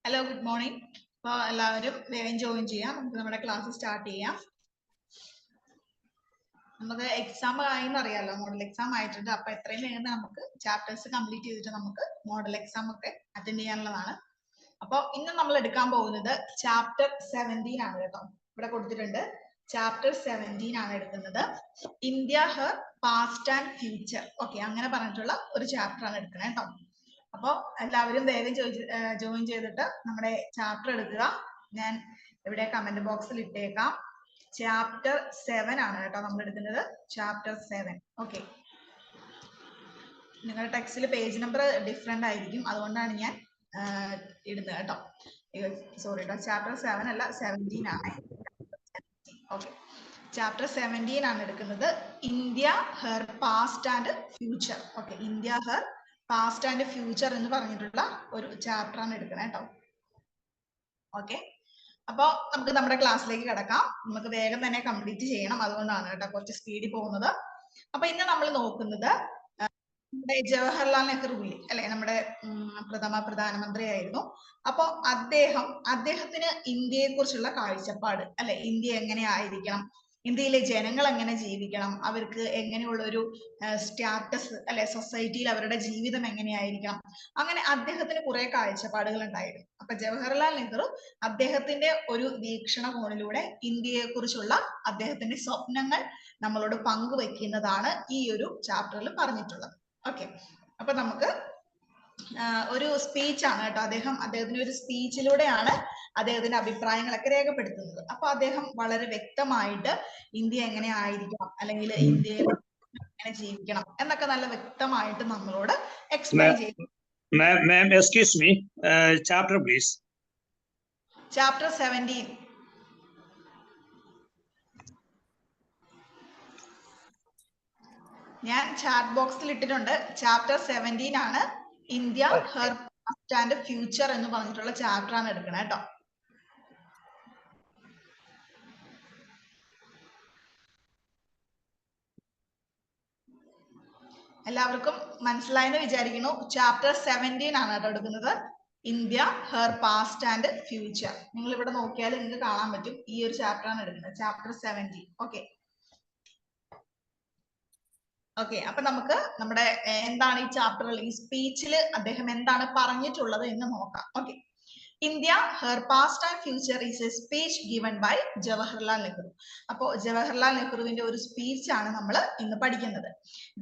Hello, good morning. അപ്പോൾ എല്ലാവരും വേഗം ജോയിൻ ചെയ്യാം. നമുക്ക് നമ്മുടെ ക്ലാസ് സ്റ്റാർട്ട് ചെയ്യാം. നമുക്ക് എക്സാം ആയെന്ന് അറിയാമല്ലോ, മോഡൽ എക്സാം ആയിട്ടുണ്ട്. അപ്പൊ എത്രയും വേഗം നമുക്ക് ചാപ്റ്റേഴ്സ് കംപ്ലീറ്റ് ചെയ്തിട്ട് നമുക്ക് മോഡൽ എക്സാം ഒക്കെ അറ്റൻഡ് ചെയ്യാനുള്ളതാണ്. അപ്പോൾ ഇന്ന് നമ്മൾ എടുക്കാൻ പോകുന്നത് ചാപ്റ്റർ 17 ആണ് കേട്ടോ. ഇവിടെ കൊടുത്തിട്ടുണ്ട് ചാപ്റ്റർ 17 ആണ് എടുക്കുന്നത്. India her past and future. Okay, അങ്ങനെ പറഞ്ഞിട്ടുള്ള ഒരു ചാപ്റ്റർ ആണ് എടുക്കുന്നത് കേട്ടോ. അപ്പോൾ എല്ലാവരും വേഗം ജോയിൻ ചെയ്തിട്ട് നമ്മുടെ ചാപ്റ്റർ എടുക്കുക. ഞാൻ ഇവിടെ കമന്റ് ബോക്സിൽ ഇട്ടേക്കാം. ചാപ്റ്റർ 7 ആണ് കേട്ടോ നമ്മൾ എടുക്കുന്നത്. ചാപ്റ്റർ 7. ഓക്കെ, നിങ്ങളുടെ ടെക്സ്റ്റിൽ പേജ് നമ്പർ ഡിഫറെന്റ് ആയിരിക്കും, അതുകൊണ്ടാണ് ഞാൻ ഇടുന്നത് കേട്ടോ. സോറി കേട്ടോ, ചാപ്റ്റർ 7 അല്ല, 17 ആണ്. ഓക്കെ, ചാപ്റ്റർ 17 ആണ് എടുക്കുന്നത്. India her past and future. Okay, India her past and future എന്ന് പറഞ്ഞിട്ടുള്ള ഒരു ചാപ്റ്റർ ആണ് എടുക്കുന്നത് കേട്ടോ. ഓക്കെ, അപ്പൊ നമുക്ക് നമ്മുടെ ക്ലാസ്സിലേക്ക് കിടക്കാം. നമുക്ക് വേഗം തന്നെ കംപ്ലീറ്റ് ചെയ്യണം, അതുകൊണ്ടാണ് കേട്ടോ കുറച്ച് സ്പീഡിൽ പോകുന്നത്. അപ്പൊ ഇന്ന് നമ്മൾ നോക്കുന്നത് നമ്മുടെ ജവഹർലാൽ നെഹ്റുവിൽ അല്ലെ, നമ്മുടെ പ്രധാനമന്ത്രി ആയിരുന്നു. അപ്പൊ അദ്ദേഹത്തിന് ഇന്ത്യയെ കുറിച്ചുള്ള കാഴ്ചപ്പാട് അല്ലെ, ഇന്ത്യ എങ്ങനെ ആയിരിക്കണം, ഇന്ത്യയിലെ ജനങ്ങൾ എങ്ങനെ ജീവിക്കണം, അവർക്ക് എങ്ങനെയുള്ള ഒരു സ്റ്റാറ്റസ് അല്ലെ, സൊസൈറ്റിയിൽ അവരുടെ ജീവിതം എങ്ങനെയായിരിക്കണം, അങ്ങനെ അദ്ദേഹത്തിന് കുറെ കാഴ്ചപ്പാടുകൾ ഉണ്ടായിരുന്നു. അപ്പൊ ജവഹർലാൽ നെഹ്റു അദ്ദേഹത്തിന്റെ ഒരു വീക്ഷണകോണിലൂടെ ഇന്ത്യയെ കുറിച്ചുള്ള അദ്ദേഹത്തിന്റെ സ്വപ്നങ്ങൾ നമ്മളോട് പങ്കുവെക്കുന്നതാണ് ഈ ഒരു ചാപ്റ്ററിൽ പറഞ്ഞിട്ടുള്ളത്. ഓക്കെ, അപ്പൊ നമുക്ക് ഒരു സ്പീച്ച് ആണ് കേട്ടോ. അദ്ദേഹത്തിന്റെ ഒരു സ്പീച്ചിലൂടെയാണ് അദ്ദേഹത്തിന്റെ അഭിപ്രായങ്ങളൊക്കെ രേഖപ്പെടുത്തുന്നത്. അപ്പൊ അദ്ദേഹം വളരെ വ്യക്തമായിട്ട് ഇന്ത്യ എങ്ങനെ ആയിരിക്കണം, അല്ലെങ്കിൽ ഇന്ത്യയിൽ എങ്ങനെ ജീവിക്കണം എന്നൊക്കെ നല്ല വ്യക്തമായിട്ട് നമ്മളോട് എക്സ്പ്ലെയിൻ ചെയ്തു. Ma'am, excuse me, chapter please. Chapter 17. ഞാൻ ചാറ്റ് ബോക്സിൽ ഇട്ടിട്ടുണ്ട്. ചാപ്റ്റർ 17 ആണ്. India her past and future എന്ന് പറഞ്ഞിട്ടുള്ള ചാപ്റ്റർ ആണ് എടുക്കുന്നത് കേട്ടോ. എല്ലാവർക്കും മനസ്സിലായെന്ന് വിചാരിക്കുന്നു. ചാപ്റ്റർ 17 ആണ് കേട്ടോ എടുക്കുന്നത്. India her past and future. നിങ്ങൾ ഇവിടെ നോക്കിയാൽ നിങ്ങൾക്ക് കാണാൻ പറ്റും, ഈ ഒരു ചാപ്റ്റർ ആണ് എടുക്കുന്നത്. ചാപ്റ്റർ 17. ഓക്കെ ഓക്കെ, അപ്പൊ നമുക്ക് നമ്മുടെ എന്താണ് ഈ ചാപ്റ്ററിൽ, ഈ സ്പീച്ചിൽ അദ്ദേഹം എന്താണ് പറഞ്ഞിട്ടുള്ളത് എന്ന് നോക്കാം. Okay, India her past and future is a speech given by Jawaharlal Nehru. അപ്പോൾ ജവഹർലാൽ നെഹ്റുവിന്റെ ഒരു സ്പീച്ച് ആണ് നമ്മൾ ഇന്ന് പഠിക്കുന്നത്.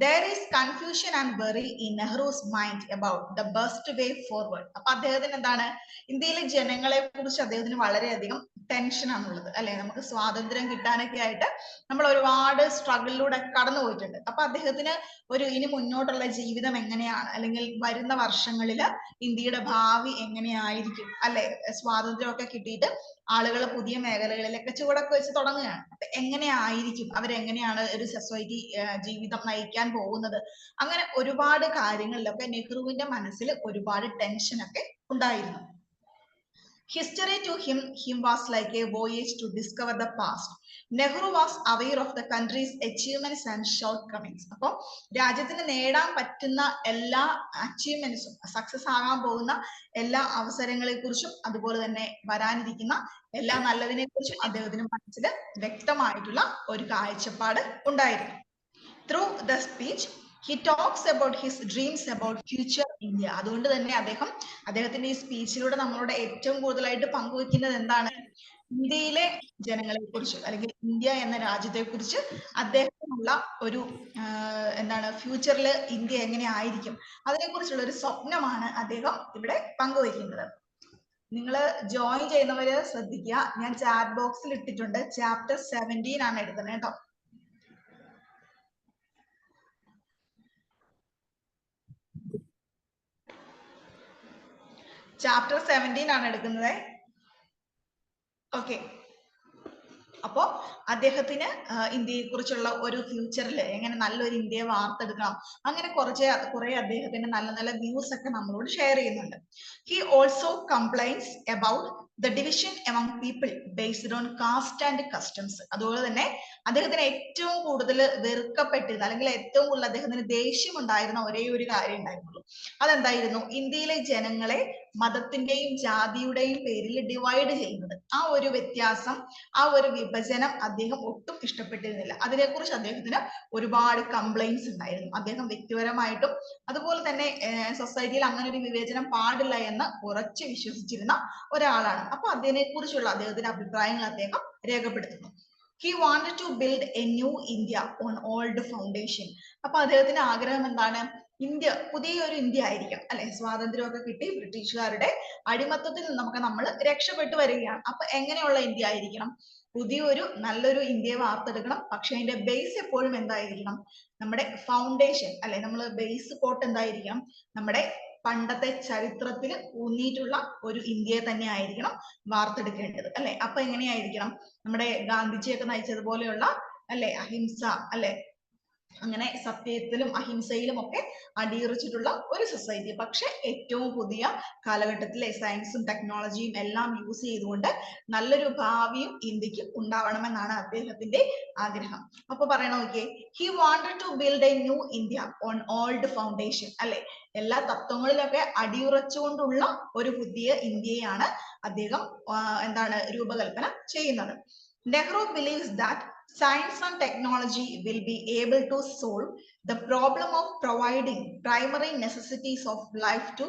There is confusion and worry in Nehru's mind about the best way forward. അപ്പൊ അദ്ദേഹത്തിന് എന്താണ്, ഇന്ത്യയിലെ ജനങ്ങളെ കുറിച്ച് അദ്ദേഹത്തിന് വളരെയധികം ടെൻഷൻ ആണുള്ളത് അല്ലെ. നമുക്ക് സ്വാതന്ത്ര്യം കിട്ടാനൊക്കെ ആയിട്ട് നമ്മൾ ഒരുപാട് സ്ട്രഗിളിലൂടെ കടന്നു പോയിട്ടുണ്ട്. അപ്പൊ അദ്ദേഹത്തിന് ഇനി മുന്നോട്ടുള്ള ജീവിതം എങ്ങനെയാണ്, അല്ലെങ്കിൽ വരുന്ന വർഷങ്ങളിൽ ഇന്ത്യയുടെ ഭാവി എങ്ങനെയായിരിക്കും അല്ലെ. സ്വാതന്ത്ര്യമൊക്കെ കിട്ടിയിട്ട് ആളുകൾ പുതിയ മേഖലകളിലൊക്കെ ചുവടൊക്കെ വെച്ച് തുടങ്ങുകയാണ്. അപ്പൊ എങ്ങനെയായിരിക്കും, അവരെങ്ങനെയാണ് ഒരു സൊസൈറ്റി ജീവിതം നയിക്കാൻ പോകുന്നത്, അങ്ങനെ ഒരുപാട് കാര്യങ്ങളിലൊക്കെ നെഹ്റുവിന്റെ മനസ്സിൽ ഒരുപാട് ടെൻഷനൊക്കെ ഉണ്ടായിരുന്നു. History to him was like a voyage to discover the past. Nehru was aware of the country's achievements and shortcomings. അപ്പോൾ രാജ്യത്തിന് നേടാൻ പറ്റുന്ന എല്ലാ അച്ചീവ്മെന്റ്സും, സക്സസ് ആകാൻ പോകുന്ന എല്ലാ അവസരങ്ങളെ കുറിച്ചും, അതുപോലെ തന്നെ വരാനിരിക്കുന്ന എല്ലാ നല്ലതിനെ കുറിച്ചും അദ്ദേഹത്തിന് മനസ്സിൽ വ്യക്തമായിട്ടുള്ള ഒരു കാഴ്ചപ്പാട് ഉണ്ടായിരുന്നു. Through the speech he talks about his dreams about future India. അതുകൊണ്ട് തന്നെ അദ്ദേഹത്തിന്റെ ഈ സ്പീച്ചിലൂടെ നമ്മളോട് ഏറ്റവും കൂടുതലായിട്ട് പങ്കുവെക്കുന്നത് എന്താണ്, ഇന്ത്യയിലെ ജനങ്ങളെ കുറിച്ച് അല്ലെങ്കിൽ ഇന്ത്യ എന്ന രാജ്യത്തെ കുറിച്ച് അദ്ദേഹത്തിനുള്ള ഒരു എന്താണ്, ഫ്യൂച്ചറിൽ ഇന്ത്യ എങ്ങനെ ആയിരിക്കും അതിനെ കുറിച്ചുള്ള ഒരു സ്വപ്നമാണ് അദ്ദേഹം ഇവിടെ പങ്കുവെക്കുന്നത്. നിങ്ങൾ ജോയിൻ ചെയ്യുന്നവര് ശ്രദ്ധിക്കുക, ഞാൻ ചാറ്റ് ബോക്സിൽ ഇട്ടിട്ടുണ്ട്. ചാപ്റ്റർ 17 ആണ് എടുക്കുന്നത് കേട്ടോ. ചാപ്റ്റർ 17 ആണ് എടുക്കുന്നത്. ഓക്കെ, അപ്പോ അദ്ദേഹത്തിന് ഇന്ത്യയെ കുറിച്ചുള്ള ഒരു ഫ്യൂച്ചറിൽ എങ്ങനെ നല്ലൊരു ഇന്ത്യയെ വാർത്തെടുക്കണം, അങ്ങനെ കുറെ അദ്ദേഹത്തിന്റെ നല്ല നല്ല വ്യൂസ് ഒക്കെ നമ്മളോട് ഷെയർ ചെയ്യുന്നുണ്ട്. He also complains about the division among people based on caste and customs. അതുപോലെ തന്നെ അദ്ദേഹത്തിന് ഏറ്റവും കൂടുതൽ വെറുക്കപ്പെട്ടത് അല്ലെങ്കിൽ ഏറ്റവും കൂടുതൽ അദ്ദേഹത്തിന് ദേഷ്യം ഉണ്ടായിരുന്ന ഒരേ ഒരു കാര്യം ഉണ്ടായിരുന്നുള്ളൂ. അതെന്തായിരുന്നു? ഇന്ത്യയിലെ ജനങ്ങളെ മതത്തിന്റെയും ജാതിയുടെയും പേരിൽ ഡിവൈഡ് ചെയ്യുന്നത്. ആ ഒരു വ്യത്യാസം, ആ ഒരു വിഭജനം അദ്ദേഹം ഒട്ടും ഇഷ്ടപ്പെട്ടിരുന്നില്ല. അതിനെക്കുറിച്ച് അദ്ദേഹത്തിന് ഒരുപാട് കംപ്ലൈന്റ്സ് ഉണ്ടായിരുന്നു. അദ്ദേഹം വ്യക്തിപരമായിട്ടും അതുപോലെ തന്നെ സൊസൈറ്റിയിൽ അങ്ങനെ ഒരു വിവേചനം പാടില്ല എന്ന് ഉറച്ചു വിശ്വസിച്ചിരുന്ന ഒരാളാണ്. അപ്പൊ അതിനെക്കുറിച്ചുള്ള അദ്ദേഹത്തിന്റെ അഭിപ്രായങ്ങൾ അദ്ദേഹം രേഖപ്പെടുത്തുന്നു. He wanted to build a new India on old foundation. അപ്പൊ അദ്ദേഹത്തിന്റെ ആഗ്രഹം എന്താണ്? ഇന്ത്യ പുതിയൊരു ഇന്ത്യ ആയിരിക്കണം, അല്ലെ? സ്വാതന്ത്ര്യമൊക്കെ കിട്ടി ബ്രിട്ടീഷുകാരുടെ അടിമത്തത്തിൽ നിന്നൊക്കെ നമ്മൾ രക്ഷപ്പെട്ടു വരികയാണ്. അപ്പൊ എങ്ങനെയുള്ള ഇന്ത്യ ആയിരിക്കണം? പുതിയൊരു നല്ലൊരു ഇന്ത്യയെ വാർത്തെടുക്കണം. പക്ഷെ അതിന്റെ ബേസ് എപ്പോഴും എന്തായിരിക്കണം? നമ്മുടെ ഫൗണ്ടേഷൻ, അല്ലെ? നമ്മൾ ബേസ് കോട്ട് എന്തായിരിക്കണം? നമ്മുടെ പണ്ടത്തെ ചരിത്രത്തിൽ ഊന്നിയിട്ടുള്ള ഒരു ഇന്ത്യയെ തന്നെ ആയിരിക്കണം വാർത്തെടുക്കേണ്ടത്, അല്ലെ? അപ്പൊ എങ്ങനെയായിരിക്കണം? നമ്മുടെ ഗാന്ധിജിയൊക്കെ നയിച്ചതുപോലെയുള്ള, അല്ലെ, അഹിംസ, അല്ലെ, അങ്ങനെ സത്യത്തിലും അഹിംസയിലും ഒക്കെ അടിയുറച്ചിട്ടുള്ള ഒരു സൊസൈറ്റി. പക്ഷെ ഏറ്റവും പുതിയ കാലഘട്ടത്തിലെ സയൻസും ടെക്നോളജിയും എല്ലാം യൂസ് ചെയ്തുകൊണ്ട് നല്ലൊരു ഭാവിയും ഇന്ത്യക്ക് ഉണ്ടാവണമെന്നാണ് അദ്ദേഹത്തിന്റെ ആഗ്രഹം. അപ്പൊ പറയണ നോക്കിയേ, he wanted to build a new India on old foundation, അല്ലെ? എല്ലാ തത്വങ്ങളിലൊക്കെ അടിയുറച്ചുകൊണ്ടുള്ള ഒരു പുതിയ ഇന്ത്യയാണ് അദ്ദേഹം എന്താണ് രൂപകൽപ്പന ചെയ്യുന്നത്. Nehru believes that science and technology will be able to solve the problem of providing primary necessities of life to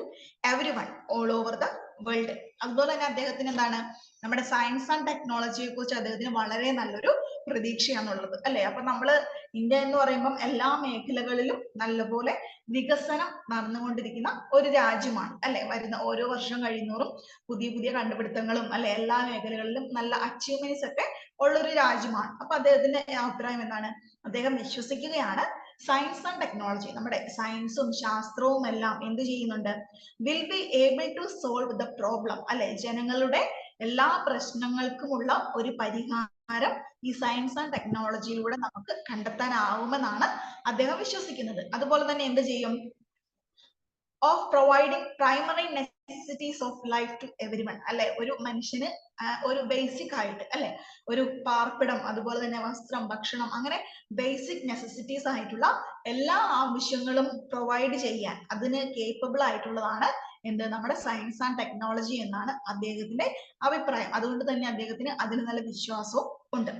everyone all over the world. അതുപോലെ തന്നെ അദ്ദേഹത്തിന് എന്താണ്? നമ്മുടെ സയൻസ് ആൻഡ് ടെക്നോളജിയെ കുറിച്ച് അദ്ദേഹത്തിന് വളരെ നല്ലൊരു പ്രതീക്ഷയാണുള്ളത്, അല്ലെ? അപ്പൊ നമ്മള് ഇന്ത്യ എന്ന് പറയുമ്പം എല്ലാ മേഖലകളിലും നല്ലപോലെ വികസനം നടന്നുകൊണ്ടിരിക്കുന്ന ഒരു രാജ്യമാണ്, അല്ലെ? വരുന്ന ഓരോ വർഷം കഴിയുന്നോറും പുതിയ പുതിയ കണ്ടുപിടുത്തങ്ങളും, അല്ലെ, എല്ലാ മേഖലകളിലും നല്ല അച്ചീവ്മെന്റ്സ് ഒക്കെ ഉള്ളൊരു രാജ്യമാണ്. അപ്പൊ അദ്ദേഹത്തിന്റെ അഭിപ്രായം എന്താണ്? അദ്ദേഹം വിശ്വസിക്കുകയാണ് സയൻസ് ആൻഡ് ടെക്നോളജി, നമ്മുടെ സയൻസും ശാസ്ത്രവും എല്ലാം എന്ത് ചെയ്യുന്നുണ്ട്? Will be able to solve the problem, അല്ലെ? ജനങ്ങളുടെ എല്ലാ പ്രശ്നങ്ങൾക്കുമുള്ള ഒരു പരിഹാരം ഈ സയൻസ് ആൻഡ് ടെക്നോളജിയിലൂടെ നമുക്ക് കണ്ടെത്താനാവുമെന്നാണ് അദ്ദേഹം വിശ്വസിക്കുന്നത്. അതുപോലെ തന്നെ എന്ത് ചെയ്യും? Of providing primary necessities of life to everyone, അല്ലെ? ഒരു മനുഷ്യന് ഒരു ബേസിക് ആയിട്ട്, അല്ലെ, ഒരു പാർപ്പിടം, അതുപോലെ തന്നെ വസ്ത്രം, ഭക്ഷണം, അങ്ങനെ ബേസിക് നെസസിറ്റീസ് ആയിട്ടുള്ള എല്ലാ ആവശ്യങ്ങളും പ്രൊവൈഡ് ചെയ്യാൻ അതിന് കേപ്പബിൾ ആയിട്ടുള്ളതാണ് എന്ത്? നമ്മുടെ സയൻസ് ആൻഡ് ടെക്നോളജി എന്നാണ് അദ്ദേഹത്തിന്റെ അഭിപ്രായം. അതുകൊണ്ട് തന്നെ അദ്ദേഹത്തിന് അതിന് നല്ല വിശ്വാസവും ഉണ്ട്.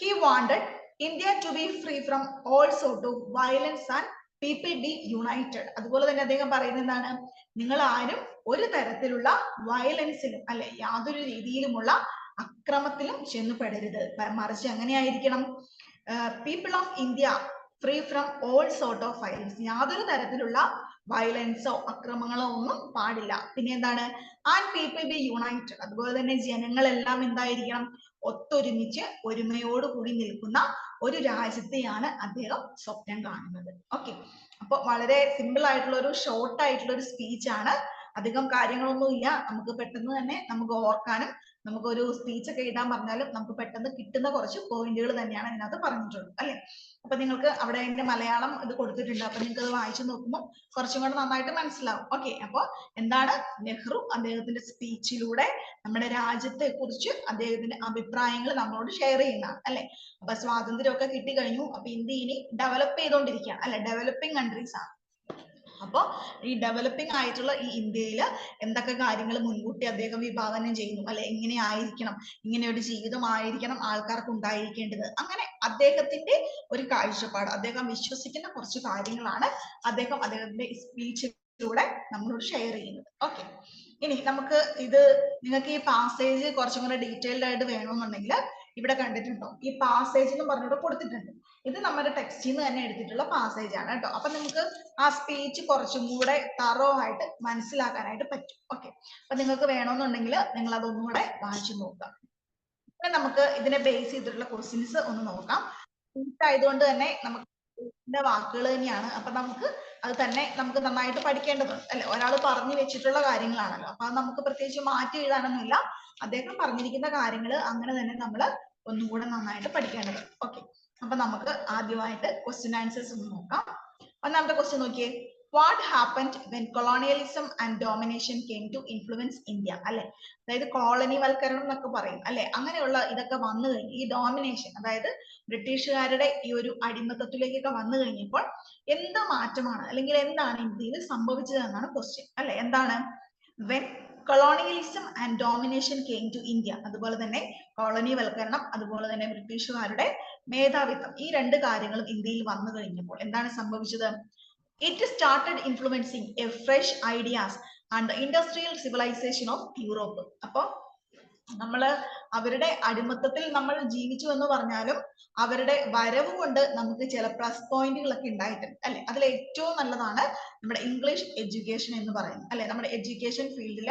He wanted India to be free from all sort of violence and people be united. അതുപോലെ തന്നെ അദ്ദേഹം പറയുന്നത് എന്താണ്? നിങ്ങൾ ആരും ഒരു തരത്തിലുള്ള വയലൻസിലും, അല്ലെ, യാതൊരു രീതിയിലുമുള്ള അക്രമത്തിലും ചെന്നുപെടരുത്. മറിച്ച് എങ്ങനെയായിരിക്കണം? People of India free from all sort of violence, യാതൊരു തരത്തിലുള്ള വയലൻസോ അക്രമങ്ങളോ ഒന്നും പാടില്ല. പിന്നെ എന്താണ്? ആൻഡ് പീപ്പിൾ ബി യുണൈറ്റഡ്, അതുപോലെ തന്നെ ജനങ്ങളെല്ലാം എന്തായിരിക്കണം? ഒത്തൊരുമിച്ച് ഒരുമയോട് കൂടി നിൽക്കുന്ന ഒരു രാജ്യത്തെയാണ് അദ്ദേഹം സ്വപ്നം കാണുന്നത്. ഓക്കെ, അപ്പൊ വളരെ സിമ്പിൾ ആയിട്ടുള്ള ഒരു ഷോർട്ട് ആയിട്ടുള്ള ഒരു സ്പീച്ച് ആണ്. അധികം കാര്യങ്ങളൊന്നും ഇല്ല. നമുക്ക് പെട്ടെന്ന് തന്നെ നമുക്ക് ഓർക്കാനും, നമുക്കൊരു സ്പീച്ച് ഒക്കെ എഴുതാൻ പറഞ്ഞാലും നമുക്ക് പെട്ടെന്ന് കിട്ടുന്ന കുറച്ച് പോയിന്റുകൾ തന്നെയാണ് ഇതിനകത്ത് പറഞ്ഞിട്ടുള്ളത്, അല്ലെ? അപ്പൊ നിങ്ങൾക്ക് അവിടെ അതിന്റെ മലയാളം ഇത് കൊടുത്തിട്ടുണ്ട്. അപ്പൊ നിങ്ങൾക്ക് അത് വായിച്ചു നോക്കുമ്പോൾ കുറച്ചും കൂടെ നന്നായിട്ട് മനസ്സിലാവും. ഓക്കെ, അപ്പൊ എന്താണ്? നെഹ്റു അദ്ദേഹത്തിന്റെ സ്പീച്ചിലൂടെ നമ്മുടെ രാജ്യത്തെ കുറിച്ച് അദ്ദേഹത്തിന്റെ അഭിപ്രായങ്ങൾ നമ്മളോട് ഷെയർ ചെയ്യുന്നതാണ്, അല്ലെ? അപ്പൊ സ്വാതന്ത്ര്യമൊക്കെ കിട്ടിക്കഴിഞ്ഞു. അപ്പൊ ഇന്ത്യ ഇനി ഡെവലപ്പ് ചെയ്തുകൊണ്ടിരിക്കുകയാണ്, അല്ലെ? ഡെവലപ്പിംഗ് കൺട്രീസ് ആണ്. അപ്പൊ ഈ ഡെവലപ്പിംഗ് ആയിട്ടുള്ള ഈ ഇന്ത്യയിൽ എന്തൊക്കെ കാര്യങ്ങൾ മുൻകൂട്ടി അദ്ദേഹം വിഭാവനം ചെയ്യുന്നു, അല്ലെ? എങ്ങനെ ആയിരിക്കണം, ഇങ്ങനെ ഒരു ജീവിതമായിരിക്കണം ആൾക്കാർക്ക് ഉണ്ടായിരിക്കേണ്ടത്, അങ്ങനെ അദ്ദേഹത്തിന്റെ ഒരു കാഴ്ചപ്പാട്, അദ്ദേഹം വിശ്വസിക്കുന്ന കുറച്ച് കാര്യങ്ങളാണ് അദ്ദേഹത്തിന്റെ സ്പീച്ചിലൂടെ നമ്മളോട് ഷെയർ ചെയ്യുന്നത്. ഓക്കെ, ഇനി നമുക്ക് ഇത് നിങ്ങൾക്ക് ഈ പാസേജ് കുറച്ചും കൂടെ ഡീറ്റെയിൽഡ് ആയിട്ട് വേണമെന്നുണ്ടെങ്കിൽ ഇവിടെ കണ്ടിട്ടുണ്ടോ? ഈ പാസേജ് എന്ന് പറഞ്ഞിട്ട് കൊടുത്തിട്ടുണ്ട്. ഇത് നമ്മുടെ ടെക്സ്റ്റിൽ നിന്ന് തന്നെ എടുത്തിട്ടുള്ള പാസേജ് ആണ് കേട്ടോ. അപ്പൊ നമുക്ക് ആ സ്പീച്ച് കുറച്ചും കൂടെ തറോ ആയിട്ട് മനസ്സിലാക്കാനായിട്ട് പറ്റും. ഓക്കെ, അപ്പൊ നിങ്ങൾക്ക് വേണമെന്നുണ്ടെങ്കിൽ നിങ്ങൾ അതൊന്നും കൂടെ വായിച്ചു നോക്കാം. പിന്നെ നമുക്ക് ഇതിനെ ബേസ് ചെയ്തിട്ടുള്ള ക്വസ്റ്റ്യൻസ് ഒന്ന് നോക്കാം. സ്പീച്ച് ആയതുകൊണ്ട് തന്നെ നമുക്ക് വാക്കുകൾ തന്നെയാണ്. അപ്പൊ നമുക്ക് അത് തന്നെ നമുക്ക് നന്നായിട്ട് പഠിക്കേണ്ടതുണ്ട് അല്ലെ. ഒരാൾ പറഞ്ഞു വെച്ചിട്ടുള്ള കാര്യങ്ങളാണല്ലോ, അപ്പൊ അത് നമുക്ക് പ്രത്യേകിച്ച് മാറ്റി എഴുതാനൊന്നുമില്ല. അദ്ദേഹം പറഞ്ഞിരിക്കുന്ന കാര്യങ്ങൾ അങ്ങനെ തന്നെ നമ്മൾ ഒന്നുകൂടെ നന്നായിട്ട് പഠിക്കേണ്ടത്. ഓക്കെ, അപ്പൊ നമുക്ക് ആദ്യമായിട്ട് ക്വസ്റ്റ്യൻ ആൻസേഴ്സ് ഒന്ന് നോക്കാം. ഒന്നാമത്തെ ക്വസ്റ്റ്യൻ നോക്കിയേ, what happened when colonialism and domination came to influence India അല്ലെ. അതായത് കോളനി വൽക്കരണം എന്നൊക്കെ പറയും അല്ലെ, അങ്ങനെയുള്ള ഇതൊക്കെ വന്നു കഴിഞ്ഞു, ഈ ഡോമിനേഷൻ അതായത് ബ്രിട്ടീഷുകാരുടെ ഈ ഒരു അടിമത്തത്തിലേക്കൊക്കെ വന്നു കഴിഞ്ഞപ്പോൾ എന്ത് മാറ്റമാണ് അല്ലെങ്കിൽ എന്താണ് ഇന്ത്യയിൽ സംഭവിച്ചത് എന്നാണ് ക്വസ്റ്റ്യൻ അല്ലെ. എന്താണ് when colonialism and domination came to India, അതുപോലെ തന്നെ കോളനി വൽക്കരണം, അതുപോലെ തന്നെ ബ്രിട്ടീഷുകാരുടെ മേധാവിത്വം, ഈ രണ്ട് കാര്യങ്ങളും ഇന്ത്യയിൽ വന്നു കഴിഞ്ഞപ്പോൾ എന്താണ് സംഭവിച്ചത്? It started influencing a fresh ideas and the industrial civilization of Europe. അപ്പൊ നമ്മള് അവരുടെ അടിമത്തത്തിൽ നമ്മൾ ജീവിച്ചു എന്ന് പറഞ്ഞാലും അവരുടെ വരവ് കൊണ്ട് നമുക്ക് ചില പ്ലസ് പോയിന്റുകളൊക്കെ ഉണ്ടായിട്ടുണ്ട് അല്ലെ. അതിൽ ഏറ്റവും നല്ലതാണ് നമ്മുടെ ഇംഗ്ലീഷ് എഡ്യൂക്കേഷൻ എന്ന് പറയുന്നത് അല്ലെ. നമ്മുടെ എഡ്യൂക്കേഷൻ ഫീൽഡിൽ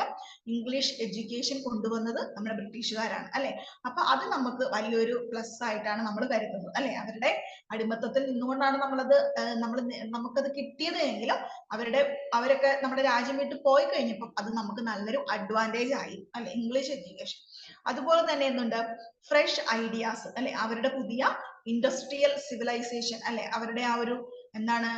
ഇംഗ്ലീഷ് എഡ്യൂക്കേഷൻ കൊണ്ടുവന്നത് നമ്മുടെ ബ്രിട്ടീഷുകാരാണ് അല്ലെ. അപ്പൊ അത് നമുക്ക് വലിയൊരു പ്ലസ് ആയിട്ടാണ് നമ്മൾ കരുതുന്നത് അല്ലെ. അവരുടെ അടിമത്തത്തിൽ നിന്നുകൊണ്ടാണ് നമുക്കത് കിട്ടിയത് എങ്കിലും അവരൊക്കെ നമ്മുടെ രാജ്യം വിട്ട് പോയി കഴിഞ്ഞപ്പോൾ അത് നമുക്ക് നല്ലൊരു അഡ്വാൻറ്റേജ് ആയി അല്ലെ, ഇംഗ്ലീഷ് എഡ്യൂക്കേഷൻ. അതുപോലെ തന്നെ എന്തുണ്ട്, ഫ്രഷ് ഐഡിയാസ് അല്ലെ, അവരുടെ പുതിയ ഇൻഡസ്ട്രിയൽ സിവിലൈസേഷൻ അല്ലെ, അവരുടെ ആ ഒരു എന്താണ്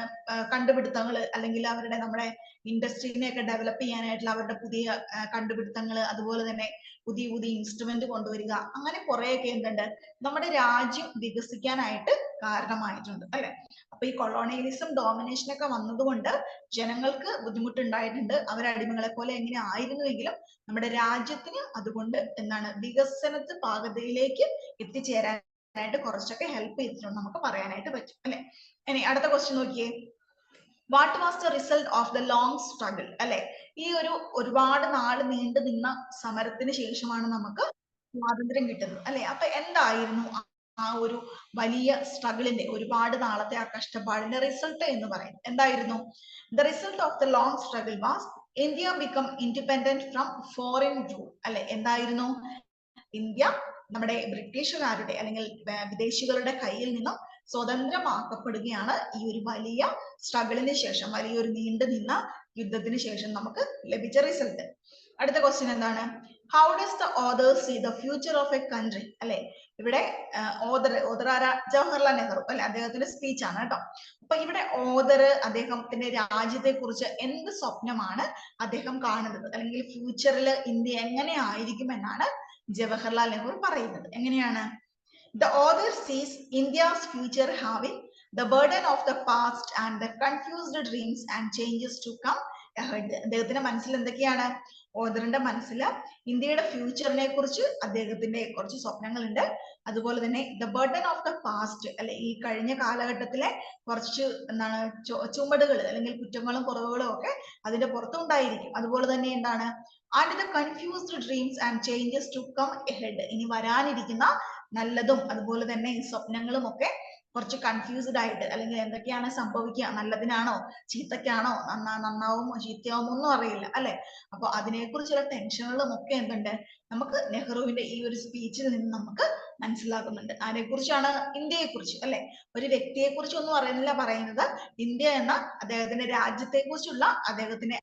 കണ്ടുപിടുത്തങ്ങൾ, അല്ലെങ്കിൽ അവരുടെ നമ്മുടെ ഇൻഡസ്ട്രീനെ ഒക്കെ ഡെവലപ്പ് ചെയ്യാനായിട്ടുള്ള അവരുടെ പുതിയ കണ്ടുപിടുത്തങ്ങൾ, അതുപോലെ തന്നെ പുതിയ പുതിയ ഇൻസ്ട്രുമെന്റ് കൊണ്ടുവരിക, അങ്ങനെ കുറെയൊക്കെ എന്തുണ്ട് നമ്മുടെ രാജ്യം വികസിക്കാനായിട്ട് കാരണമായിട്ടുണ്ട് അല്ലെ. അപ്പൊ ഈ കൊളോണിയലിസം ഡോമിനേഷൻ ഒക്കെ വന്നതുകൊണ്ട് ജനങ്ങൾക്ക് ബുദ്ധിമുട്ടുണ്ടായിട്ടുണ്ട്. അവർ അടിമകളെ പോലെ എങ്ങനെ ആയിരുന്നുവെങ്കിലും നമ്മുടെ രാജ്യത്തിന് അതുകൊണ്ട് എന്താണ് വികസനത്തെ പാകതയിലേക്ക് എത്തിച്ചേരാനായിട്ട് കുറച്ചൊക്കെ ഹെൽപ്പ് ചെയ്തിട്ടുണ്ട് നമുക്ക് പറയാനായിട്ട് പറ്റും അല്ലെ. ഇനി അടുത്ത ക്വസ്റ്റ്യൻ നോക്കിയേ, what was the result of the long struggle അല്ലെ. ഈ ഒരുപാട് നാൾ നീണ്ടു നിന്ന സമരത്തിന് ശേഷമാണ് നമുക്ക് സ്വാതന്ത്ര്യം കിട്ടുന്നത് അല്ലെ. അപ്പൊ എന്തായിരുന്നു ആ ഒരു വലിയ സ്ട്രഗിളിന്റെ, ഒരുപാട് നാളത്തെ ആ കഷ്ടപ്പാടിന്റെ റിസൾട്ട് എന്ന് പറയുന്നത് എന്തായിരുന്നു? The result of the long struggle was India become independent from foreign rule അല്ലെ. എന്തായിരുന്നു? ഇന്ത്യ നമ്മുടെ ബ്രിട്ടീഷുകാരുടെ അല്ലെങ്കിൽ വിദേശികളുടെ കയ്യിൽ നിന്നും സ്വതന്ത്രമാക്കപ്പെടുകയാണ് ഈ ഒരു വലിയ സ്ട്രഗിളിന് ശേഷം, വലിയൊരു നീണ്ടു നിന്ന യുദ്ധത്തിന് ശേഷം നമുക്ക് ലഭിച്ച റിസൾട്ട്. അടുത്ത ക്വസ്റ്റ്യൻ എന്താണ്? How does the author see the future of a country അല്ലെ. ഇവിടെ ഓതർ ആരാ? ജവഹർലാൽ നെഹ്റു അല്ലെ, അദ്ദേഹത്തിന്റെ സ്പീച്ച് ആണ് കേട്ടോ. അപ്പൊ ഇവിടെ ഓതർ അദ്ദേഹത്തിന്റെ രാജ്യത്തെ കുറിച്ച് എന്ത് സ്വപ്നമാണ് അദ്ദേഹം കാണുന്നത്, അല്ലെങ്കിൽ ഫ്യൂച്ചറിൽ ഇന്ത്യ എങ്ങനെ ആയിരിക്കും എന്നാണ് ജവഹർലാൽ നെഹ്റു പറയുന്നത്. എങ്ങനെയാണ്? The author sees India's future having the burden of the past and the confused dreams and changes to come ahead. അദ്ദേഹത്തിന്റെ മനസ്സിൽ എന്തൊക്കെയാണ്? ഓതറിന്റെ മനസ്സിൽ ഇന്ത്യയുടെ ഫ്യൂച്ചറിനെ കുറിച്ച് അദ്ദേഹത്തിന്റെ കുറച്ച് സ്വപ്നങ്ങളുണ്ട്. അതുപോലെ തന്നെ the burden of the past അല്ലെ, ഈ കഴിഞ്ഞ കാലഘട്ടത്തിലെ കുറച്ച് എന്താണ് ചുമടുകൾ അല്ലെങ്കിൽ കുറ്റങ്ങളും കുറവുകളും ഒക്കെ അതിന്റെ പുറത്തുണ്ടായിരിക്കും. അതുപോലെ തന്നെ എന്താണ്, and the confused dreams and changes to come ahead, ഇനി വരാനിരിക്കുന്ന നല്ലതും അതുപോലെ തന്നെ സ്വപ്നങ്ങളും ഒക്കെ കുറച്ച് കൺഫ്യൂസ്ഡ് ആയിട്ട്, അല്ലെങ്കിൽ എന്തൊക്കെയാണ് സംഭവിക്കുക, നല്ലതിനാണോ ചീത്തക്കാണോ, നന്നാവുമോ ചീത്തയാവുമോ ഒന്നും അറിയില്ല അല്ലെ. അപ്പൊ അതിനെക്കുറിച്ചുള്ള ടെൻഷനുകളും ഒക്കെ എന്തുണ്ട് നമുക്ക് നെഹ്റുവിന്റെ ഈ ഒരു സ്പീച്ചിൽ നിന്ന് നമുക്ക് മനസ്സിലാക്കുന്നുണ്ട്. ആരെക്കുറിച്ചാണ്? ഇന്ത്യയെ കുറിച്ച് അല്ലെ. ഒരു വ്യക്തിയെ കുറിച്ച് ഒന്നും അറിയുന്നില്ല പറയുന്നത്, ഇന്ത്യ എന്ന അദ്ദേഹത്തിന്റെ രാജ്യത്തെ കുറിച്ചുള്ള അദ്ദേഹത്തിന്റെ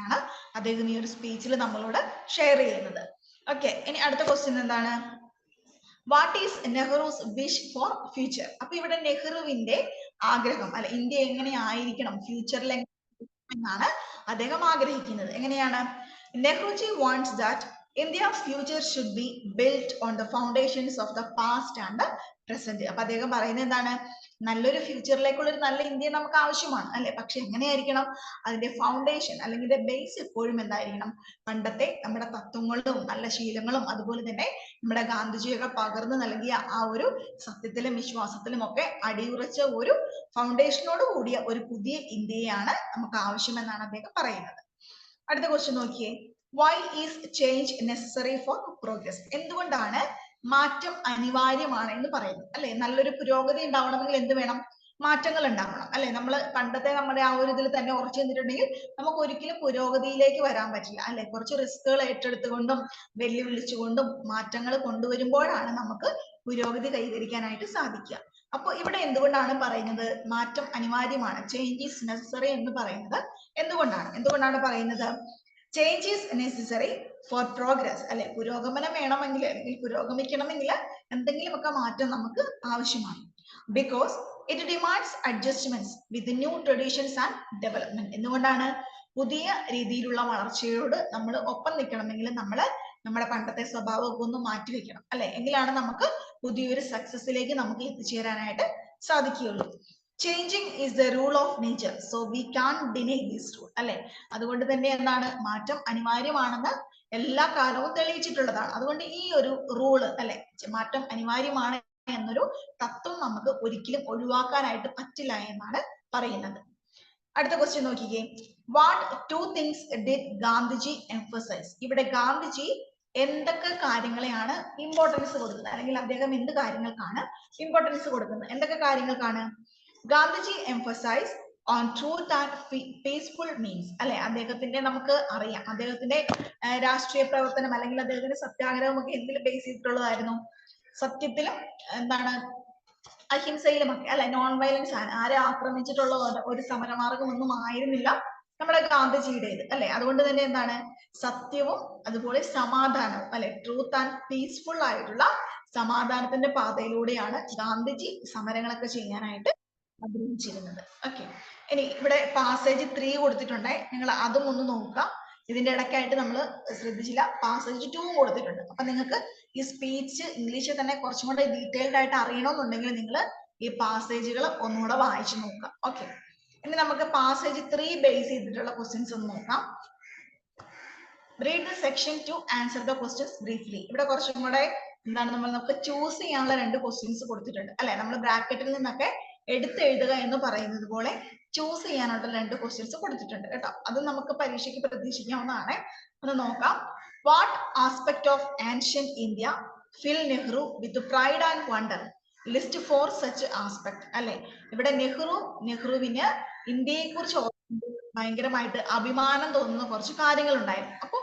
ാണ് അദ്ദേഹം ഈ ഒരു സ്പീച്ചിൽ നമ്മളോട് ഷെയർ ചെയ്യുന്നത്. ഓക്കെ, ഇനി അടുത്ത ക്വസ്റ്റ്യൻ എന്താണ്? What is Nehru's wish for future. അപ്പൊ ഇവിടെ നെഹ്റുവിന്റെ ആഗ്രഹം അല്ലെ, ഇന്ത്യ എങ്ങനെ ആയിരിക്കണം ഫ്യൂച്ചറിൽ എന്നാണ് അദ്ദേഹം ആഗ്രഹിക്കുന്നത്. എങ്ങനെയാണ്? Nehruji wants that India's future should be built on the foundations of the past and the present. അപ്പൊ അദ്ദേഹം പറയുന്നത് എന്താണ്? നല്ലൊരു ഫ്യൂച്ചറിലേക്കുള്ള ഒരു നല്ല ഇന്ത്യ നമുക്ക് ആവശ്യമാണ് അല്ലെ. പക്ഷെ എങ്ങനെയായിരിക്കണം? അതിന്റെ ഫൗണ്ടേഷൻ അല്ലെങ്കിൽ ബേസ് എപ്പോഴും എന്തായിരിക്കണം? പണ്ടത്തെ നമ്മുടെ തത്വങ്ങളും നല്ല ശീലങ്ങളും അതുപോലെ തന്നെ നമ്മുടെ ഗാന്ധിജിയൊക്കെ പകർന്നു നൽകിയ ആ ഒരു സത്യത്തിലും വിശ്വാസത്തിലും ഒക്കെ അടിയുറച്ച ഒരു ഫൗണ്ടേഷനോട് കൂടിയ ഒരു പുതിയ ഇന്ത്യയാണ് നമുക്ക് ആവശ്യമെന്നാണ് അദ്ദേഹം പറയുന്നത്. അടുത്ത ക്വസ്റ്റ്യൻ നോക്കിയേ, why is change necessary for progress. എന്തുകൊണ്ടാണ് മാറ്റം അനിവാര്യമാണ് എന്ന് പറയുന്നത് അല്ലെ. നല്ലൊരു പുരോഗതി ഉണ്ടാവണമെങ്കിൽ എന്ത് വേണം? മാറ്റങ്ങൾ ഉണ്ടാവണം അല്ലെ. നമ്മൾ പണ്ടത്തെ നമ്മുടെ ആ ഒരു ഇതിൽ തന്നെ ഉറച്ചു നിന്നിട്ടുണ്ടെങ്കിൽ നമുക്ക് ഒരിക്കലും പുരോഗതിയിലേക്ക് വരാൻ പറ്റില്ല അല്ലെ. കുറച്ച് റിസ്കുകൾ ഏറ്റെടുത്തുകൊണ്ടും വെല്ലുവിളിച്ചുകൊണ്ടും മാറ്റങ്ങൾ കൊണ്ടുവരുമ്പോഴാണ് നമുക്ക് പുരോഗതി കൈവരിക്കാനായിട്ട് സാധിക്കുക. അപ്പൊ ഇവിടെ എന്തുകൊണ്ടാണ് പറയുന്നത് മാറ്റം അനിവാര്യമാണ്, ചേഞ്ച് ഈസ് നെസസറി എന്ന് പറയുന്നത് എന്തുകൊണ്ടാണ് പറയുന്നത്? Change is necessary four progress, അല്ലെ? പുരോഗമനം വേണമെങ്കിൽ അല്ലെങ്കിൽ പുരോഗമിക്കണമെങ്കിൽ എന്തെങ്കിലുമൊക്കെ മാറ്റം നമുക്ക് ആവശ്യമാണ്. Because it demands adjustments with new traditions and development. എന്തുകൊണ്ടാണ്? പുതിയ രീതിയിലുള്ള വളർച്ചയോട് നമ്മൾ ഒപ്പം നിൽക്കണമെങ്കിൽ നമ്മൾ നമ്മുടെ പണ്ടത്തെ സ്വഭാവമൊക്കെ ഒന്ന് മാറ്റിവെക്കണം, അല്ലെ? എങ്കിലാണ് നമുക്ക് പുതിയൊരു സക്സസിലേക്ക് നമുക്ക് എത്തിച്ചേരാനായിട്ട് സാധിക്കുകയുള്ളൂ. Changing is the rule of nature, so we can deny this rule, അല്ലെ? അതുകൊണ്ട് തന്നെ എന്താണ് മാറ്റം അനിവാര്യമാണെന്ന് എല്ലാ കാലവും തെളിയിച്ചിട്ടുള്ളതാണ്. അതുകൊണ്ട് ഈ ഒരു റൂള്, അല്ലെ, മാറ്റം അനിവാര്യമാണ് എന്നൊരു തത്വം നമുക്ക് ഒരിക്കലും ഒഴിവാക്കാനായിട്ട് പറ്റില്ല എന്നാണ് പറയുന്നത്. അടുത്ത ക്വസ്റ്റ്യൻ നോക്കിക്കേ. What two things did Gandhiji emphasise? ഇവിടെ ഗാന്ധിജി എന്തൊക്കെ കാര്യങ്ങളെയാണ് ഇമ്പോർട്ടൻസ് കൊടുക്കുന്നത്, അല്ലെങ്കിൽ അദ്ദേഹം എന്ത് കാര്യങ്ങൾക്കാണ് ഇമ്പോർട്ടൻസ് കൊടുക്കുന്നത്? എന്തൊക്കെ കാര്യങ്ങൾക്കാണ്? Gandhiji emphasise on truth and peaceful means, അല്ലെ? അദ്ദേഹത്തിന്റെ നമുക്ക് അറിയാം, അദ്ദേഹത്തിന്റെ രാഷ്ട്രീയ പ്രവർത്തനം അല്ലെങ്കിൽ അദ്ദേഹത്തിന്റെ സത്യാഗ്രഹം ഒക്കെ എന്തിൽ ബേസ് ചെയ്തിട്ടുള്ളതായിരുന്നു? സത്യത്തിലും എന്താണ് അഹിംസയിലുമൊക്കെ, അല്ലെ? നോൺ വയലൻസ് ആണ്. ആരെ ആക്രമിച്ചിട്ടുള്ള ഒരു സമരമാർഗം ഒന്നും ആയിരുന്നില്ല നമ്മുടെ ഗാന്ധിജിയുടേത്, അല്ലെ? അതുകൊണ്ട് തന്നെ എന്താണ് സത്യവും അതുപോലെ സമാധാനവും, അല്ലെ? ട്രൂത്ത് ആൻഡ് പീസ്ഫുൾ ആയിട്ടുള്ള സമാധാനത്തിന്റെ പാതയിലൂടെയാണ് ഗാന്ധിജി സമരങ്ങളൊക്കെ ചെയ്യാനായിട്ട് ആഗ്രഹിച്ചിരുന്നത്. ഓക്കെ, ഇനി ഇവിടെ പാസേജ് 3 കൊടുത്തിട്ടുണ്ടേ, നിങ്ങൾ അതും ഒന്ന് നോക്കുക. ഇതിന്റെ ഇടയ്ക്കായിട്ട് നമ്മൾ ശ്രദ്ധിച്ചില്ല, പാസേജ് 2 കൊടുത്തിട്ടുണ്ട്. അപ്പൊ നിങ്ങൾക്ക് ഈ സ്പീച്ച് ഇംഗ്ലീഷിൽ തന്നെ കുറച്ചും കൂടെ ഡീറ്റെയിൽഡ് ആയിട്ട് അറിയണമെന്നുണ്ടെങ്കിൽ നിങ്ങൾ ഈ പാസേജുകൾ ഒന്നുകൂടെ വായിച്ചു നോക്കുക. ഓക്കെ, ഇനി നമുക്ക് പാസേജ് 3 ബേസ് ചെയ്തിട്ടുള്ള ക്വസ്റ്റ്യൻസ് ഒന്ന് നോക്കാം. Read the section two answer the questions briefly. ഇവിടെ കുറച്ചും കൂടെ എന്താണ് നമുക്ക് ചൂസ് ചെയ്യാനുള്ള 2 ക്വസ്റ്റ്യൻസ് കൊടുത്തിട്ടുണ്ട്, അല്ലെ? നമ്മൾ ബ്രാക്കറ്റിൽ നിന്നൊക്കെ എടുത്തെഴുതുക എന്ന് പറയുന്നത് പോലെ ചൂസ് ചെയ്യാനുള്ള 2 ക്വസ്റ്റ്യൻസ് കൊടുത്തിട്ടുണ്ട് കേട്ടോ. അത് നമുക്ക് പരീക്ഷയ്ക്ക് പ്രതീക്ഷിക്കാവുന്നതാണ്. ഒന്ന് നോക്കാം. What aspect of ancient India fill Nehru with pride and wonder? List four such aspect, അല്ലെ? ഇവിടെ നെഹ്റുവിന് ഇന്ത്യയെ കുറിച്ച് ഭയങ്കരമായിട്ട് അഭിമാനം തോന്നുന്ന കുറച്ച് കാര്യങ്ങൾ ഉണ്ടായിരുന്നു. അപ്പൊ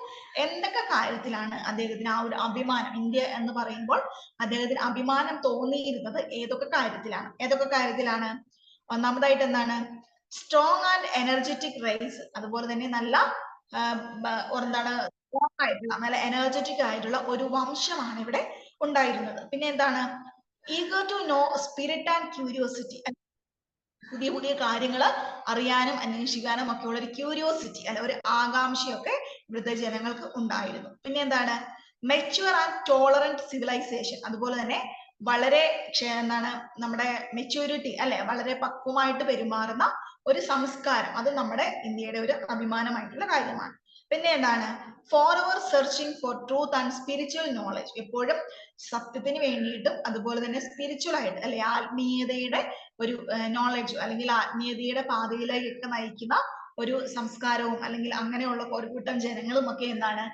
എന്തൊക്കെ കാര്യത്തിലാണ് അദ്ദേഹത്തിന് ആ ഒരു അഭിമാനം, ഇന്ത്യ എന്ന് പറയുമ്പോൾ അദ്ദേഹത്തിന് അഭിമാനം തോന്നിയിരുന്നത് ഏതൊക്കെ കാര്യത്തിലാണ്? ഒന്നാമതായിട്ട് എന്താണ്? സ്ട്രോങ് ആൻഡ് എനർജറ്റിക് റേസ്, അതുപോലെ തന്നെ നല്ല എന്താണ് സ്ട്രോങ് ആയിട്ടുള്ള നല്ല എനർജറ്റിക് ആയിട്ടുള്ള ഒരു വംശമാണ് ഇവിടെ ഉണ്ടായിരുന്നത്. പിന്നെ എന്താണ്? Eager to know, spirit and curiosity, പുതിയ കാര്യങ്ങൾ അറിയാനും അന്വേഷിക്കാനും ഒക്കെ ഉള്ള ഒരു ക്യൂരിയോസിറ്റി, അല്ലെ, ഒരു ആകാംക്ഷയൊക്കെ ഇവിടുത്തെ ജനങ്ങൾക്ക് ഉണ്ടായിരുന്നു. പിന്നെ എന്താണ്? മെച്യൂർ ആൻഡ് ടോളറന്റ് സിവിലൈസേഷൻ, അതുപോലെ തന്നെ വളരെ എന്താണ് നമ്മുടെ മെച്യൂരിറ്റി, അല്ലെ, വളരെ പക്വമായിട്ട് പെരുമാറുന്ന ഒരു സംസ്കാരം, അത് നമ്മുടെ ഇന്ത്യയുടെ ഒരു അഭിമാനമായിട്ടുള്ള കാര്യമാണ്. പിന്നെ എന്താണ്? For ever searching for truth and spiritual knowledge, എപ്പോഴും സത്യത്തിന് വേണ്ടിയിട്ടും അതുപോലെ തന്നെ സ്പിരിച്വൽ ആയിട്ട്, അല്ലെ, ആത്മീയതയുടെ ഒരു നോളജ് അല്ലെങ്കിൽ ആത്മീയതയുടെ പാതയിലേക്കൊക്കെ നയിക്കുന്ന ഒരു സംസ്കാരവും അല്ലെങ്കിൽ അങ്ങനെയുള്ള ഒരു കൂട്ടം ജനങ്ങളും ഒക്കെ എന്താണ്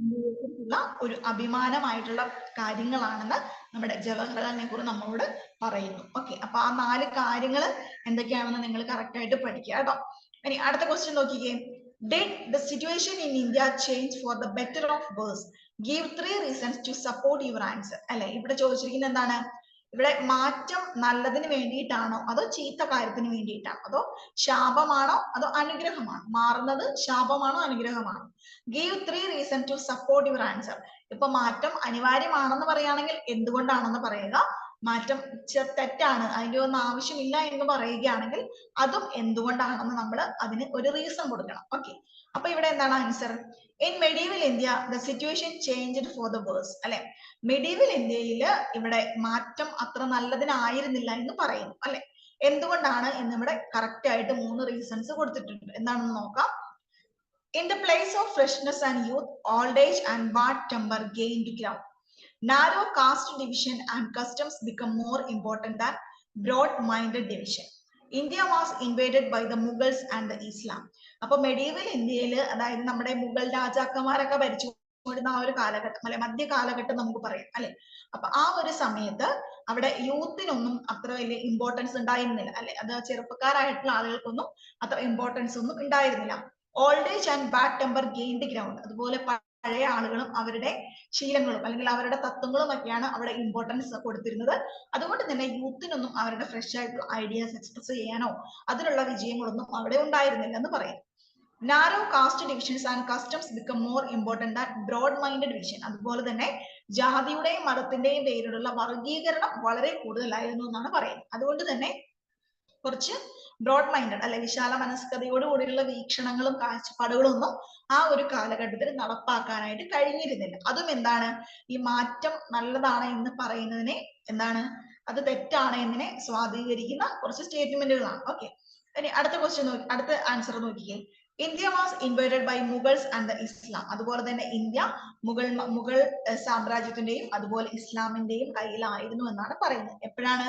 ഇന്ത്യയെക്കുറിച്ചുള്ള ഒരു അഭിമാനമായിട്ടുള്ള കാര്യങ്ങളാണെന്ന് നമ്മുടെ ജവഹർലാൽ നെഹ്റു നമ്മളോട് പറയുന്നു. ഓക്കെ, അപ്പൊ ആ 4 കാര്യങ്ങൾ എന്തൊക്കെയാണെന്ന് നിങ്ങൾ കറക്റ്റ് ആയിട്ട് പഠിക്കുക കേട്ടോ. ഇനി അടുത്ത ക്വസ്റ്റ്യൻ നോക്കിക്കേ. Did the situation in India change for the better of worse? Give 3 reasons to support your answer. അല്ലെ, ഇവിടെ ചോദിച്ചിരിക്കുന്നത് എന്താണ്? ഇവിടെ മാറ്റം നല്ലതിന് വേണ്ടിയിട്ടാണോ അതോ ചീത്ത കാര്യത്തിന് വേണ്ടിയിട്ടാണോ അതോ ശാപമാണോ അതോ അനുഗ്രഹമാണോ? മാറുന്നത് ശാപമാണോ അനുഗ്രഹമാണോ? Give 3 reasons to support your answer. ഇപ്പൊ മാറ്റം അനിവാര്യമാണെന്ന് പറയുകയാണെങ്കിൽ എന്തുകൊണ്ടാണെന്ന് പറയുക. മാറ്റം തെറ്റാണ്, അതിന്റെ ഒന്നും ആവശ്യമില്ല എന്ന് പറയുകയാണെങ്കിൽ അതും എന്തുകൊണ്ടാണെന്ന് നമ്മൾ അതിന് ഒരു റീസൺ കൊടുക്കണം. ഓക്കെ, അപ്പൊ ഇവിടെ എന്താണ് answer? In medieval India the situation changed for the worse, അല്ലെ? മെഡീവൽ ഇന്ത്യയിൽ ഇവിടെ മാറ്റം അത്ര നല്ലതിനായിരുന്നില്ല എന്ന് പറയുന്നു, അല്ലെ? എന്തുകൊണ്ടാണ് എന്നിവിടെ കറക്റ്റ് ആയിട്ട് 3 റീസൺസ് കൊടുത്തിട്ടുണ്ട്. എന്താണെന്ന് നോക്കാം. In the place of freshness and youth, old age and bad temper gained ground. Narrow caste division and customs become more important than broad-minded division. India was invaded by the Mughals and the Islam. അപ്പൊ medieval ഇന്ത്യയിൽ, അതായത് നമ്മുടെ മുഗൾ രാജാക്കന്മാരൊക്കെ ഭരിച്ചുകൊണ്ടിരുന്ന ആ ഒരു കാലഘട്ടം, അല്ലെ, മധ്യ കാലഘട്ടം നമുക്ക് പറയാം, അല്ലെ? അപ്പൊ ആ ഒരു സമയത്ത് അവിടെ യൂത്തിനൊന്നും അത്ര വലിയ ഇമ്പോർട്ടൻസ് ഉണ്ടായിരുന്നില്ല, അല്ലെ? അത് ചെറുപ്പക്കാരായിട്ടുള്ള ആളുകൾക്കൊന്നും അത്ര ഇമ്പോർട്ടൻസ് ഒന്നും ഉണ്ടായിരുന്നില്ല. Old age and bad temper gained ground, അതുപോലെ പഴയ ആളുകളും അവരുടെ ശീലങ്ങളും അല്ലെങ്കിൽ അവരുടെ തത്വങ്ങളും ഒക്കെയാണ് അവിടെ ഇമ്പോർട്ടൻസ് കൊടുത്തിരുന്നത്. അതുകൊണ്ട് തന്നെ യൂത്തിനൊന്നും അവരുടെ ഫ്രഷ് ആയിട്ടുള്ള ഐഡിയാസ് എക്സ്പ്രസ് ചെയ്യാനോ അതിനുള്ള വിജയങ്ങളൊന്നും അവിടെ ഉണ്ടായിരുന്നില്ല എന്ന് പറയും. Narrow caste divisions and customs become more important than broad minded vision. അതുപോലെ തന്നെ ജാതിയുടെയും മതത്തിന്റെയും പേരിലുള്ള വർഗീകരണം വളരെ കൂടുതലായിരുന്നു എന്നാണ് പറയുന്നത്. അതുകൊണ്ട് തന്നെ കുറച്ച് ബ്രോഡ് മൈൻഡഡ് അല്ലെ വിശാല മനസ്കതയോടുകൂടിയുള്ള വീക്ഷണങ്ങളും കാഴ്ചപ്പാടുകളും ഒന്നും ആ ഒരു കാലഘട്ടത്തിൽ നടപ്പാക്കാനായിട്ട് കഴിഞ്ഞിരുന്നില്ല. അതും എന്താണ്, ഈ മാറ്റം നല്ലതാണ് എന്ന് പറയുന്നതിനെ എന്താണ്, അത് തെറ്റാണ് എന്നതിനെ സ്വാധീകരിക്കുന്ന കുറച്ച് സ്റ്റേറ്റ്മെന്റുകളാണ്. ഓക്കെ, ഇനി അടുത്ത ക്വസ്റ്റ്യൻ അടുത്ത ആൻസർ നോക്കിക്കേ. India was invited by Mughals and the Islam. അതുപോലെ തന്നെ ഇന്ത്യ മുഗൾ സാമ്രാജ്യത്തിന്റെയും അതുപോലെ ഇസ്ലാമിന്റെയും കയ്യിലായിരുന്നു എന്നാണ് പറയുന്നത്. എപ്പോഴാണ്?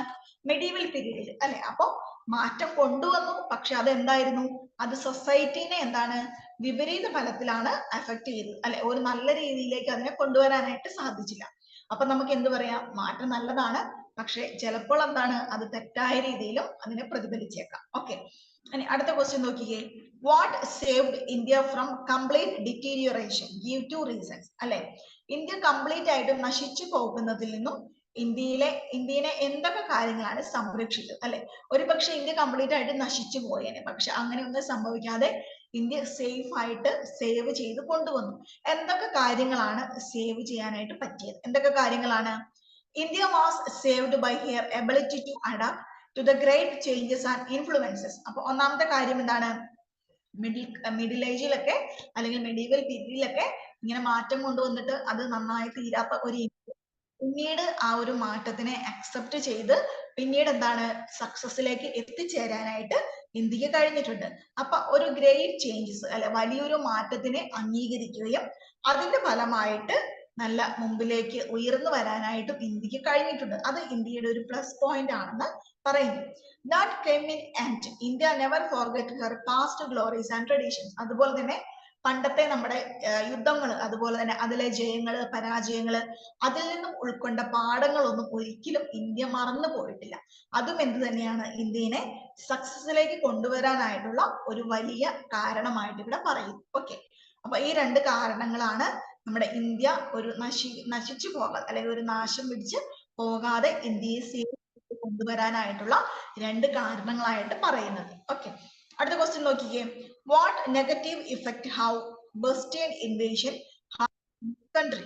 മെഡീവൽ പീരീഡിൽ അല്ലെ. അപ്പൊ മാറ്റം കൊണ്ടുവന്നു, പക്ഷെ അത് എന്തായിരുന്നു, അത് സൊസൈറ്റിനെ എന്താണ് വിപരീത ഫലത്തിലാണ് അഫക്ട് ചെയ്തത് അല്ലെ. ഒരു നല്ല രീതിയിലേക്ക് അതിനെ കൊണ്ടുവരാനായിട്ട് സാധിച്ചില്ല. അപ്പൊ നമുക്ക് എന്ത് പറയാം, മാറ്റം നല്ലതാണ്, പക്ഷെ ചിലപ്പോൾ എന്താണ്, അത് തെറ്റായ രീതിയിലും അതിനെ പ്രതിഫലിച്ചേക്കാം. ഓക്കെ, ഇനി അടുത്ത ക്വസ്റ്റ്യൻ നോക്കിക്കേ. What saved India from complete deterioration? Give 2 reasons അല്ലെ. ഇന്ത്യ കംപ്ലീറ്റ് ആയിട്ട് നശിച്ചു പോകുന്നതിൽ നിന്നും ഇന്ത്യനെ എന്തൊക്കെ കാര്യങ്ങളാണ് സംരക്ഷിച്ചത് അല്ലെ. ഒരു പക്ഷെ ഇന്ത്യ കംപ്ലീറ്റ് ആയിട്ട് നശിച്ചു പോയേനെ, പക്ഷെ അങ്ങനെയൊന്നും സംഭവിക്കാതെ ഇന്ത്യ സേഫ് ആയിട്ട് സേവ് ചെയ്ത് കൊണ്ടുവന്നു. എന്തൊക്കെ കാര്യങ്ങളാണ് സേവ് ചെയ്യാനായിട്ട് പറ്റിയത്? എന്തൊക്കെ കാര്യങ്ങളാണ്? India was saved by her ability to adapt to the great changes and influences. അപ്പൊ ഒന്നാമത്തെ കാര്യം എന്താണ്, മിഡിൽ ഏജിലൊക്കെ അല്ലെങ്കിൽ മെഡീവൽ പീരീഡിലൊക്കെ ഇങ്ങനെ മാറ്റം കൊണ്ടുവന്നിട്ട് അത് നന്നായി തീരാത്ത ഒരു പിന്നീട് ആ ഒരു മാറ്റത്തിനെ അക്സെപ്റ്റ് ചെയ്ത് പിന്നീട് എന്താണ് സക്സസിലേക്ക് എത്തിച്ചേരാനായിട്ട് ഇന്ത്യക്ക് കഴിഞ്ഞിട്ടുണ്ട്. അപ്പൊ ഒരു ഗ്രേറ്റ് ചേഞ്ചസ് അല്ലെ, വലിയൊരു മാറ്റത്തിനെ അംഗീകരിക്കുകയും അതിന്റെ ഫലമായിട്ട് നല്ല മുമ്പിലേക്ക് ഉയർന്നു വരാനായിട്ട് ഇന്ത്യക്ക് കഴിഞ്ഞിട്ടുണ്ട്. അത് ഇന്ത്യയുടെ ഒരു പ്ലസ് പോയിന്റ് ആണെന്ന് പറയുന്നു. That came in end. India never forget her past glories and traditions. അതുപോലെ തന്നെ പണ്ടത്തെ നമ്മുടെ യുദ്ധങ്ങൾ, അതുപോലെ തന്നെ അതിലെ ജയങ്ങള് പരാജയങ്ങള്, അതിൽ നിന്നും ഉൾക്കൊണ്ട പാഠങ്ങളൊന്നും ഒരിക്കലും ഇന്ത്യ മറന്നു പോയിട്ടില്ല. അതും എന്ത് തന്നെയാണ്, ഇന്ത്യനെ സക്സസിലേക്ക് കൊണ്ടുവരാനായിട്ടുള്ള ഒരു വലിയ കാരണമായിട്ട് ഇവിടെ പറയും. ഓക്കെ, അപ്പൊ ഈ 2 കാരണങ്ങളാണ് നമ്മുടെ ഇന്ത്യ ഒരു നശിച്ചു പോകാതെ അല്ലെങ്കിൽ ഒരു നാശം പിടിച്ച് പോകാതെ ഇന്ത്യയെ കൊണ്ടുവരാനായിട്ടുള്ള 2 കാരണങ്ങളായിട്ട് പറയുന്നത്. ഓക്കെ, അടുത്ത ക്വസ്റ്റ്യൻ നോക്കിക്കേ. What negative effect how western invasion country?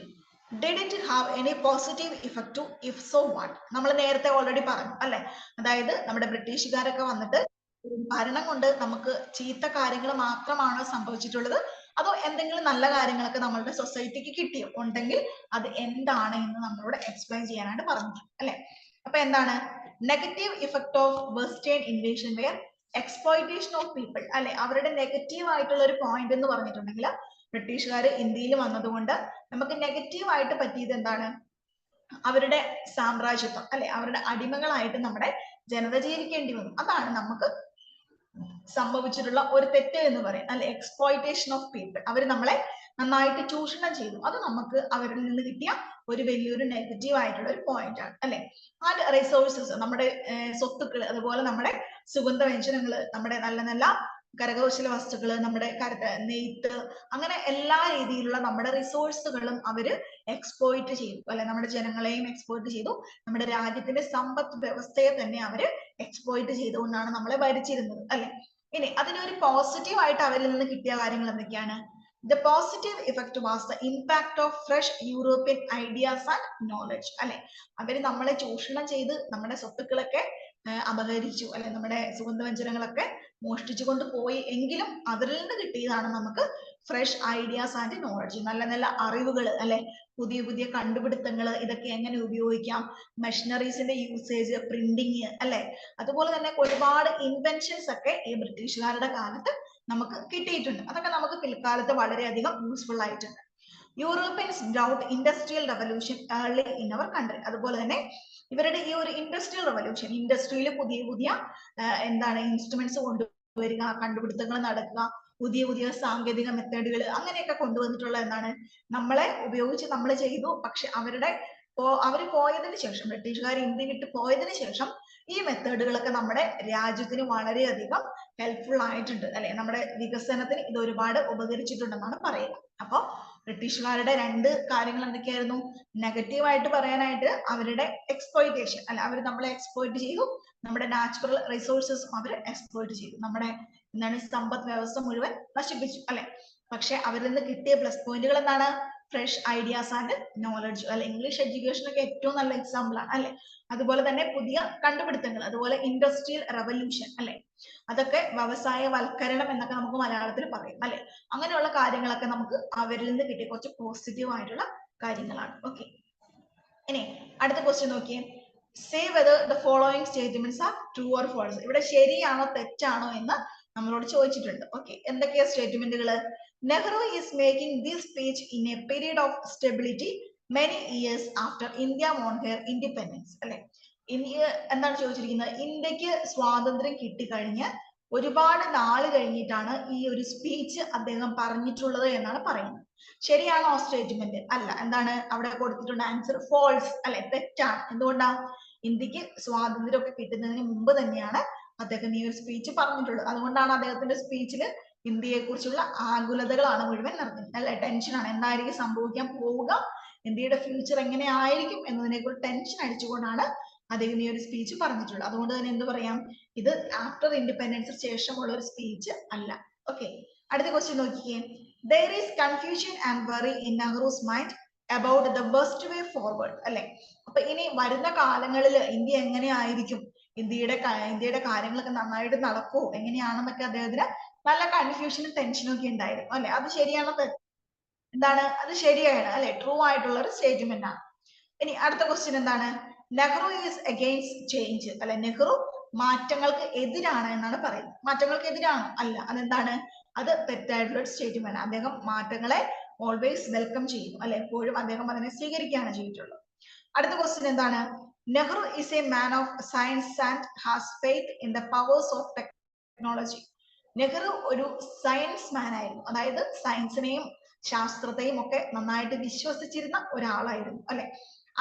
Did it have any positive effect to? If so, what? നമ്മൾ നേരത്തെ ഓൾറെഡി പറഞ്ഞു അല്ലെ. അതായത് നമ്മുടെ ബ്രിട്ടീഷുകാരൊക്കെ വന്നിട്ട് ഭരണം കൊണ്ട് നമുക്ക് ചീത്ത കാര്യങ്ങൾ മാത്രമാണോ സംഭവിച്ചിട്ടുള്ളത്, അതോ എന്തെങ്കിലും നല്ല കാര്യങ്ങളൊക്കെ നമ്മളുടെ സൊസൈറ്റിക്ക് കിട്ടിയോ? ഉണ്ടെങ്കിൽ അത് എന്താണ് എന്ന് നമ്മളോട് എക്സ്പ്ലെയിൻ ചെയ്യാനായിട്ട് പറഞ്ഞിട്ടുണ്ട് അല്ലെ. അപ്പൊ എന്താണ് negative effect of western invasion were exploitation of people അല്ലെ. അവരുടെ നെഗറ്റീവ് ആയിട്ടുള്ള ഒരു പോയിന്റ് എന്ന് പറഞ്ഞിട്ടുണ്ടെങ്കിൽ ബ്രിട്ടീഷുകാർ ഇന്ത്യയിൽ വന്നതുകൊണ്ട് നമുക്ക് നെഗറ്റീവ് ആയിട്ട് പറ്റിയത് എന്താണ്, അവരുടെ സാമ്രാജ്യത്വം അല്ലെ, അവരുടെ അടിമകളായിട്ട് നമ്മുടെ ജനത ജീവിക്കേണ്ടി വന്നു. അതാണ് നമുക്ക് സംഭവിച്ചിട്ടുള്ള ഒരു തെറ്റ് എന്ന് പറയും അല്ലെ. എക്സ്പ്ലോയിറ്റേഷൻ ഓഫ് പീപ്പിൾ, അവർ നമ്മളെ നന്നായിട്ട് ചൂഷണം ചെയ്തു. അത് നമുക്ക് അവരിൽ നിന്ന് കിട്ടിയ ഒരു വലിയൊരു നെഗറ്റീവ് ആയിട്ടുള്ള ഒരു പോയിന്റ് ആണ് അല്ലെ. ആൻഡ് റിസോഴ്സസ്, നമ്മുടെ സ്വത്തുക്കൾ, അതുപോലെ നമ്മുടെ സുഗന്ധവ്യഞ്ജനങ്ങൾ, നമ്മുടെ നല്ല നല്ല കരകൗശല വസ്തുക്കൾ, നമ്മുടെ നെയ്ത്ത്, അങ്ങനെ എല്ലാ രീതിയിലുള്ള നമ്മുടെ റിസോഴ്സുകളും അവര് എക്സ്പ്ലോയിറ്റ് ചെയ്തു അല്ലെ. നമ്മുടെ ജനങ്ങളെയും എക്സ്പ്ലോയിറ്റ് ചെയ്തു, നമ്മുടെ രാജ്യത്തിന്റെ സമ്പദ് വ്യവസ്ഥയെ തന്നെ അവര് എക്സ്പ്ലോയിറ്റ് ചെയ്തുകൊണ്ടാണ് നമ്മളെ ഭരിച്ചിരുന്നത് അല്ലെ. ഇനി അതിനൊരു പോസിറ്റീവ് ആയിട്ട് അവരിൽ നിന്ന് കിട്ടിയ കാര്യങ്ങൾ എന്തൊക്കെയാണ്? The positive effect was the impact of fresh European ideas and knowledge അല്ലെ. അവര് നമ്മളെ ചൂഷണം ചെയ്ത് നമ്മുടെ സ്വത്തുക്കളൊക്കെ അപഹരിച്ചു അല്ലെ, നമ്മുടെ സുഗന്ധവ്യഞ്ജനങ്ങളൊക്കെ മോഷ്ടിച്ചു കൊണ്ട് പോയി എങ്കിലും അവരിൽ നിന്ന് കിട്ടിയതാണ് നമുക്ക് ഫ്രഷ് ഐഡിയാസ് ആൻഡ് നോളജ്, നല്ല നല്ല അറിവുകൾ അല്ലെ, പുതിയ പുതിയ കണ്ടുപിടുത്തങ്ങൾ, ഇതൊക്കെ എങ്ങനെ ഉപയോഗിക്കാം, മെഷീനറീസിന്റെ യൂസേജ്, പ്രിന്റിങ് അല്ലെ, അതുപോലെ തന്നെ ഒരുപാട് ഇൻവെൻഷൻസ് ഒക്കെ ഈ ബ്രിട്ടീഷുകാരുടെ കാലത്ത് നമുക്ക് കിട്ടിയിട്ടുണ്ട്. അതൊക്കെ നമുക്ക് പിൽക്കാലത്ത് വളരെയധികം യൂസ്ഫുൾ ആയിട്ടുണ്ട്. Europeans brought industrial revolution early in our country. അതുപോലെ തന്നെ ഇവരുടെ ഈ ഒരു ഇൻഡസ്ട്രിയൽ റെവല്യൂഷൻ, ഇൻഡസ്ട്രിയിൽ പുതിയ പുതിയ എന്താണ് ഇൻസ്ട്രുമെന്റ്സ് കൊണ്ടുവരിക, കണ്ടുപിടുത്തങ്ങൾ നടക്കുക, പുതിയ പുതിയ സാങ്കേതിക മെത്തേഡുകൾ അങ്ങനെയൊക്കെ കൊണ്ടുവന്നിട്ടുള്ള എന്താണ്, നമ്മളെ ഉപയോഗിച്ച് നമ്മൾ ചെയ്തു. പക്ഷെ അവര് പോയതിനു ശേഷം, ബ്രിട്ടീഷുകാർ ഇന്ത്യ വിട്ട് പോയതിനു ശേഷം ഈ മെത്തേഡുകളൊക്കെ നമ്മുടെ രാജ്യത്തിന് വളരെയധികം ഹെൽപ്ഫുൾ ആയിട്ടുണ്ട് അല്ലെ. നമ്മുടെ വികസനത്തിന് ഇത് ഒരുപാട് ഉപകരിച്ചിട്ടുണ്ടെന്നാണ് പറയുക. അപ്പൊ ബ്രിട്ടീഷുകാരുടെ രണ്ട് കാര്യങ്ങൾ എന്തൊക്കെയായിരുന്നു? നെഗറ്റീവായിട്ട് പറയാനായിട്ട് അവരുടെ എക്സ്പ്ലോയിറ്റേഷൻ, അല്ല അവർ നമ്മളെ എക്സ്പ്ലോയിറ്റ് ചെയ്തു, നമ്മുടെ നാച്ചുറൽ റിസോഴ്സസും അവർ എക്സ്പ്ലോയിറ്റ് ചെയ്തു, നമ്മുടെ എന്താണ് സമ്പദ് വ്യവസ്ഥ മുഴുവൻ നശിപ്പിച്ചു അല്ലെ. പക്ഷെ അവരിൽ നിന്ന് കിട്ടിയ പ്ലസ് പോയിന്റുകൾ എന്താണ്? ഫ്രഷ് ഐഡിയാസ് ആൻഡ് നോളജ് അല്ലെ. ഇംഗ്ലീഷ് എഡ്യൂക്കേഷൻ ഒക്കെ ഏറ്റവും നല്ല എക്സാമ്പിൾ ആണ് അല്ലെ. അതുപോലെ തന്നെ പുതിയ കണ്ടുപിടുത്തങ്ങൾ, അതുപോലെ ഇൻഡസ്ട്രിയൽ റെവല്യൂഷൻ അല്ലെ, അതൊക്കെ വ്യവസായവൽക്കരണം എന്നൊക്കെ നമുക്ക് മലയാളത്തിൽ പറയും അല്ലെ. അങ്ങനെയുള്ള കാര്യങ്ങളൊക്കെ നമുക്ക് അവരിൽ നിന്ന് കിട്ടിയ കുറച്ച് പോസിറ്റീവ് ആയിട്ടുള്ള കാര്യങ്ങളാണ്. ഓക്കെ, ഇനി അടുത്ത ക്വസ്റ്റ്യൻ നോക്കിയേ. Say whether the following statements are true or false. ഇവിടെ ശരിയാണോ തെറ്റാണോ എന്ന് നമ്മളോട് ചോദിച്ചിട്ടുണ്ട്. ഓക്കെ, എന്തൊക്കെയാ സ്റ്റേറ്റ്മെന്റുകൾ? Nehru is making this speech in a period of stability many years after India won her independence അല്ലെ. ഇന്ത്യ എന്താണ് ചോദിച്ചിരിക്കുന്നത്? ഇന്ത്യക്ക് സ്വാതന്ത്ര്യം കിട്ടിക്കഴിഞ്ഞ് ഒരുപാട് നാള് കഴിഞ്ഞിട്ടാണ് ഈ ഒരു സ്പീച്ച് അദ്ദേഹം പറഞ്ഞിട്ടുള്ളത് എന്നാണ് പറയുന്നത്. ശരിയാണോ സ്റ്റേറ്റ്മെന്റ്? അല്ല. എന്താണ് അവിടെ കൊടുത്തിട്ടുണ്ട്? ആൻസർ ഫോൾസ് അല്ലെ, തെറ്റാണ്. എന്തുകൊണ്ടാ? ഇന്ത്യക്ക് സ്വാതന്ത്ര്യം ഒക്കെ കിട്ടുന്നതിന് മുമ്പ് തന്നെയാണ് അദ്ദേഹം ഈ ഒരു സ്പീച്ച് പറഞ്ഞിട്ടുള്ളത്. അതുകൊണ്ടാണ് അദ്ദേഹത്തിന്റെ സ്പീച്ചിൽ ഇന്ത്യയെ കുറിച്ചുള്ള ആകുലതകളാണ് മുഴുവൻ നിറഞ്ഞത് അല്ലെ, ടെൻഷനാണ്. എന്തായിരിക്കും സംഭവിക്കാൻ പോവുക, ഇന്ത്യയുടെ ഫ്യൂച്ചർ എങ്ങനെ ആയിരിക്കും എന്നതിനെ കുറിച്ച് ടെൻഷൻ അടിച്ചുകൊണ്ടാണ് അദ്ദേഹം ഈ ഒരു സ്പീച്ച് പറഞ്ഞിട്ടുള്ളത്. അതുകൊണ്ട് തന്നെ എന്ത് പറയാം, ഇത് ആഫ്റ്റർ ഇൻഡിപെൻഡൻസ് ശേഷമുള്ള ഒരു സ്പീച്ച് അല്ല. ഓക്കെ, അടുത്ത ക്വസ്റ്റ്യൻ നോക്കിയേ. There is confusion and worry in Nehru's mind about the best way forward അല്ലെ. അപ്പൊ ഇനി വരുന്ന കാലങ്ങളിൽ ഇന്ത്യ എങ്ങനെയായിരിക്കും, ഇന്ത്യയുടെ കാര്യങ്ങളൊക്കെ നന്നായിട്ട് നടക്കുമോ എങ്ങനെയാണെന്നൊക്കെ അദ്ദേഹത്തിന് നല്ല കൺഫ്യൂഷനും ടെൻഷനും ഒക്കെ ഉണ്ടായിരുന്നു അല്ലെ. അത് ശരിയാണോ? എന്താണ്? അത് ശരിയാണ് അല്ലെ, ട്രൂ ആയിട്ടുള്ള ഒരു സ്റ്റേറ്റ്മെന്റ് ആണ്. ഇനി അടുത്ത ക്വസ്റ്റ്യൻ എന്താണ്? നെഹ്റു ഈസ് അഗെയിൻസ്റ്റ് ചേഞ്ച് അല്ലെ. നെഹ്റു മാറ്റങ്ങൾക്ക് എതിരാണ് എന്നാണ് പറയുന്നത്. മാറ്റങ്ങൾക്ക് എതിരാണോ? അല്ല. അതെന്താണ്? അത് തെറ്റായിട്ടുള്ള ഒരു സ്റ്റേറ്റ്മെന്റ്. അദ്ദേഹം മാറ്റങ്ങളെ ഓൾവേസ് വെൽക്കം ചെയ്യുന്നു അല്ലെ, എപ്പോഴും അദ്ദേഹം അതിനെ സ്വീകരിക്കുകയാണ് ചെയ്തിട്ടുള്ളത്. അടുത്ത ക്വസ്റ്റ്യൻ എന്താണ്? Nehru is a man of science and has faith in the powers of technology. Nehru ഒരു സയൻസ് മാൻ ആയിരുന്നു, അതായത് സയൻസിനെയും ശാസ്ത്രത്തെയും ഒക്കെ നന്നായിട്ട് വിശ്വസിച്ചിരുന്ന ഒരാളായിരുന്നു അല്ലെ.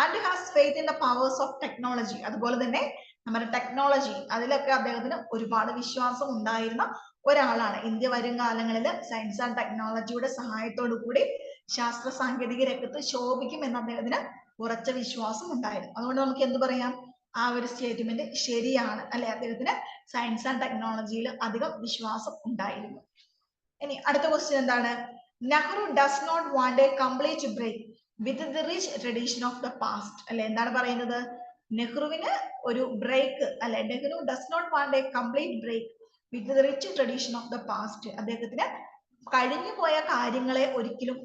And has faith in the powers of technology, അതുപോലെ തന്നെ നമ്മുടെ ടെക്നോളജി അതിലൊക്കെ അദ്ദേഹത്തിന് ഒരുപാട് വിശ്വാസം ഉണ്ടായിരുന്ന ഒരാളാണ്. ഇന്ത്യ വരും കാലങ്ങളിൽ സയൻസ് ആൻഡ് ടെക്നോളജിയുടെ സഹായത്തോടു കൂടി ശാസ്ത്ര സാങ്കേതിക രംഗത്ത് ശോഭിക്കും എന്ന് അദ്ദേഹത്തിന് ഉറച്ച വിശ്വാസം ഉണ്ടായിരുന്നു. അതുകൊണ്ട് നമുക്ക് എന്ത് പറയാം? ആ ഒരു സ്റ്റേറ്റ്മെന്റ് ശരിയാണ് അല്ലെ. അദ്ദേഹത്തിന് സയൻസ് ആൻഡ് ടെക്നോളജിയിൽ അധികം വിശ്വാസം ഉണ്ടായിരുന്നു. ഇനി അടുത്ത ക്വസ്റ്റ്യൻ എന്താണ്? Nehru does not want a complete break with the rich tradition of the past അല്ലെ. എന്താണ് പറയുന്നത്? നെഹ്റുവിന് ഒരു ബ്രേക്ക് അല്ലെ, Nehru does not want a complete break with the rich tradition of the past. അദ്ദേഹത്തിന് കഴിഞ്ഞു പോയ കാര്യങ്ങളെ ഒരിക്കലും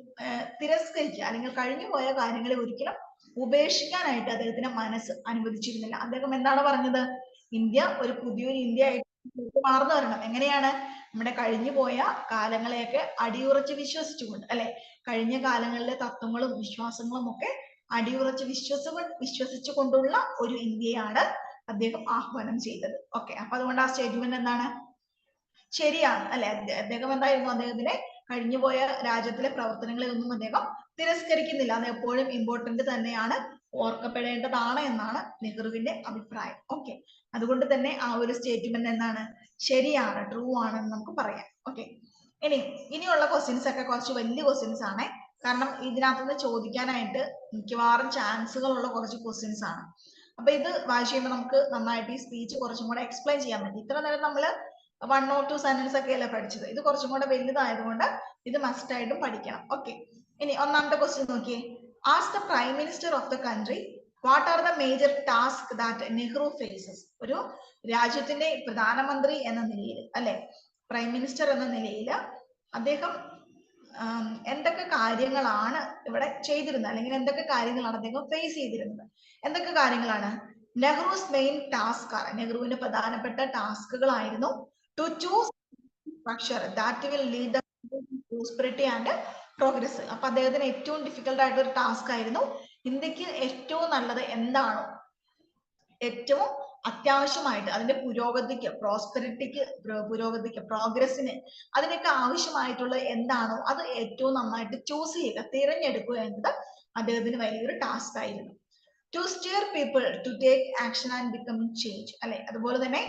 തിരസ്കരിക്കുക അല്ലെങ്കിൽ കഴിഞ്ഞു പോയ കാര്യങ്ങളെ ഒരിക്കലും ഉപേക്ഷിക്കാനായിട്ട് അദ്ദേഹത്തിന്റെ മനസ്സ് അനുവദിച്ചിരുന്നില്ല. അദ്ദേഹം എന്താണ് പറഞ്ഞത്? ഇന്ത്യ ഒരു പുതിയൊരു ഇന്ത്യ ആയിട്ട് മാറുന്നു വരണം. എങ്ങനെയാണ്? നമ്മുടെ കഴിഞ്ഞു പോയ കാലങ്ങളെയൊക്കെ അടിയുറച്ച് വിശ്വസിച്ചുകൊണ്ട് അല്ലെ, കഴിഞ്ഞ കാലങ്ങളിലെ തത്വങ്ങളും വിശ്വാസങ്ങളും ഒക്കെ അടിയുറച്ച് വിശ്വസിച്ചുകൊണ്ടുള്ള ഒരു ഇന്ത്യയാണ് അദ്ദേഹം ആഹ്വാനം ചെയ്തത്. ഓക്കെ, അപ്പൊ അതുകൊണ്ട് ആ സ്റ്റേറ്റ്മെന്റ് എന്താണ്? ശരിയാണ് അല്ലെ. അദ്ദേഹം എന്തായിരുന്നു? അദ്ദേഹത്തിന് കഴിഞ്ഞുപോയ രാജ്യത്തിലെ പ്രവർത്തനങ്ങളെ ഒന്നും അദ്ദേഹം തിരസ്കരിക്കുന്നില്ല. അത് എപ്പോഴും ഇമ്പോർട്ടന്റ് തന്നെയാണ്, ഓർക്കപ്പെടേണ്ടതാണ് എന്നാണ് നെഹ്റുവിന്റെ അഭിപ്രായം. ഓക്കെ, അതുകൊണ്ട് തന്നെ ആ ഒരു സ്റ്റേറ്റ്മെന്റ് എന്താണ്? ശരിയാണ്, ട്രൂ ആണെന്ന് നമുക്ക് പറയാം. ഓക്കെ, ഇനിയുള്ള ക്വസ്റ്റ്യൻസ് ഒക്കെ കുറച്ച് വലിയ ക്വസ്റ്റ്യൻസ് ആണ്. കാരണം ഇതിനകത്തുനിന്ന് ചോദിക്കാനായിട്ട് മിക്കവാറും ചാൻസുകൾ ഉള്ള കുറച്ച് ക്വസ്റ്റ്യൻസ് ആണ്. അപ്പൊ ഇത് വായിച്ചു കഴിയുമ്പോൾ നമുക്ക് നന്നായിട്ട് ഈ സ്പീച്ച് കുറച്ചും കൂടെ എക്സ്പ്ലെയിൻ ചെയ്യാൻ പറ്റും. ഇത്ര നേരം നമ്മള് 1 or 2 സെന്റൻസ് ഒക്കെ അല്ലേ പഠിച്ചത്. ഇത് കുറച്ചും കൂടെ വലുതായതുകൊണ്ട് ഇത് മസ്റ്റ് ആയിട്ടും പഠിക്കണം. ഓക്കെ, ഇനി ഒന്നാമത്തെ ക്വസ്റ്റ്യൻ നോക്കിയേ. Ask the prime minister of the country what are the major task that Nehru faces. ഒരു രാജ്യത്തിന്റെ പ്രധാനമന്ത്രി എന്ന നിലയിൽ അല്ലെ, പ്രൈം മിനിസ്റ്റർ എന്ന നിലയിൽ അദ്ദേഹം എന്തൊക്കെ കാര്യങ്ങളാണ് ഇവിടെ ചെയ്തിരുന്നത്, അല്ലെങ്കിൽ എന്തൊക്കെ കാര്യങ്ങളാണ് അദ്ദേഹം ഫേസ് ചെയ്തിരുന്നത്? എന്തൊക്കെ കാര്യങ്ങളാണ്? നെഹ്റുസ് മെയിൻ ടാസ്ക്, നെഹ്റുവിന്റെ പ്രധാനപ്പെട്ട ടാസ്കുകളായിരുന്നു to choose structure that will lead the prosperity and progress. അപ്പൊ അദ്ദേഹത്തിന് ഏറ്റവും ഡിഫിക്കൽട്ട് ആയിട്ടുള്ള ഒരു ടാസ്ക് ആയിരുന്നു ഇന്ത്യക്ക് ഏറ്റവും നല്ലത് എന്താണോ, ഏറ്റവും അത്യാവശ്യമായിട്ട് അതിന്റെ പുരോഗതിക്ക്, പുരോഗതിക്ക് പ്രോഗ്രസിന് അതിനൊക്കെ ആവശ്യമായിട്ടുള്ള എന്താണോ അത് ഏറ്റവും നന്നായിട്ട് ചൂസ് ചെയ്യുക, തിരഞ്ഞെടുക്കുക എന്നത് അദ്ദേഹത്തിന് വലിയൊരു ടാസ്ക് ആയിരുന്നു. To steer people to take action and become change അല്ലെ. അതുപോലെ തന്നെ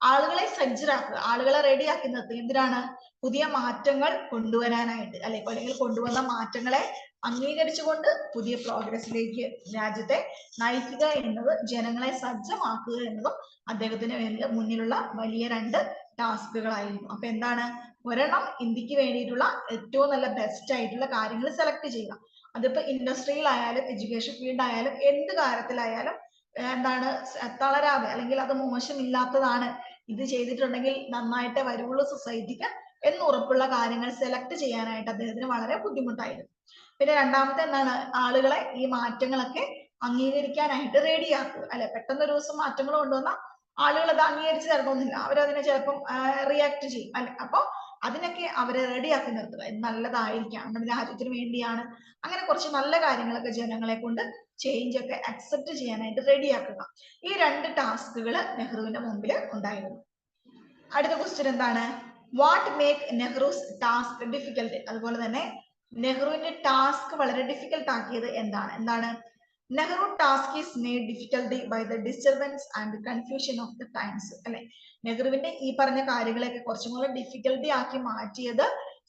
ആളുകളെ സജ്ജരാക്കുക, ആളുകളെ റെഡിയാക്കി നിർത്തുക. എന്തിനാണ്? പുതിയ മാറ്റങ്ങൾ കൊണ്ടുവരാനായിട്ട്, അല്ലെങ്കിൽ കൊണ്ടുവന്ന മാറ്റങ്ങളെ അംഗീകരിച്ചുകൊണ്ട് പുതിയ പ്രോഗ്രസിലേക്ക് രാജ്യത്തെ നയിക്കുക എന്നത്, ജനങ്ങളെ സജ്ജമാക്കുക എന്നതും അദ്ദേഹത്തിന് മുന്നിലുള്ള വലിയ 2 ടാസ്കുകളായിരുന്നു. അപ്പൊ എന്താണ്? ഒരെണ്ണം ഇന്ത്യക്ക് വേണ്ടിയിട്ടുള്ള ഏറ്റവും നല്ല ബെസ്റ്റ് ആയിട്ടുള്ള കാര്യങ്ങൾ സെലക്ട് ചെയ്യുക. അതിപ്പോ ഇൻഡസ്ട്രിയിൽ ആയാലും എഡ്യൂക്കേഷൻ ഫീൽഡ് ആയാലും എന്ത് കാര്യത്തിലായാലും എന്താണ്, തളരാതെ, അല്ലെങ്കിൽ അത് മോശമില്ലാത്തതാണ്, ഇത് ചെയ്തിട്ടുണ്ടെങ്കിൽ നന്നായിട്ട് വരുള്ളൂ സൊസൈറ്റിക്ക് എന്ന് ഉറപ്പുള്ള കാര്യങ്ങൾ സെലക്ട് ചെയ്യാനായിട്ട് അദ്ദേഹത്തിന് വളരെ ബുദ്ധിമുട്ടായിരുന്നു. പിന്നെ രണ്ടാമത്തെ എന്താണ്? ആളുകളെ ഈ മാറ്റങ്ങളൊക്കെ അംഗീകരിക്കാനായിട്ട് റെഡിയാക്കുക. പെട്ടെന്ന് ഒരു ദിവസം മാറ്റങ്ങൾ കൊണ്ടുവന്ന ആളുകൾ അത് അംഗീകരിച്ച് തരണമെന്നില്ല, അവരതിനെ ചിലപ്പം റിയാക്ട് ചെയ്യും. അപ്പൊ അതിനൊക്കെ അവരെ റെഡിയാക്കി നിർത്തുക. നല്ലതായിരിക്കാം, നമ്മുടെ രാജ്യത്തിന് വേണ്ടിയാണ്, അങ്ങനെ കുറച്ച് നല്ല കാര്യങ്ങളൊക്കെ ജനങ്ങളെ കൊണ്ട് ചേഞ്ച് ഒക്കെ അക്സെപ്റ്റ് ചെയ്യാനായിട്ട് റെഡിയാക്കുക. ഈ 2 ടാസ്കുകൾ നെഹ്റുവിന്റെ മുമ്പിൽ ഉണ്ടായിരുന്നു. അടുത്ത ക്വസ്റ്റ്യൻ എന്താണ്? What make Nehru's task difficult? അതുപോലെ തന്നെ നെഹ്റുവിന്റെ ടാസ്ക് വളരെ ഡിഫിക്കൽട്ട് ആക്കിയത് എന്താണ്? Nehru task is made difficulty by the disturbance and confusion of the times. നെഹ്റുവിന്റെ ഈ പറഞ്ഞ കാര്യങ്ങളൊക്കെ കുറച്ചും കൂടെ ഡിഫിക്കൽട്ടി ആക്കി മാറ്റിയത്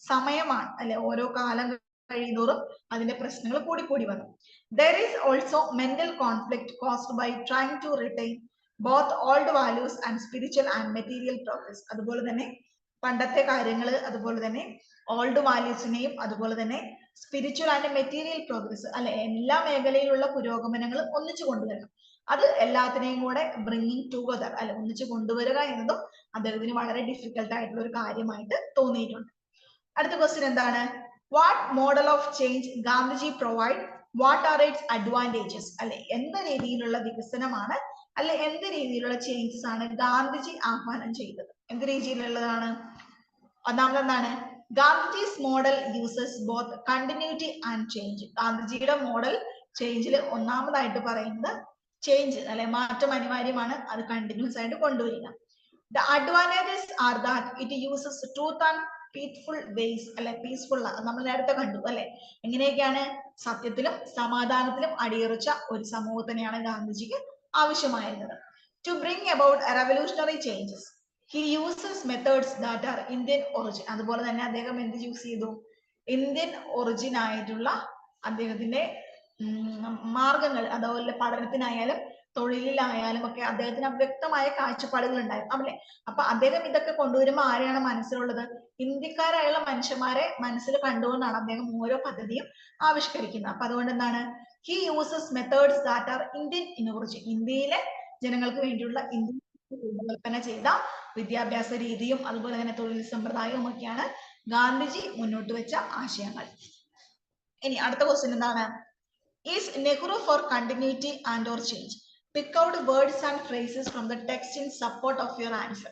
സമയമാണ്. ഓരോ കാലം കഴിയുന്നോറും അതിന്റെ പ്രശ്നങ്ങൾ കൂടി വന്നു. There is also mental conflict caused by trying to retain both old values and spiritual and material progress. അതുപോലെ തന്നെ പണ്ടത്തെ കാര്യങ്ങൾ, അതുപോലെ തന്നെ ഓൾഡ് വാല്യൂസിനെയും, അതുപോലെ തന്നെ സ്പിരിച്വൽ ആൻഡ് മെറ്റീരിയൽ പ്രോഗ്രസ്, എല്ലാ മേഖലയിലുള്ള പുരോഗമനങ്ങളും ഒന്നിച്ചു കൊണ്ടുവരണം. അത് എല്ലാത്തിനെയും കൂടെ ബ്രിങ്ങിങ് ടുഗദർ, ഒന്നിച്ചു കൊണ്ടുവരിക എന്നതും അദ്ദേഹത്തിന് വളരെ ഡിഫിക്കൽട്ട് ആയിട്ടുള്ള ഒരു കാര്യമായിട്ട് തോന്നിയിട്ടുണ്ട്. അടുത്ത ക്വസ്റ്റ്യൻ എന്താണ്? What model of change Gandhiji provide? What are it's advantages? എന്ത് രീതിയിലുള്ള വികസനമാണ്, എന്ത് രീതിയിലുള്ള ചേഞ്ചസ് ആണ് ഗാന്ധിജി ആഹ്വാനം ചെയ്തത്? എന്ത് രീതിയിലുള്ളതാണ്? ഒന്നാമത് എന്താണ്? Gandhiji's model uses both continuity and change. ഗാന്ധിജിയുടെ മോഡൽ ചേഞ്ചിൽ ഒന്നാമതായിട്ട് പറയുന്നത് ചേഞ്ച്, മാറ്റം അനിവാര്യമാണ്, അത് കണ്ടിന്യൂസ് ആയിട്ട് കൊണ്ടുവരിക. The advantages are that it uses truth and peaceful ways, peaceful, നമ്മൾ നേരത്തെ കണ്ടു എങ്ങനെയൊക്കെയാണ്? സത്യത്തിലും സമാധാനത്തിലും അടിയുറച്ച ഒരു സമൂഹത്തിനെയാണ് ഗാന്ധിജിക്ക് ആവശ്യമായിരുന്നത്. To bring about revolutionary changes, he uses methods that are Indian origin. അതുപോലെ തന്നെ അദ്ദേഹം എന്ത് യൂസ് ചെയ്തു? ഇന്ത്യൻ ഒറിജിൻ ആയിട്ടുള്ള അദ്ദേഹത്തിന്റെ മാർഗങ്ങൾ, അതുപോലെ പഠനത്തിനായാലും തൊഴിലിലായാലും ഒക്കെ അദ്ദേഹത്തിന് അവ്യക്തമായ കാഴ്ചപ്പാടുകൾ ഉണ്ടായിരുന്നു. അപ്പൊ അദ്ദേഹം ഇതൊക്കെ കൊണ്ടുവരുമ്പോൾ ആരെയാണ് മനസ്സിലുള്ളത്? ഇന്ത്യക്കാരായുള്ള മനുഷ്യന്മാരെ മനസ്സിൽ കണ്ടുകൊണ്ടാണ് അദ്ദേഹം ഓരോ പദ്ധതിയും ആവിഷ്കരിക്കുന്നത്. അപ്പൊ അതുകൊണ്ട് എന്താണ്? He uses methods that are Indian in origin. ഇന്ത്യയിലെ ജനങ്ങൾക്ക് വേണ്ടിയുള്ള ഇന്ത്യൻ രൂപകൽപ്പന ചെയ്ത വിദ്യാഭ്യാസ രീതിയും അതുപോലെ തന്നെ തൊഴിൽ സമ്പ്രദായവും ഒക്കെയാണ് ഗാന്ധിജി മുന്നോട്ട് വെച്ച ആശയങ്ങൾ. ഇനി അടുത്ത ക്വസ്റ്റ്യൻ എന്താണ്? Is Nehru for continuity and or change? Pick out words and phrases from the text in support of your answer.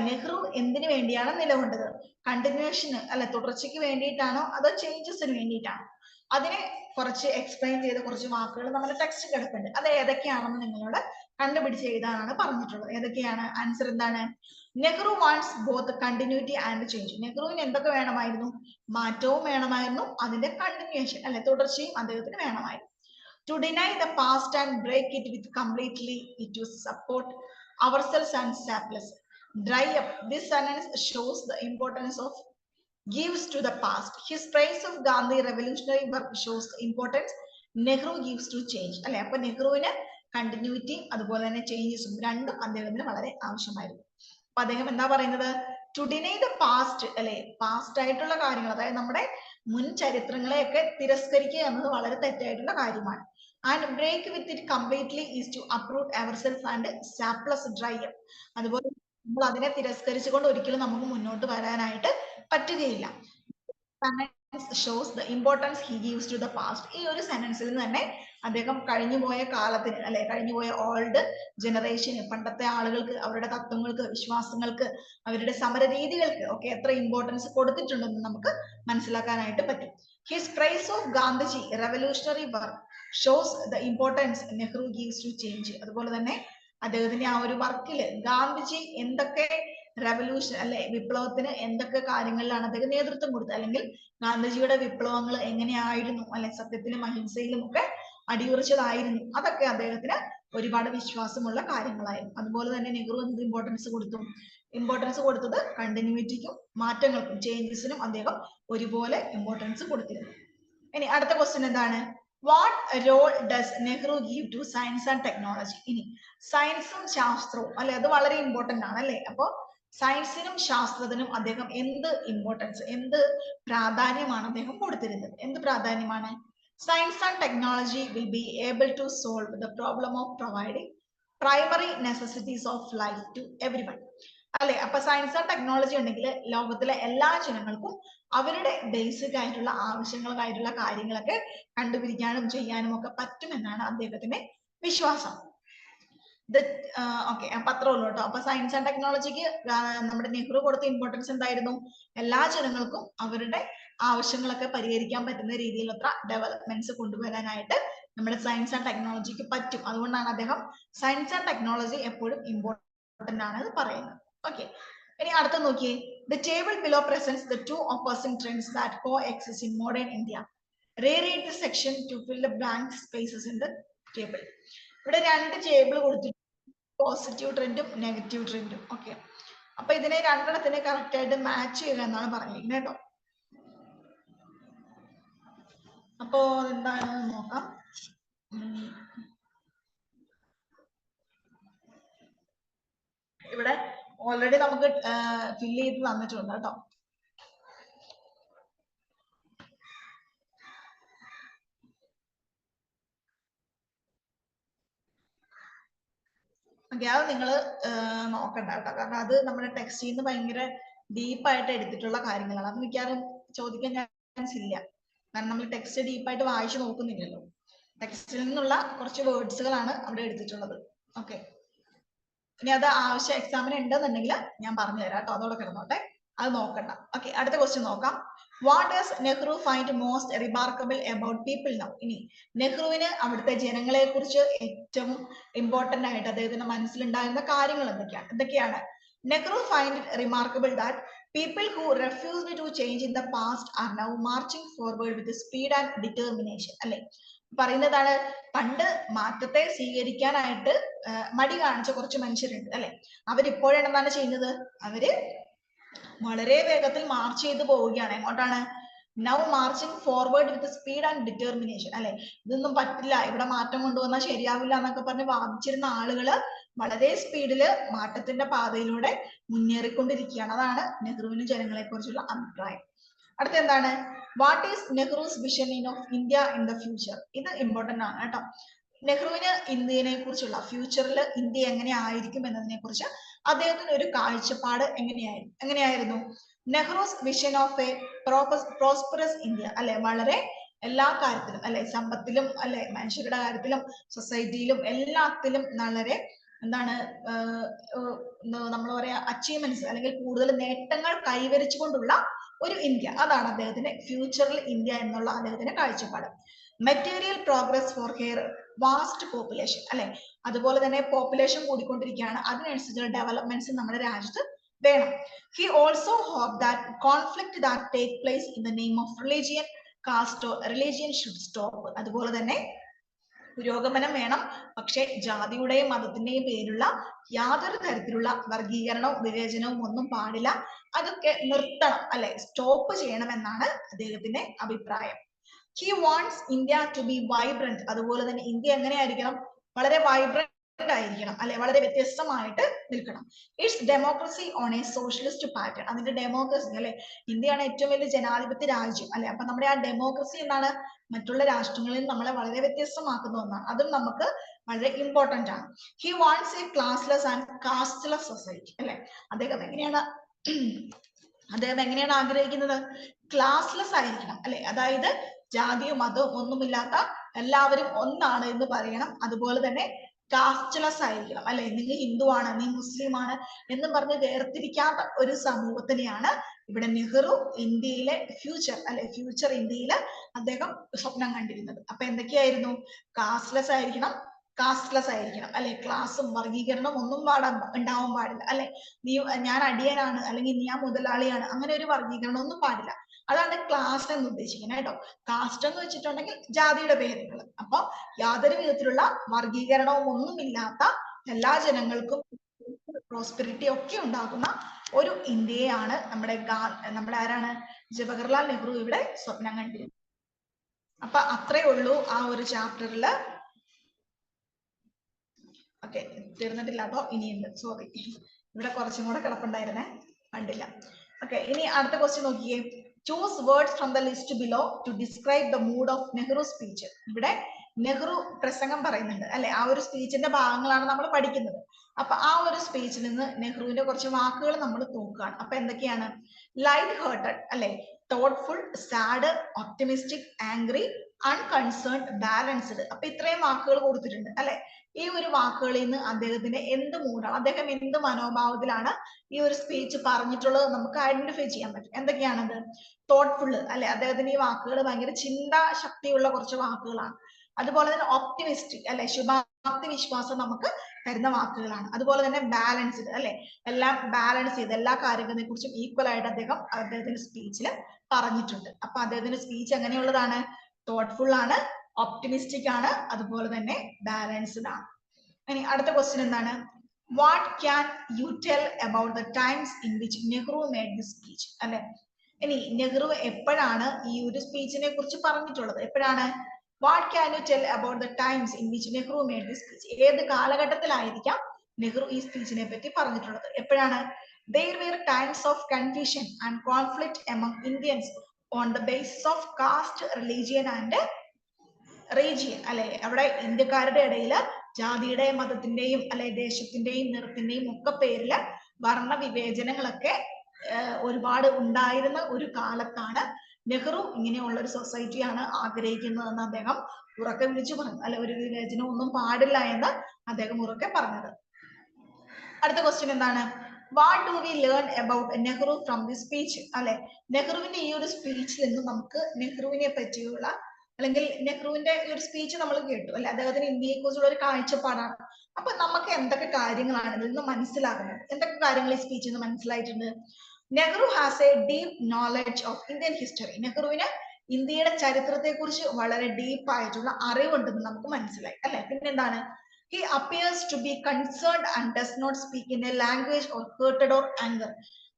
Nehru എന്തിനു വേണ്ടിയാണ് നിലകൊണ്ടത്? കണ്ടിന്യൂഷന്, തുടർച്ചയ്ക്ക് വേണ്ടിയിട്ടാണോ അതോ ചേഞ്ചസിന് വേണ്ടിയിട്ടാണോ? അതിനെ കുറച്ച് എക്സ്പ്ലെയിൻ ചെയ്ത കുറച്ച് വാക്കുകൾ നമ്മുടെ ടെക്സ്റ്റ് കിടപ്പുണ്ട്. അത് ഏതൊക്കെയാണെന്ന് നിങ്ങളോട് കണ്ടുപിടിച്ച് എഴുതാനാണ് പറഞ്ഞിട്ടുള്ളത്. ഏതൊക്കെയാണ്? ആൻസർ എന്താണ്? Nehru wants both continuity and change. നെഹ്റുവിന് എന്തൊക്കെ വേണമായിരുന്നു? മാറ്റവും വേണമായിരുന്നു, അതിന്റെ കണ്ടിന്യൂഷൻ തുടർച്ചയും അദ്ദേഹത്തിന് വേണമായിരുന്നു. To deny the past and break it with completely, it to support ourselves and surplus. Dry up. This sentence shows the importance of gives to the past. His praise of Gandhi revolutionary work shows the importance Nehru gives to change. അപ്പൊ നെഹ്റുവിന് continuity അതുപോലെ തന്നെ ചേഞ്ചസും രണ്ടും അദ്ദേഹത്തിന് വളരെ ആവശ്യമായിരുന്നു. അപ്പൊ അദ്ദേഹം എന്താ പറയുന്നത്? To deny the past, past ആയിട്ടുള്ള കാര്യങ്ങൾ, അതായത് നമ്മുടെ മുൻ ചരിത്രങ്ങളെയൊക്കെ തിരസ്കരിക്കുക എന്നത് വളരെ തെറ്റായിട്ടുള്ള കാര്യമാണ്. And break with it completely is to uproot ourself and sapless dry up. അതുപോലെ നമ്മൾ അതിനെ തിരസ്കരിച്ചുകൊണ്ട് ഒരിക്കലും നമുക്ക് മുന്നോട്ട് വരാനായിട്ട് പറ്റുകയില്ല. Shows the importance he gives to the past. ഈ ഒരു സെന്റൻസിൽ നിന്ന് തന്നെ അദ്ദേഹം കഴിഞ്ഞുപോയ കാലത്തിന്, കഴിഞ്ഞുപോയ ഓൾഡ് ജനറേഷന്, പണ്ടത്തെ ആളുകൾക്ക്, അവരുടെ തത്വങ്ങൾക്ക്, വിശ്വാസങ്ങൾക്ക്, അവരുടെ സമര രീതികൾക്ക് ഒക്കെ എത്ര ഇമ്പോർട്ടൻസ് കൊടുത്തിട്ടുണ്ടെന്ന് നമുക്ക് മനസ്സിലാക്കാനായിട്ട് പറ്റും. His praise of Gandhiji revolutionary work shows the importance Nehru gives to change. അതുപോലെ തന്നെ അദ്ദേഹത്തിന്റെ ആ ഒരു വർക്കില് ഗാന്ധിജി എന്തൊക്കെ റെവല്യൂഷൻ വിപ്ലവത്തിന് എന്തൊക്കെ കാര്യങ്ങളിലാണ് അദ്ദേഹം നേതൃത്വം കൊടുത്തത്, അല്ലെങ്കിൽ ഗാന്ധിജിയുടെ വിപ്ലവങ്ങൾ എങ്ങനെയായിരുന്നു, സത്യത്തിലും അഹിംസയിലും ഒക്കെ അടിയുറച്ചതായിരുന്നു, അതൊക്കെ അദ്ദേഹത്തിന് ഒരുപാട് വിശ്വാസമുള്ള കാര്യങ്ങളായിരുന്നു. അതുപോലെ തന്നെ നെഹ്റു എന്ത് ഇമ്പോർട്ടൻസ് കൊടുത്തത് കണ്ടിന്യൂറ്റിക്കും മാറ്റങ്ങൾക്കും ചേഞ്ചസിനും അദ്ദേഹം ഒരുപോലെ ഇമ്പോർട്ടൻസ് കൊടുത്തിരുന്നു. ഇനി അടുത്ത ക്വസ്റ്റ്യൻ എന്താണ്? What role does Nehru give to science and technology? ഇനി സയൻസും ശാസ്ത്രവും അല്ലെ, അത് വളരെ ഇമ്പോർട്ടന്റ് ആണ് അല്ലെ. അപ്പോ സയൻസിനും ശാസ്ത്രത്തിനും അദ്ദേഹം എന്ത് പ്രാധാന്യമാണ് അദ്ദേഹം കൊടുത്തിരുന്നത്? എന്ത് പ്രാധാന്യമാണ്? Science and technology will be able to solve the problem of providing primary necessities of life to everyone അല്ലെ. അപ്പൊ സയൻസ് ആൻഡ് ടെക്നോളജി ഉണ്ടെങ്കിൽ ലോകത്തിലെ എല്ലാ ജനങ്ങൾക്കും അവരുടെ ബേസിക് ആയിട്ടുള്ള ആവശ്യങ്ങൾക്കായിട്ടുള്ള കാര്യങ്ങളൊക്കെ കണ്ടുപിടിക്കാനും ചെയ്യാനും ഒക്കെ പറ്റുമെന്നാണ് അദ്ദേഹത്തിന്റെ വിശ്വാസം. ഓക്കെ, അപ്പൊ അത്രേ ഉള്ളൂ കേട്ടോ. അപ്പൊ സയൻസ് ആൻഡ് ടെക്നോളജിക്ക് നമ്മുടെ നെഹ്റു കൊടുത്ത ഇമ്പോർട്ടൻസ് എന്തായിരുന്നു? എല്ലാ ജനങ്ങൾക്കും അവരുടെ ആവശ്യങ്ങളൊക്കെ പരിഹരിക്കാൻ പറ്റുന്ന രീതിയിലുള്ള ഡെവലപ്മെന്റ്സ് കൊണ്ടുവരാനായിട്ട് നമ്മുടെ സയൻസ് ആൻഡ് ടെക്നോളജിക്ക് പറ്റും. അതുകൊണ്ടാണ് അദ്ദേഹം സയൻസ് ആൻഡ് ടെക്നോളജി എപ്പോഴും ഇമ്പോർട്ടന്റ് ആണ് പറയുന്നത്. ഓക്കെ, ഇനി അടുത്ത നോക്കിയേ. The table below presents the two opposing trends that coexist in modern India. Reread the section to fill the blank spaces in the table. ഇവിടെ രണ്ട് ടേബിൾ കൊടുത്തിട്ട് പോസിറ്റീവ് ട്രെൻഡും നെഗറ്റീവ് ട്രെൻഡും. ഓക്കെ, അപ്പൊ ഇതിനെ രണ്ടെണ്ണത്തിനെ കറക്റ്റ് ആയിട്ട് മാച്ച് ചെയ്യുക എന്നാണ് പറഞ്ഞിരിക്കുന്നത് കേട്ടോ. അപ്പോ എന്താണെന്ന് നോക്കാം. ഇവിടെ ഓൾറെഡി നമുക്ക് ഫില്ല് ചെയ്ത് തന്നിട്ടുണ്ട് കേട്ടോ. ഓക്കെ, അത് നിങ്ങൾ നോക്കണ്ട കേട്ടോ, കാരണം അത് നമ്മുടെ ടെക്സ്റ്റിൽ നിന്ന് ഭയങ്കര ഡീപ്പായിട്ട് എടുത്തിട്ടുള്ള കാര്യങ്ങളാണ്. അത് മിക്കവാറും ചോദിക്കാൻ ചാൻസ് ഇല്ല, കാരണം നമ്മൾ ടെക്സ്റ്റ് ഡീപ്പായിട്ട് വായിച്ചു നോക്കുന്നില്ലല്ലോ. ടെക്സ്റ്റിൽ നിന്നുള്ള കുറച്ച് വേർഡ്സുകളാണ് അവിടെ എടുത്തിട്ടുള്ളത്. ഓക്കെ, ഇനി അത് ആവശ്യം എക്സാമിന് ഉണ്ടെന്നുണ്ടെങ്കിൽ ഞാൻ പറഞ്ഞു തരാം കേട്ടോ, അതോടെ കിടന്നോട്ടെ, അത് നോക്കണ്ട. ഓക്കെ, അടുത്ത ക്വസ്റ്റ്യൻ നോക്കാം. What does Nehru find most remarkable about people now? ഇനി നെഹ്റുവിന് അവിടുത്തെ ജനങ്ങളെ കുറിച്ച് ഏറ്റവും ഇമ്പോർട്ടന്റ് ആയിട്ട് അദ്ദേഹത്തിന്റെ മനസ്സിലുണ്ടായിരുന്ന കാര്യങ്ങൾ എന്തൊക്കെയാണ്? Nehru find remarkable that people who refused to change in the past are now marching forward with speed and determination. അല്ലെ, പറയുന്നതാണ് പണ്ട് മാറ്റത്തെ സ്വീകരിക്കാനായിട്ട് മടി കാണിച്ച കുറച്ച് മനുഷ്യരുണ്ട് അല്ലെ, അവരിപ്പോഴെന്താണ് ചെയ്യുന്നത്? അവര് വളരെ വേഗത്തിൽ മാർച്ച് ചെയ്ത് പോവുകയാണ്. എങ്ങോട്ടാണ്? Now marching forward with speed and determination. അല്ലെ, ഇതൊന്നും പറ്റില്ല, ഇവിടെ മാറ്റം കൊണ്ടുവന്നാൽ ശരിയാവില്ല എന്നൊക്കെ പറഞ്ഞ് വാദിച്ചിരുന്ന ആളുകള് വളരെ സ്പീഡില് മാറ്റത്തിന്റെ പാതയിലൂടെ മുന്നേറിക്കൊണ്ടിരിക്കുകയാണ്. അതാണ് നെഹ്റുവിന് ജനങ്ങളെ കുറിച്ചുള്ള അഭിപ്രായം. അടുത്ത എന്താണ്? What is Nehru's vision of India in the future? ഇത് ഇമ്പോർട്ടന്റ് ആണ് കേട്ടോ. നെഹ്റുവിന് ഇന്ത്യനെ കുറിച്ചുള്ള ഫ്യൂച്ചറിൽ ഇന്ത്യ എങ്ങനെ ആയിരിക്കും എന്നതിനെ കുറിച്ച് അദ്ദേഹത്തിന് ഒരു കാഴ്ചപ്പാട് എങ്ങനെയായിരുന്നു? Nehru's vision of A prosperous India അല്ലെ, വളരെ എല്ലാ കാര്യത്തിലും അല്ലെ, സമ്പത്തിലും അല്ലെ, മനുഷ്യരുടെ കാര്യത്തിലും സൊസൈറ്റിയിലും എല്ലാത്തിലും വളരെ എന്താണ് നമ്മൾ പറയാ അച്ചീവ്മെന്റ്സ് അല്ലെങ്കിൽ കൂടുതൽ നേട്ടങ്ങൾ കൈവരിച്ചുകൊണ്ടുള്ള ഒരു ഇന്ത്യ, അതാണ് അദ്ദേഹത്തിന്റെ ഫ്യൂച്ചറിൽ ഇന്ത്യ എന്നുള്ള അദ്ദേഹത്തിന്റെ കാഴ്ചപ്പാട്. Material progress for her vast population അല്ലെ, അതുപോലെ തന്നെ പോപ്പുലേഷൻ കൂടിക്കൊണ്ടിരിക്കുകയാണ്, അതിനനുസരിച്ചുള്ള ഡെവലപ്മെന്റ്സ് നമ്മുടെ രാജ്യത്ത് വേണം. He also hope that conflict that take place in the name of religion caste or religion should stop. അതുപോലെ തന്നെ പുരോഗമനം വേണം, പക്ഷെ ജാതിയുടെയും മതത്തിന്റെയും പേരിലുള്ള യാതൊരു തരത്തിലുള്ള വർഗീകരണവും വിവേചനവും ഒന്നും പാടില്ല, അതൊക്കെ നിർത്തണം അല്ലെ, സ്റ്റോപ്പ് ചെയ്യണമെന്നാണ് അദ്ദേഹത്തിന്റെ അഭിപ്രായം. He wants India to be vibrant. അതുപോലെ തന്നെ ഇന്ത്യ എങ്ങനെയായിരിക്കണം? വളരെ വൈബ്രന്റ് ആയിരിക്കണം അല്ലെ, വളരെ വ്യത്യസ്തമായിട്ട് നിൽക്കണം. It's democracy on A socialist pattern. അതിന്റെ ഡെമോക്രസി അല്ലെ, ഇന്ത്യയാണ് ഏറ്റവും വലിയ ജനാധിപത്യ രാജ്യം അല്ലെ, അപ്പൊ നമ്മുടെ ആ ഡെമോക്രസി എന്താണ്? മറ്റുള്ള രാഷ്ട്രങ്ങളിൽ നമ്മളെ വളരെ വ്യത്യസ്തമാക്കുന്ന ഒന്നാണ്, അതും നമുക്ക് വളരെ ഇമ്പോർട്ടന്റ് ആണ്. He wants a classless and casteless society അല്ലെ, അദ്ദേഹം എങ്ങനെയാണ് ആഗ്രഹിക്കുന്നത്? ക്ലാസ്ലെസ് ആയിരിക്കണം അല്ലെ, അതായത് ജാതിയും മതവും ഒന്നുമില്ലാത്ത എല്ലാവരും ഒന്നാണ് എന്ന് പറയണം. അതുപോലെ തന്നെ കാസ്റ്റ്ലെസ് ആയിരിക്കണം അല്ലെ, നീ ഹിന്ദുവാണ്, നീ മുസ്ലിമാണ് എന്ന് പറഞ്ഞ് വേർതിരിക്കാത്ത ഒരു സമൂഹത്തിനെയാണ് ഇവിടെ നെഹ്റു ഇന്ത്യയിലെ ഫ്യൂച്ചർ ഇന്ത്യയിൽ അദ്ദേഹം സ്വപ്നം കണ്ടിരുന്നത്. അപ്പൊ എന്തൊക്കെയായിരുന്നു? കാസ്റ്റ്ലെസ് ആയിരിക്കണം, കാസ്റ്റ്ലെസ് ആയിരിക്കണം അല്ലെ, ക്ലാസും വർഗീകരണവും ഒന്നും ഉണ്ടാവാൻ പാടില്ല അല്ലെ. നീ ഞാൻ അടിയനാണ് അല്ലെങ്കിൽ ഞാൻ മുതലാളിയാണ്, അങ്ങനെ ഒരു വർഗീകരണം ഒന്നും പാടില്ല. അതാണ് ക്ലാസ് എന്ന് ഉദ്ദേശിക്കുന്നത് കേട്ടോ. കാസ്റ്റ് എന്ന് വെച്ചിട്ടുണ്ടെങ്കിൽ ജാതിയുടെ പേരുകൾ. അപ്പൊ യാതൊരു വിധത്തിലുള്ള വർഗീകരണവും ഒന്നുമില്ലാത്ത എല്ലാ ജനങ്ങൾക്കും പ്രോസ്പെരിറ്റി ഒക്കെ ഉണ്ടാകുന്ന ഒരു ഇന്ത്യയാണ് നമ്മുടെ ആരാണ് ജവഹർലാൽ നെഹ്റു ഇവിടെ സ്വപ്നം കണ്ടിരുന്നത്. അപ്പൊ അത്രേ ഉള്ളൂ ആ ഒരു ചാപ്റ്ററിൽ. ഓക്കെ, തീർന്നിട്ടില്ല കേട്ടോ, ഇനിയുണ്ട്, സോറി, ഇവിടെ കുറച്ചും കൂടെ കിടപ്പുണ്ടായിരുന്നേ, കണ്ടില്ല. ഓക്കെ, ഇനി അടുത്ത ക്വസ്റ്റ്യൻ നോക്കിയേ. Choose words from the list below to describe the mood of Nehru speech. ഇവിടെ നെഹ്റു പ്രസംഗം പറയുന്നുണ്ട് അല്ലെ, ആ ഒരു സ്പീച്ചിന്റെ ഭാഗങ്ങളാണ് നമ്മൾ പഠിക്കുന്നത്. അപ്പൊ ആ ഒരു സ്പീച്ചിൽ നിന്ന് നെഹ്റുവിന്റെ കുറച്ച് വാക്കുകൾ നമ്മൾ നോക്കുകയാണ്. അപ്പൊ എന്തൊക്കെയാണ്? ലൈറ്റ് ഹേർട്ടഡ് അല്ലെ, thoughtful, sad, optimistic, angry, unconcerned, balanced. അപ്പൊ ഇത്രയും വാക്കുകൾ കൊടുത്തിട്ടുണ്ട് അല്ലെ. ഈ ഒരു വാക്കുകളിൽ നിന്ന് അദ്ദേഹത്തിന്റെ എന്ത് മൂഡാണ്, അദ്ദേഹം എന്ത് മനോഭാവത്തിലാണ് ഈ ഒരു സ്പീച്ച് പറഞ്ഞിട്ടുള്ളത് നമുക്ക് ഐഡന്റിഫൈ ചെയ്യാൻ പറ്റും. എന്തൊക്കെയാണത്? തോട്ട്ഫുൾ അല്ലെ, അദ്ദേഹത്തിന്റെ ഈ വാക്കുകൾ ഭയങ്കര ചിന്താശക്തിയുള്ള കുറച്ച് വാക്കുകളാണ്. അതുപോലെ തന്നെ ഒപ്റ്റിമിസ്റ്റിക് അല്ലെ, ശുഭാപ്തി വിശ്വാസം നമുക്ക് തരുന്ന വാക്കുകളാണ്. അതുപോലെ തന്നെ ബാലൻസ്ഡ് അല്ലെ, എല്ലാം ബാലൻസ് ചെയ്ത് എല്ലാ കാര്യങ്ങളെ കുറിച്ചും ഈക്വൽ ആയിട്ട് അദ്ദേഹത്തിന്റെ സ്പീച്ചിൽ പറഞ്ഞിട്ടുണ്ട്. അപ്പൊ അദ്ദേഹത്തിന്റെ സ്പീച്ച് എങ്ങനെയുള്ളതാണ്? തോട്ട്ഫുൾ ആണ്, ഒപ്റ്റിമിസ്റ്റിക് ആണ്, അതുപോലെ തന്നെ ബാലൻസ്ഡ് ആണ്. ഇനി അടുത്ത ക്വസ്റ്റ്യൻ എന്താണ്? What can you tell about the times in which Nehru made this speech അല്ലെ. ഇനി നെഹ്റു എപ്പോഴാണ് ഈ ഒരു സ്പീച്ചിനെ കുറിച്ച് പറഞ്ഞിട്ടുള്ളത്? എപ്പോഴാണ്? What can you tell about the times in which Nehru made this speech. ഏത് കാലഘട്ടത്തിലായിരിക്കാം നെഹ്റു ഈ സ്പീച്ചിനെ പറ്റി പറഞ്ഞിട്ടുള്ളത്? എപ്പോഴാണ്? There were times of confusion and conflict among Indians on the basis of caste, religion and region അല്ലെ. അവിടെ ഇന്ത്യക്കാരുടെ ഇടയിൽ ജാതിയുടെ, മതത്തിന്റെയും അല്ലെ ദേശത്തിന്റെയും നിറത്തിന്റെയും ഒക്കെ പേരില് വർണ്ണ വിവേചനങ്ങളൊക്കെ ഒരുപാട് ഉണ്ടായിരുന്ന ഒരു കാലത്താണ് നെഹ്റു ഇങ്ങനെയുള്ള ഒരു സൊസൈറ്റിയാണ് ആഗ്രഹിക്കുന്നതെന്ന് അദ്ദേഹം ഉറക്കെ വിളിച്ചു പറഞ്ഞു അല്ലെ. ഒരു വിവേചനം ഒന്നും പാടില്ല എന്ന് അദ്ദേഹം ഉറക്കെ പറഞ്ഞത്. അടുത്ത ക്വസ്റ്റ്യൻ എന്താണ്? What do we learn about Nehru from the speech അല്ലെ. നെഹ്റുവിന്റെ ഈ ഒരു സ്പീച്ചിൽ നിന്ന് നമുക്ക് നെഹ്റുവിനെ പറ്റിയുള്ള അല്ലെങ്കിൽ നെഹ്റുവിന്റെ ഈ ഒരു സ്പീച്ച് നമ്മൾ കേട്ടു അല്ലെ, അദ്ദേഹത്തിന് ഇന്ത്യയെ കുറിച്ചുള്ള ഒരു കാഴ്ചപ്പാടാണ്. അപ്പൊ നമുക്ക് എന്തൊക്കെ കാര്യങ്ങളാണ് ഇതിൽ നിന്ന് മനസ്സിലാകുന്നത്? എന്തൊക്കെ കാര്യങ്ങൾ ഈ സ്പീച്ചിൽ നിന്ന് മനസ്സിലായിട്ടുണ്ട്? Nehru has a deep knowledge of Indian history. നെഹ്റുവിന് ഇന്ത്യയുടെ ചരിത്രത്തെ കുറിച്ച് വളരെ ഡീപ്പ് ആയിട്ടുള്ള അറിവുണ്ടെന്ന് നമുക്ക് മനസ്സിലായി അല്ലെ. പിന്നെന്താണ്? He appears to be concerned and does not speak in a language or hurted or anger.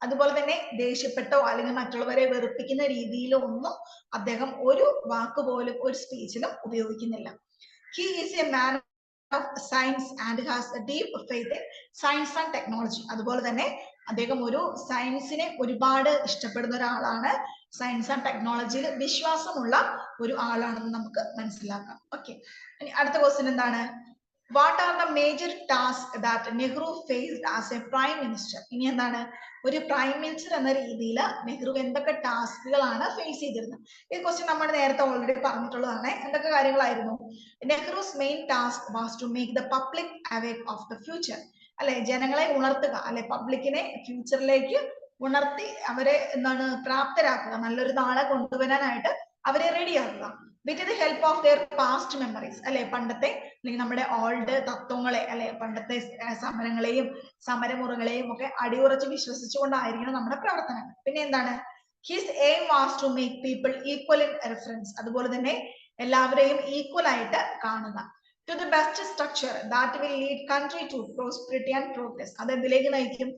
അതുപോലെ തന്നെ ദേഷ്യപ്പെട്ടോ അല്ലെങ്കിൽ മറ്റുള്ളവരെ വെറുപ്പിക്കുന്ന രീതിയിലോ ഒന്നും അദ്ദേഹം ഒരു വാക്ക് പോലും ഒരു സ്പീച്ചിലും ഉപയോഗിക്കുന്നില്ല. He is a man of science and has a deep faith in science and technology. അതുപോലെ തന്നെ അദ്ദേഹം ഒരു സയൻസിനെ ഒരുപാട് ഇഷ്ടപ്പെടുന്ന ഒരാളാണ്, സയൻസ് ആൻഡ് ടെക്നോളജിയിൽ വിശ്വാസമുള്ള ഒരു ആളാണെന്ന് നമുക്ക് മനസ്സിലാക്കാം. ഓക്കെ, ഇനി അടുത്ത ക്വസ്റ്റ്യൻ എന്താണ്? What are the major tasks that Nehru faced as a prime minister? ഇനി എന്താണ്? ഒരു പ്രൈം മിനിസ്റ്റർ എന്ന രീതിയിൽ നെഹ്റു എന്തൊക്കെ ടാസ്കുകളാണ് ഫേസ് ചെയ്തിരുന്നത്? ഈ ക്വസ്റ്റ്യൻ നമ്മൾ നേരത്തെ ഓൾറെഡി പറഞ്ഞിട്ടുള്ളതാണ്. എന്തൊക്കെ കാര്യങ്ങളായിരുന്നു? Nehru's main task was to make the public awake of the future അല്ലെ, ജനങ്ങളെ ഉണർത്തുക അല്ലെ, പബ്ലിക്കിനെ ഫ്യൂച്ചറിലേക്ക് ഉണർത്തി അവരെ എന്താണ് പ്രാപ്തരാക്കുക, നല്ലൊരു നാളെ കൊണ്ടുവരാനായിട്ട് അവരെ റെഡിയാക്കുക. With the help of their past memories അല്ലെ, പണ്ടത്തെ അല്ലെങ്കിൽ നമ്മുടെ ഓൾഡ് തത്വങ്ങളെ അല്ലെ, പണ്ടത്തെ സമരങ്ങളെയും സമരമുറകളെയും ഒക്കെ അടിയുറച്ച് വിശ്വസിച്ചുകൊണ്ടായിരിക്കണം നമ്മുടെ പ്രവർത്തനങ്ങൾ. പിന്നെ എന്താണ്? His aim was to make people equal in reference. അതുപോലെ തന്നെ എല്ലാവരെയും ഈക്വൽ ആയിട്ട് കാണുക. To the best structure that will lead country to prosperity and progress. അത് എന്തിലേക്ക് നയിക്കും?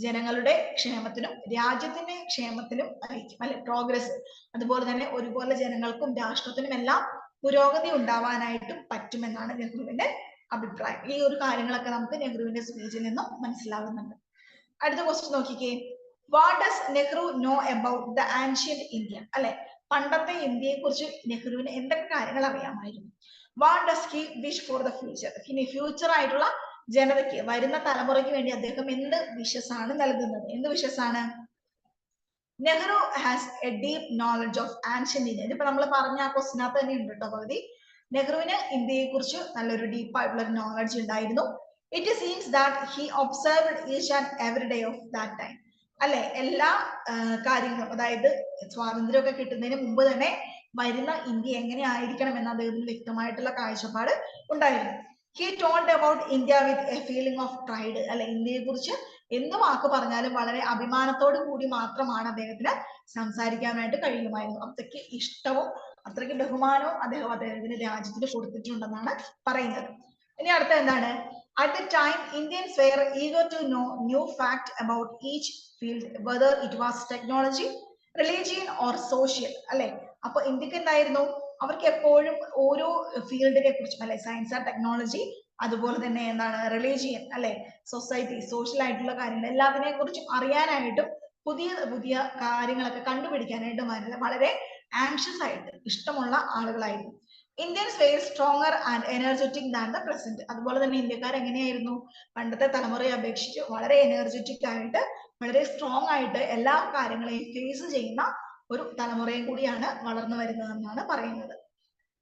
ജനങ്ങളുടെ ക്ഷേമത്തിനും രാജ്യത്തിന്റെ ക്ഷേമത്തിനും നയിക്കും അല്ലെ, പ്രോഗ്രസ്. അതുപോലെ തന്നെ ഒരുപോലെ ജനങ്ങൾക്കും രാഷ്ട്രത്തിനും എല്ലാം പുരോഗതി ഉണ്ടാവാനായിട്ടും പറ്റുമെന്നാണ് നെഹ്റുവിന്റെ അഭിപ്രായം. ഈ ഒരു കാര്യങ്ങളൊക്കെ നമുക്ക് നെഹ്റുവിന്റെ സ്പീച്ചിൽ നിന്നും മനസ്സിലാകുന്നുണ്ട്. അടുത്ത ക്വസ്റ്റ്യൻ നോക്കിക്കേ. What does Nehru know about the ancient India അല്ലെ, പണ്ടത്തെ ഇന്ത്യയെ കുറിച്ച് നെഹ്റുവിന് എന്തൊക്കെ കാര്യങ്ങൾ അറിയാമായിരുന്നു? What does he wish for the future. ഇനി ഫ്യൂച്ചർ ആയിട്ടുള്ള ജനതയ്ക്ക്, വരുന്ന തലമുറയ്ക്ക് വേണ്ടി അദ്ദേഹം എന്ത് വിഷസാണ് നൽകുന്നത്? എന്ത് വിഷസാണ്? Nehru has a deep knowledge of ancient India. ഇതിപ്പോ നമ്മൾ പറഞ്ഞ ആ ക്വസ്റ്റിനകത്ത് തന്നെ ഉണ്ട് കേട്ടോ പകുതി. നെഹ്റുവിന് ഇന്ത്യയെ കുറിച്ച് നല്ലൊരു ഡീപ്പ് ആയിട്ടുള്ള ഒരു നോളജ് ഉണ്ടായിരുന്നു. It seems that he observed each and every day of that time അല്ലെ, എല്ലാ കാര്യങ്ങളും, അതായത് സ്വാതന്ത്ര്യമൊക്കെ കിട്ടുന്നതിന് മുമ്പ് തന്നെ വരുന്ന ഇന്ത്യ എങ്ങനെ ആയിരിക്കണം എന്ന് അദ്ദേഹത്തിന് വ്യക്തമായിട്ടുള്ള കാഴ്ചപ്പാട് ഉണ്ടായിരുന്നു. He told about India with a feeling of pride. അല്ലെ, ഇന്ത്യയെ കുറിച്ച് എന്ത് വാക്ക് പറഞ്ഞാലും വളരെ അഭിമാനത്തോടു കൂടി മാത്രമാണ് അദ്ദേഹത്തിന് സംസാരിക്കാനായിട്ട് കഴിയുമായിരുന്നു. അത്രയ്ക്ക് ഇഷ്ടവും അത്രയ്ക്ക് ബഹുമാനവും അദ്ദേഹത്തിന് രാജ്യത്തിന് കൊടുത്തിട്ടുണ്ടെന്നാണ് പറയുന്നത്. ഇനി അടുത്ത എന്താണ്? At the time, Indians were eager to know new fact about each field, whether it was technology, religion or social. അല്ലെ, അപ്പൊ ഇന്ത്യക്ക് എന്തായിരുന്നു? അവർക്ക് എപ്പോഴും ഓരോ ഫീൽഡിനെ കുറിച്ചും, അല്ലെ, സയൻസ് ആൻഡ് ടെക്നോളജി, അതുപോലെ തന്നെ എന്താണ് റിലീജിയൻ, അല്ലെ, സൊസൈറ്റി, സോഷ്യൽ ആയിട്ടുള്ള കാര്യങ്ങൾ എല്ലാത്തിനെ കുറിച്ചും അറിയാനായിട്ടും പുതിയ പുതിയ കാര്യങ്ങളൊക്കെ കണ്ടുപിടിക്കാനായിട്ടും വളരെ ആൻഷ്യസ് ആയിട്ട് ഇഷ്ടമുള്ള ആളുകളായിരുന്നു. Indians were stronger and energetic than the present. അതുപോലെ തന്നെ ഇന്ത്യക്കാർ എങ്ങനെയായിരുന്നു? പണ്ടത്തെ തലമുറയെ അപേക്ഷിച്ച് വളരെ എനർജറ്റിക് ആയിട്ട്, വളരെ സ്ട്രോങ് ആയിട്ട് എല്ലാ കാര്യങ്ങളെയും ഫേസ് ചെയ്യുന്ന ഒരു തലമുറയും കൂടിയാണ് വളർന്നു വരുന്നതെന്നാണ് പറയുന്നത്.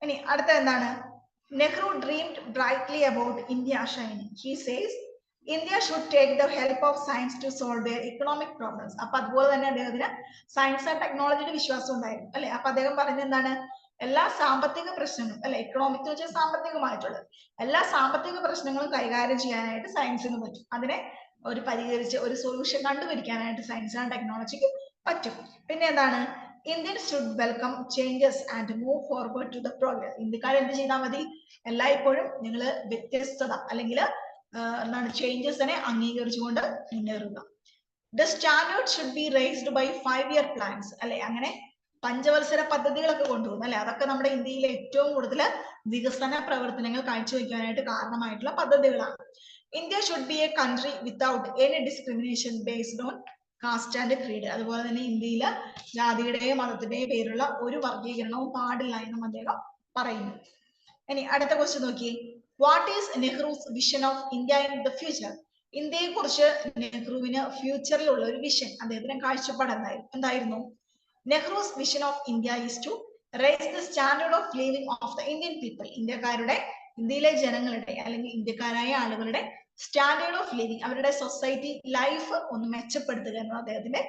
ഇനി അടുത്ത എന്താണ്? Nehru dreamed brightly about India shining. He says India should take the help of science to solve their economic problems. അപ്പൊ അതുപോലെ തന്നെ അദ്ദേഹത്തിന് സയൻസ് ആൻഡ് ടെക്നോളജിയുടെ വിശ്വാസം ഉണ്ടായിരുന്നു, അല്ലെ. അപ്പൊ അദ്ദേഹം പറയുന്നത് എന്താണ്? എല്ലാ സാമ്പത്തിക പ്രശ്നങ്ങളും, അല്ലെ, എക്കണോമിക് എന്ന് വെച്ചാൽ സാമ്പത്തികമായിട്ടുള്ളത്, എല്ലാ സാമ്പത്തിക പ്രശ്നങ്ങളും കൈകാര്യം ചെയ്യാനായിട്ട് സയൻസിന് പറ്റും. അതിനെ ഒരു പരിഹരിച്ച് ഒരു സൊല്യൂഷൻ കണ്ടുപിടിക്കാനായിട്ട് സയൻസ് ആൻഡ് ടെക്നോളജിക്ക് പറ്റും. പിന്നെ എന്താണ്? Indian should welcome changes and move forward to the progress. ഇന്ത്യക്കാർ എന്ത് ചെയ്താൽ മതി? എല്ലായ്പ്പോഴും നിങ്ങൾ വ്യത്യസ്തത അല്ലെങ്കിൽ എന്താണ് ചേഞ്ചസിനെ അംഗീകരിച്ചുകൊണ്ട് മുന്നേറുക. The standard should be raised by 5-year plans. അല്ലെ, അങ്ങനെ പഞ്ചവത്സര പദ്ധതികളൊക്കെ കൊണ്ടുവന്നു, അല്ലെ. അതൊക്കെ നമ്മുടെ ഇന്ത്യയിലെ ഏറ്റവും കൂടുതൽ വികസന പ്രവർത്തനങ്ങൾ കാഴ്ചവെക്കാനായിട്ട് കാരണമായിട്ടുള്ള പദ്ധതികളാണ്. India should be a country without any discrimination based on caste and creed. അതുപോലെ തന്നെ ഇന്ത്യയിൽ ജാതിയുടെയും മതത്തിന്റെയും പേരുള്ള ഒരു വർഗീകരണവും പാടില്ല എന്നും അദ്ദേഹം പറയുന്നു. ഇനി അടുത്ത ക്വസ്റ്റ്യൻ നോക്കി. What is Nehru's vision of India in the future? ഇന്ത്യയെ കുറിച്ച് നെഹ്റുവിന് ഫ്യൂച്ചറിലുള്ള ഒരു വിഷൻ, അദ്ദേഹത്തിന് കാഴ്ചപ്പാട് എന്തായിരുന്നു? Nehru's vision of India is to raise the standard of living of the Indian people. ഇന്ത്യയിലെ ജനങ്ങളുടെ അല്ലെങ്കിൽ ഇന്ത്യക്കാരായ ആളുകളുടെ സ്റ്റാൻഡേർഡ് ഓഫ് ലിവിംഗ്, അവരുടെ സൊസൈറ്റി ലൈഫ് ഒന്ന് മെച്ചപ്പെടുത്തുക എന്നത് അദ്ദേഹത്തിന്റെ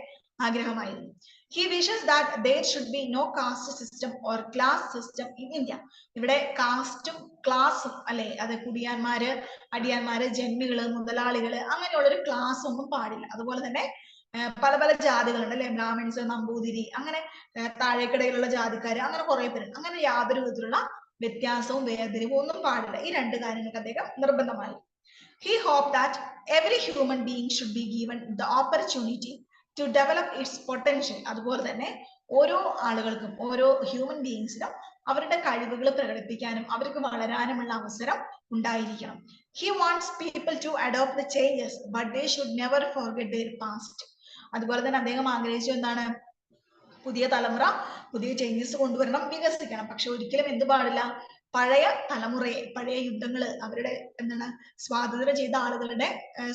ആഗ്രഹമായിരുന്നു. He wishes that there should be no caste system or class system in India. ഇവിടെ കാസ്റ്റും ക്ലാസും, അല്ലെ, അത് കുടിയാന്മാര്, അടിയാന്മാര്, ജന്മികള്, മുതലാളികള്, അങ്ങനെയുള്ള ഒരു ക്ലാസ് ഒന്നും പാടില്ല. അതുപോലെ തന്നെ പല പല ജാതികളുണ്ട്, അല്ലെ, ബ്രാഹ്മിൻസ്, നമ്പൂതിരി, അങ്ങനെ താഴേക്കിടയിലുള്ള ജാതിക്കാര്, അങ്ങനെ കുറെ പേരുണ്ട്. അങ്ങനെ യാതൊരു വിധത്തിലുള്ള വ്യത്യാസവും വേർതിരിവും ഒന്നും പാടില്ല. ഈ രണ്ട് കാര്യങ്ങൾക്ക് അദ്ദേഹം നിർബന്ധമായി. He hoped that every human being should be given the opportunity to develop its potential. അതുപോലെ തന്നെ ഓരോ ആളുകൾക്കും, ഓരോ ഹ്യൂമൻ ബീയിങ്സിനും അവരുടെ കഴിവുകൾ പ്രകടിപ്പിക്കാനും അവർക്ക് വളരാനുമുള്ള അവസരം ഉണ്ടായിരിക്കണം. He wants people to adopt the changes, but they should never forget their past. അതുപോലെ തന്നെ അദ്ദേഹം ആഗ്രഹിച്ചു എന്താണ്? പുതിയ തലമുറ പുതിയ ചേഞ്ചസ് കൊണ്ടുവരണം, വികസിക്കണം. പക്ഷെ ഒരിക്കലും എന്ത് പാടില്ല? പഴയ തലമുറയെ, പഴയ യുദ്ധങ്ങള്, അവരുടെ എന്താണ് സ്വാതന്ത്ര്യം ചെയ്ത ആളുകളുടെ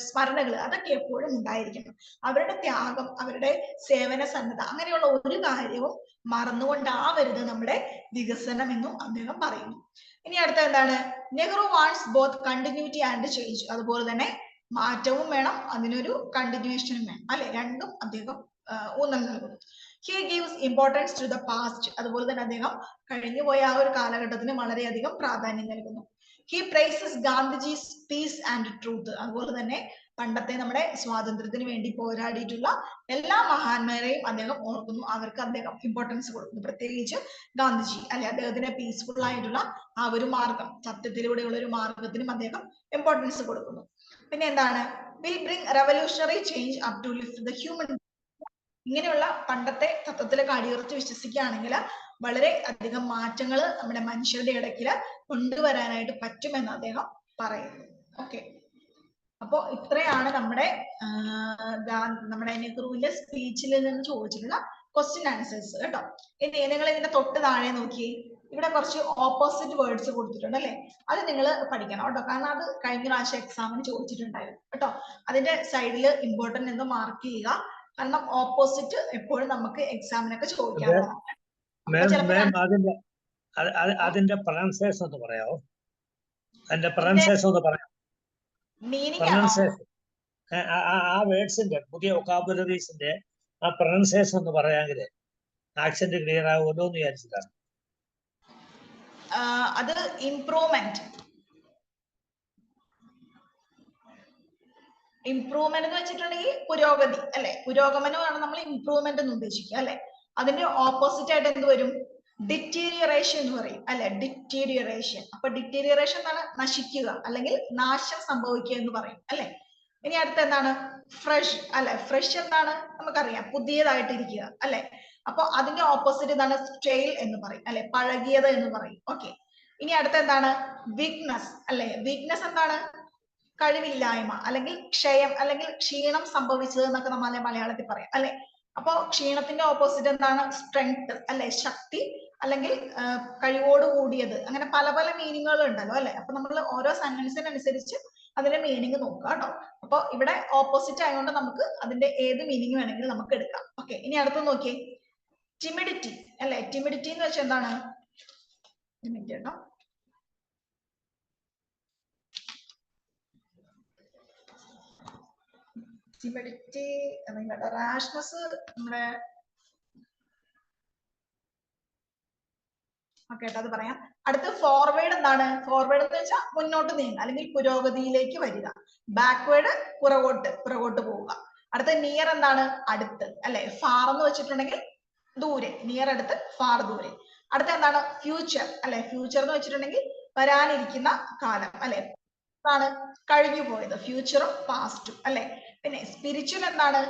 സ്മരണകൾ, അതൊക്കെ എപ്പോഴും ഉണ്ടായിരിക്കണം. അവരുടെ ത്യാഗം, അവരുടെ സേവന സന്നദ്ധ, അങ്ങനെയുള്ള ഒരു കാര്യവും മറന്നുകൊണ്ടാവരുത് നമ്മുടെ വികസനം എന്നും അദ്ദേഹം പറയുന്നു. ഇനി അടുത്ത എന്താണ്? Nehru wants both continuity and change. അതുപോലെ തന്നെ മാറ്റവും വേണം, അതിനൊരു കണ്ടിന്യൂവേഷനും വേണം, അല്ലെ. രണ്ടും അദ്ദേഹം ഊന്നൽ നൽകുന്നു. He gives importance to the past. അതുപോലെ തന്നെ അദ്ദേഹം കഴിഞ്ഞുപോയ ആ ഒരു കാലഘട്ടത്തിന് വളരെയധികം പ്രാധാന്യം നൽകുന്നു. He praises Gandhiji's peace and truth. അതുപോലെ തന്നെ പണ്ടത്തെ നമ്മുടെ സ്വാതന്ത്ര്യത്തിന് വേണ്ടി പോരാടിയിട്ടുള്ള എല്ലാ മഹാന്മാരെയും അദ്ദേഹം ഓർക്കുന്നു, അവർക്ക് അദ്ദേഹം ഇമ്പോർട്ടൻസ് കൊടുക്കുന്നു. പ്രത്യേകിച്ച് ഗാന്ധിജി, അല്ലെ, അദ്ദേഹത്തിന് പീസ്ഫുൾ ആയിട്ടുള്ള ആ ഒരു മാർഗം, സത്യത്തിലൂടെയുള്ള ഒരു മാർഗത്തിനും അദ്ദേഹം ഇമ്പോർട്ടൻസ് കൊടുക്കുന്നു. പിന്നെ എന്താണ്? Will bring revolutionary change up to lift the human. ഇങ്ങനെയുള്ള പണ്ടത്തെ തത്വത്തിലൊക്കെ അടിയുറച്ച് വിശ്വസിക്കുകയാണെങ്കിൽ വളരെ അധികം മാറ്റങ്ങൾ നമ്മുടെ മനുഷ്യരുടെ ഇടയ്ക്ക് കൊണ്ടുവരാനായിട്ട് പറ്റുമെന്ന് അദ്ദേഹം പറയുന്നു. ഓക്കെ, അപ്പോ ഇത്രയാണ് നമ്മുടെ നെഹ്റുവിന്റെ സ്പീച്ചിൽ നിന്ന് ചോദിച്ചിട്ടുള്ള ക്വസ്റ്റ്യൻ ആൻസേഴ്സ് കേട്ടോ. ഇനി നിങ്ങൾ ഇതിന്റെ തൊട്ട് താഴെ നോക്കി, ഇവിടെ കുറച്ച് ഓപ്പോസിറ്റ് വേർഡ്സ് കൊടുത്തിട്ടുണ്ട്, അല്ലെ. അത് നിങ്ങൾ പഠിക്കണം കേട്ടോ, കാരണം അത് കഴിഞ്ഞ പ്രാവശ്യം എക്സാമിന് ചോദിച്ചിട്ടുണ്ടായിരുന്നു കേട്ടോ. അതിന്റെ സൈഡിൽ ഇമ്പോർട്ടന്റ് എന്ന് മാർക്ക് ചെയ്യുക, കാരണം ഓപ്പോസിറ്റ് എപ്പോഴും നമുക്ക് എക്സാമിനൊക്കെ ചോദിക്കാറുള്ളതാണ്. അതിന്റെ പ്രൊനൗൺസിയേഷൻ ഒന്ന് പറയാമോ? അതിന്റെ പ്രൊനൗൺസിയേഷൻ ഒന്ന് പറയാം. ആ വേർഡ്സിന്റെ പുതിയ വൊക്കാബുലറീസിന്റെ ആ പ്രൊനൗൺസിയേഷൻ ഒന്ന് പറയാമെങ്കിൽ ആക്സന്റ് ക്ലിയർ ആവുമല്ലോ എന്ന് വിചാരിച്ചിട്ടാണ്. അത് ഇംപ്രൂവ്മെന്റ്. ഇംപ്രൂവ്മെന്റ് എന്ന് വെച്ചിട്ടുണ്ടെങ്കിൽ പുരോഗതി അല്ലെ, പുരോഗമനമാണ് നമ്മൾ ഇംപ്രൂവ്മെന്റ് എന്ന് ഉദ്ദേശിക്കുക അല്ലെ. അതിന്റെ ഓപ്പോസിറ്റ് ആയിട്ട് എന്ത് വരും? ഡിറ്റീരിയറേഷൻ എന്ന് പറയും അല്ലെ, ഡിറ്റീരിയറേഷൻ. അപ്പൊ ഡിറ്റീരിയറേഷൻ എന്താണ്? നശിക്കുക അല്ലെങ്കിൽ നാശം സംഭവിക്കുക എന്ന് പറയും അല്ലെ. ഇനി അടുത്ത എന്താണ്? ഫ്രഷ് അല്ലെ. ഫ്രഷ് എന്താണ്? നമുക്കറിയാം, പുതിയതായിട്ടിരിക്കുക അല്ലെ. അപ്പൊ അതിന്റെ ഓപ്പോസിറ്റ് എന്താണ്? സ്റ്റെയിൽ എന്ന് പറയും അല്ലെ, പഴകിയത് എന്ന് പറയും. ഓക്കെ. ഇനി അടുത്ത എന്താണ്? വീക്ക്നെസ് അല്ലെ. വീക്ക്നെസ് എന്താണ്? കഴിവില്ലായ്മ അല്ലെങ്കിൽ ക്ഷയം അല്ലെങ്കിൽ ക്ഷീണം സംഭവിച്ചത് എന്നൊക്കെ നമ്മൾ മലയാളത്തിൽ പറയാം അല്ലെ. അപ്പോ ക്ഷീണത്തിന്റെ ഓപ്പോസിറ്റ് എന്താണ്? സ്ട്രെങ്ത് അല്ലെ, ശക്തി അല്ലെങ്കിൽ കഴിവോട് കൂടിയത്. അങ്ങനെ പല പല മീനിങ്ങുകൾ ഉണ്ടല്ലോ അല്ലെ. അപ്പൊ നമ്മൾ ഓരോ സെന്റൻസിനനുസരിച്ച് അതിന്റെ മീനിങ് നോക്കുക കേട്ടോ. അപ്പൊ ഇവിടെ ഓപ്പോസിറ്റ് ആയതുകൊണ്ട് നമുക്ക് അതിന്റെ ഏത് മീനിങ് വേണമെങ്കിലും നമുക്ക് എടുക്കാം. ഓക്കെ. ഇനി അടുത്ത് നോക്കിയേ, ടിമിഡിറ്റി അല്ലെ. ടിമിഡിറ്റി എന്ന് വെച്ചാൽ എന്താണ്? കേട്ടോ, ടിമിഡിറ്റി അല്ലെങ്കിൽ റാഷ്നസ് നമ്മുടെ ഓക്കെ അത് പറയാം. അടുത്ത് ഫോർവേഡ് എന്താണ്? ഫോർവേഡ് എന്ന് വെച്ചാൽ മുന്നോട്ട് നീങ്ങുക അല്ലെങ്കിൽ പുരോഗതിയിലേക്ക് വരിക. ബാക്ക്വേർഡ് പുറകോട്ട് പോവുക. അടുത്ത നിയർ എന്താണ്? അടുത്ത് അല്ലെ. ഫാർ എന്ന് വെച്ചിട്ടുണ്ടെങ്കിൽ ദൂരെ, നിയർ അടുത്ത്, ഫാർ ദൂരെ. അടുത്ത എന്താണ്? ഫ്യൂച്ചർ അല്ലെ. ഫ്യൂച്ചർ എന്ന് വെച്ചിട്ടുണ്ടെങ്കിൽ വരാനിരിക്കുന്ന കാലം അല്ലെ, ആണ് കഴിഞ്ഞു പോയത്. ഫ്യൂച്ചറും പാസ്റ്റും അല്ലെ. പിന്നെ സ്പിരിച്വൽ എന്താണ്?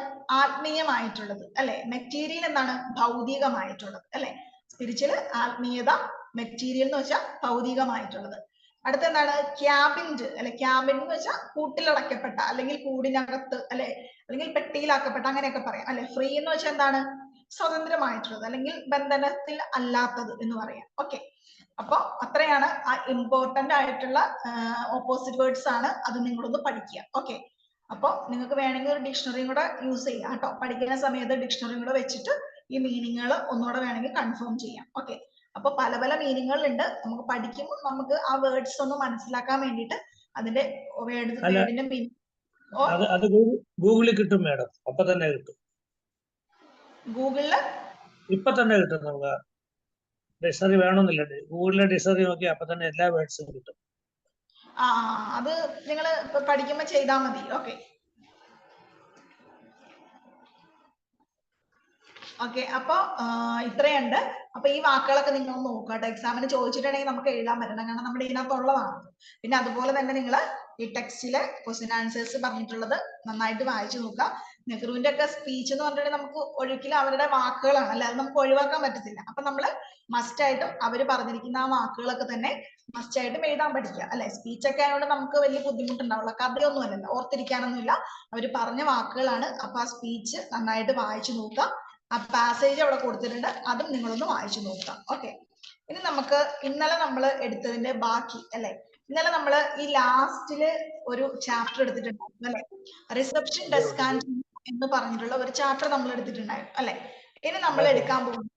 ആത്മീയമായിട്ടുള്ളത് അല്ലെ. മെറ്റീരിയൽ എന്താണ്? ഭൗതികമായിട്ടുള്ളത് അല്ലെ. സ്പിരിച്വൽ ആത്മീയത, മെറ്റീരിയൽ എന്ന് വെച്ചാൽ ഭൗതികമായിട്ടുള്ളത്. അടുത്ത എന്താണ്? ക്യാബിൻഡ് അല്ലെ. ക്യാബിൻ എന്ന് വെച്ചാൽ കൂട്ടിലടക്കപ്പെട്ട അല്ലെങ്കിൽ കൂടിനകത്ത് അല്ലെ, അല്ലെങ്കിൽ പെട്ടിയിലാക്കപ്പെട്ട, അങ്ങനെയൊക്കെ പറയാം അല്ലെ. ഫ്രീ എന്ന് വെച്ചാൽ എന്താണ്? സ്വതന്ത്രമായിട്ടുള്ളത് അല്ലെങ്കിൽ ബന്ധനത്തിൽ അല്ലാത്തത് എന്ന് പറയാം. ഓക്കെ. അപ്പൊ അത്രയാണ് ആ ഇമ്പോർട്ടന്റ് ആയിട്ടുള്ള ഓപ്പോസിറ്റ് വേർഡ്സ് ആണ്. അത് നിങ്ങളൊന്ന് പഠിക്കുക. ഓക്കെ. അപ്പൊ നിങ്ങൾക്ക് വേണമെങ്കിൽ ഒരു ഡിക്ഷണറിയും കൂടെ യൂസ് ചെയ്യാം കേട്ടോ. പഠിക്കുന്ന സമയത്ത് ഡിക്ഷണറിയും കൂടെ വെച്ചിട്ട് ഈ മീനിങ്ങുകൾ ഒന്നുകൂടെ വേണമെങ്കിൽ കൺഫേം ചെയ്യാം. ഓക്കെ. അപ്പൊ പല പല മീനിങ്ങുകൾ ഉണ്ട്. നമുക്ക് പഠിക്കുമ്പോൾ നമുക്ക് ആ വേർഡ്സ് ഒന്ന് മനസ്സിലാക്കാൻ വേണ്ടിയിട്ട് അതിന്റെ വേർഡിന്റെ മീനിങ് ഗൂഗിളിൽ കിട്ടും മാഡം. അപ്പൊ തന്നെ കിട്ടും. ഗൂഗിളില് ഇപ്പൊ തന്നെ കിട്ടും. നമുക്ക് ഡിക്ഷണറി വേണമെന്നില്ല. ഗൂഗിളിലെ ഡിക്ഷണറി നോക്കി അപ്പൊ തന്നെ എല്ലാ വേർഡ്സും കിട്ടും. അത് നിങ്ങൾ പഠിക്കുമ്പോൾ ചെയ്താൽ മതി. ഓക്കെ. ഓക്കെ. അപ്പൊ ഇത്രയുണ്ട്. അപ്പൊ ഈ വാക്കുകളൊക്കെ നിങ്ങൾ ഒന്ന് നോക്കുക. എക്സാമിന് ചോദിച്ചിട്ടുണ്ടെങ്കിൽ നമുക്ക് എഴുതാൻ പറ്റണം, കാരണം നമ്മുടെ ഇതിനകത്തുള്ളതാണ്. പിന്നെ അതുപോലെ തന്നെ നിങ്ങൾ ഈ ടെക്സ്റ്റിലെ ക്വസ്റ്റ്യൻ ആൻസേഴ്സ് പറഞ്ഞിട്ടുള്ളത് നന്നായിട്ട് വായിച്ചു നോക്കുക. നെഹ്റുവിന്റെ ഒക്കെ സ്പീച്ച് എന്ന് പറഞ്ഞിട്ടുണ്ടെങ്കിൽ നമുക്ക് ഒരിക്കലും അവരുടെ വാക്കുകളാണ് അല്ലെ, അത് നമുക്ക് ഒഴിവാക്കാൻ പറ്റത്തില്ല. അപ്പൊ നമ്മൾ മസ്റ്റ് ആയിട്ടും അവർ പറഞ്ഞിരിക്കുന്ന ആ വാക്കുകളൊക്കെ തന്നെ മസ്റ്റ് ആയിട്ടും എഴുതാൻ പഠിക്കുക അല്ലെ. സ്പീച്ച് ഒക്കെ ആയതുകൊണ്ട് നമുക്ക് വലിയ ബുദ്ധിമുട്ടുണ്ടാവില്ല. കഥയൊന്നും അല്ലല്ലോ, ഓർത്തിരിക്കാനൊന്നുമില്ല. അവർ പറഞ്ഞ വാക്കുകളാണ്. അപ്പൊ ആ സ്പീച്ച് നന്നായിട്ട് വായിച്ചു നോക്കുക. ആ പാസേജ് അവിടെ കൊടുത്തിട്ടുണ്ട്, അതും നിങ്ങളൊന്ന് വായിച്ചു നോക്കാം. ഓക്കെ. ഇനി നമുക്ക് ഇന്നലെ നമ്മൾ എടുത്തതിന്റെ ബാക്കി അല്ലെ. ഇന്നലെ നമ്മൾ ഈ ലാസ്റ്റില് ഒരു ചാപ്റ്റർ എടുത്തിട്ടുണ്ടായിരുന്നു അല്ലെ, റിസപ്ഷൻ ഡെസ്ക് ആൻഡ് എന്ന് പറഞ്ഞിട്ടുള്ള ഒരു ചാപ്റ്റർ നമ്മൾ എടുത്തിട്ടുണ്ടായിരുന്നു അല്ലെ. ഇനി നമ്മൾ എടുക്കാൻ പോകുന്നത്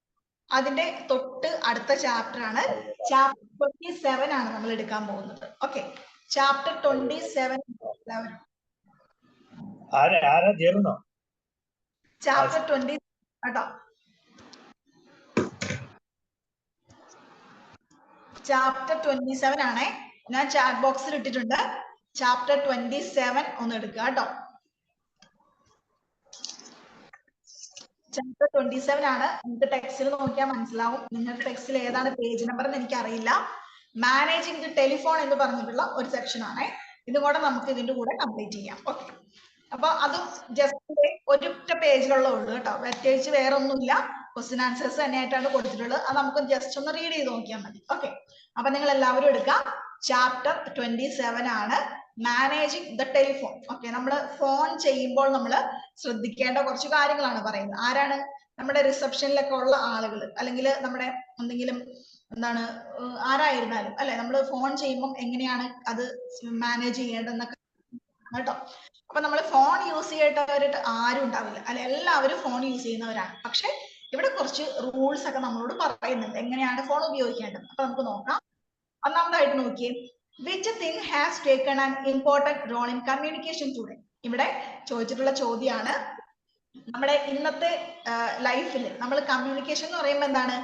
അതിന്റെ തൊട്ട് അടുത്ത ചാപ്റ്റർ ആണ്. ചാപ്റ്റർ 27 ആണ് നമ്മൾ എടുക്കാൻ പോകുന്നത്. ഓക്കെ. ചാപ്റ്റർ 27 എല്ലാവരും ചാപ്റ്റർ 20 കേട്ടോ. ചാപ്റ്റർ 27 ആണേ. ഞാൻ ചാറ്റ് ബോക്സിൽ ഇട്ടിട്ടുണ്ട്. ചാപ്റ്റർ 27 ഒന്ന് എടുക്കുക കേട്ടോ. ചാപ്റ്റർ 27 ആണ്. നിങ്ങൾക്ക് ടെക്സ്റ്റിൽ നോക്കിയാൽ മനസ്സിലാവും. നിങ്ങളുടെ ടെക്സ്റ്റിൽ ഏതാണ് പേജ് നമ്പർ എന്ന് എനിക്ക് അറിയില്ല. മാനേജിംഗ് ദി ടെലിഫോൺ എന്ന് പറഞ്ഞിട്ടുള്ള ഒരു സെക്ഷൻ ആണ്. ഇതും കൂടെ നമുക്ക് ഇതിന്റെ കൂടെ കംപ്ലീറ്റ് ചെയ്യാം. ഓക്കെ. അപ്പൊ അതും ജസ്റ്റ് ഒരൊറ്റ പേജിലുള്ള ഉള്ളൂ കേട്ടോ. പ്രത്യേകിച്ച് വേറെ ഒന്നുമില്ല. ക്വസ്റ്റ്യൻ ആൻസേഴ്സ് തന്നെയായിട്ടാണ് കൊടുത്തിട്ടുള്ളത്. അത് നമുക്ക് ജസ്റ്റ് ഒന്ന് റീഡ് ചെയ്ത് നോക്കിയാൽ മതി. ഓക്കെ. അപ്പൊ നിങ്ങൾ എല്ലാവരും എടുക്കുക. ചാപ്റ്റർ 27 ആണ് മാനേജിംഗ് ദ ടെലിഫോൺ. ഓക്കെ. നമ്മൾ ഫോൺ ചെയ്യുമ്പോൾ നമ്മൾ ശ്രദ്ധിക്കേണ്ട കുറച്ച് കാര്യങ്ങളാണ് പറയുന്നത്. ആരാണ്? നമ്മുടെ റിസപ്ഷനിലൊക്കെ ഉള്ള ആളുകൾ, അല്ലെങ്കിൽ നമ്മുടെ എന്തെങ്കിലും എന്താണ് ആരായിരുന്നാലും അല്ലെ, നമ്മൾ ഫോൺ ചെയ്യുമ്പോൾ എങ്ങനെയാണ് അത് മാനേജ് ചെയ്യേണ്ടതെന്നൊക്കെ കേട്ടോ. അപ്പൊ നമ്മൾ ഫോൺ യൂസ് ചെയ്യേണ്ടവരായിട്ട് ആരും ഉണ്ടാവില്ല അല്ലെ, എല്ലാവരും ഫോൺ യൂസ് ചെയ്യുന്നവരാണ്. പക്ഷെ ഇവിടെ കുറച്ച് റൂൾസ് ഒക്കെ നമ്മളോട് പറയുന്നുണ്ട് എങ്ങനെയാണ് ഫോൺ ഉപയോഗിക്കേണ്ടത്. അപ്പൊ നമുക്ക് നോക്കാം. ഒന്നാമതായിട്ട് നോക്കിയേ, which thing has taken an important role in communication today? ഇവിടെ ചോദിച്ചിട്ടുള്ള ചോദ്യമാണ്. നമ്മുടെ ഇന്നത്തെ ലൈഫിൽ നമ്മൾ കമ്മ്യൂണിക്കേഷൻ എന്ന് പറയുമ്പോൾ എന്താണ്?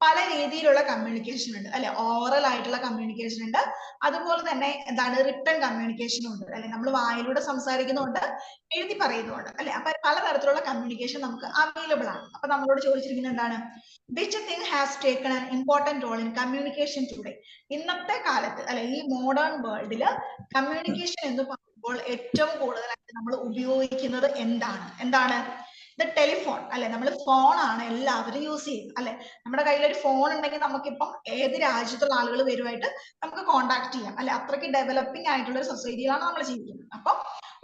പല രീതിയിലുള്ള കമ്മ്യൂണിക്കേഷൻ ഉണ്ട് അല്ലെ. ഓറൽ ആയിട്ടുള്ള കമ്മ്യൂണിക്കേഷൻ ഉണ്ട്, അതുപോലെ തന്നെ എന്താണ് റിട്ടൺ കമ്മ്യൂണിക്കേഷൻ ഉണ്ട് അല്ലെ. നമ്മൾ വായിലൂടെ സംസാരിക്കുന്നുണ്ട്, എഴുതി പറയുന്നുണ്ട് അല്ലെ. അപ്പൊ പലതരത്തിലുള്ള കമ്മ്യൂണിക്കേഷൻ നമുക്ക് അവൈലബിൾ ആണ്. അപ്പൊ നമ്മളോട് ചോദിച്ചിരിക്കുന്നത് എന്താണ്, which thing has taken an important role in communication today? ഇന്നത്തെ കാലത്ത് അല്ലെ, ഈ മോഡേൺ വേൾഡില് കമ്മ്യൂണിക്കേഷൻ എന്ന് പറയുമ്പോൾ ഏറ്റവും കൂടുതലായിട്ട് നമ്മൾ ഉപയോഗിക്കുന്നത് എന്താണ് ദ ടെലിഫോൺ അല്ലെ. നമ്മൾ ഫോൺ ആണ് എല്ലാവരും യൂസ് ചെയ്യുന്നത് അല്ലെ. നമ്മുടെ കയ്യിൽ ഒരു ഫോൺ ഉണ്ടെങ്കിൽ നമുക്കിപ്പം ഏത് രാജ്യത്തുള്ള ആളുകൾ വരുമായിട്ട് നമുക്ക് കോണ്ടാക്ട് ചെയ്യാം അല്ലെ. അത്രയ്ക്ക് ഡെവലപ്പിംഗ് ആയിട്ടുള്ള ഒരു സൊസൈറ്റിയിലാണ് നമ്മൾ ജീവിക്കുന്നത്. അപ്പം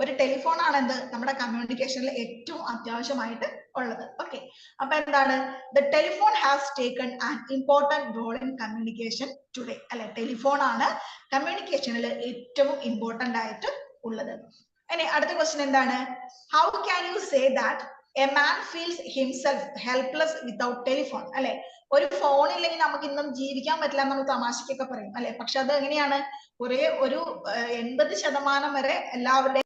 ഒരു ടെലിഫോൺ ആണ് എന്ത് നമ്മുടെ കമ്മ്യൂണിക്കേഷനിൽ ഏറ്റവും അത്യാവശ്യമായിട്ട് ഉള്ളത്. ഓക്കെ, അപ്പൊ എന്താണ്, the telephone has taken an important role in communication today അല്ലെ. ടെലിഫോൺ ആണ് കമ്മ്യൂണിക്കേഷനിൽ ഏറ്റവും ഇമ്പോർട്ടന്റ് ആയിട്ട് ഉള്ളത്. ഇനി അടുത്ത ക്വസ്റ്റ്യൻ എന്താണ്, how can you say that a man feels himself helpless without telephone അല്ലെ. ഒരു ഫോൺ ഇല്ലെങ്കിൽ നമുക്ക് ഇന്നും ജീവിക്കാൻ പറ്റില്ല എന്ന് നമ്മൾ തമാശക്കൊക്കെ പറയും അല്ലെ. പക്ഷെ അത് എങ്ങനെയാണ്, ഒരേ ഒരു 80% വരെ എല്ലാവരുടെയും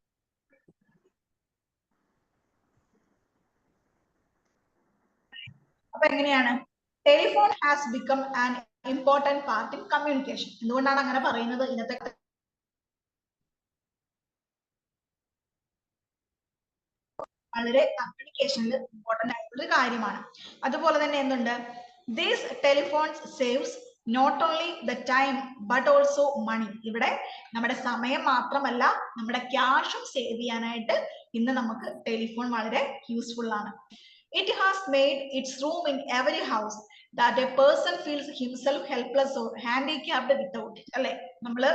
അപ്പൊ എങ്ങനെയാണ്, telephone has become an important part in communication. എന്തുകൊണ്ടാണ് അങ്ങനെ പറയുന്നത്, ഇന്നത്തെ വളരെ കമ്മ്യൂണിക്കേഷനിൽ ഇമ്പോർട്ടന്റ് ആയിട്ടുള്ള ഒരു കാര്യമാണ്. അതുപോലെ തന്നെ എന്തുണ്ട്, these telephones saves not only the time but also money. ഇവിടെ നമ്മുടെ സമയം മാത്രമല്ല നമ്മുടെ ക്യാഷും സേവ് ചെയ്യാനായിട്ട് ഇന്ന് നമുക്ക് ടെലിഫോൺ വളരെ യൂസ്ഫുൾ ആണ്. It has made it's room in every house that A person feels himself helpless or handicapped without it അല്ലെ. നമ്മള്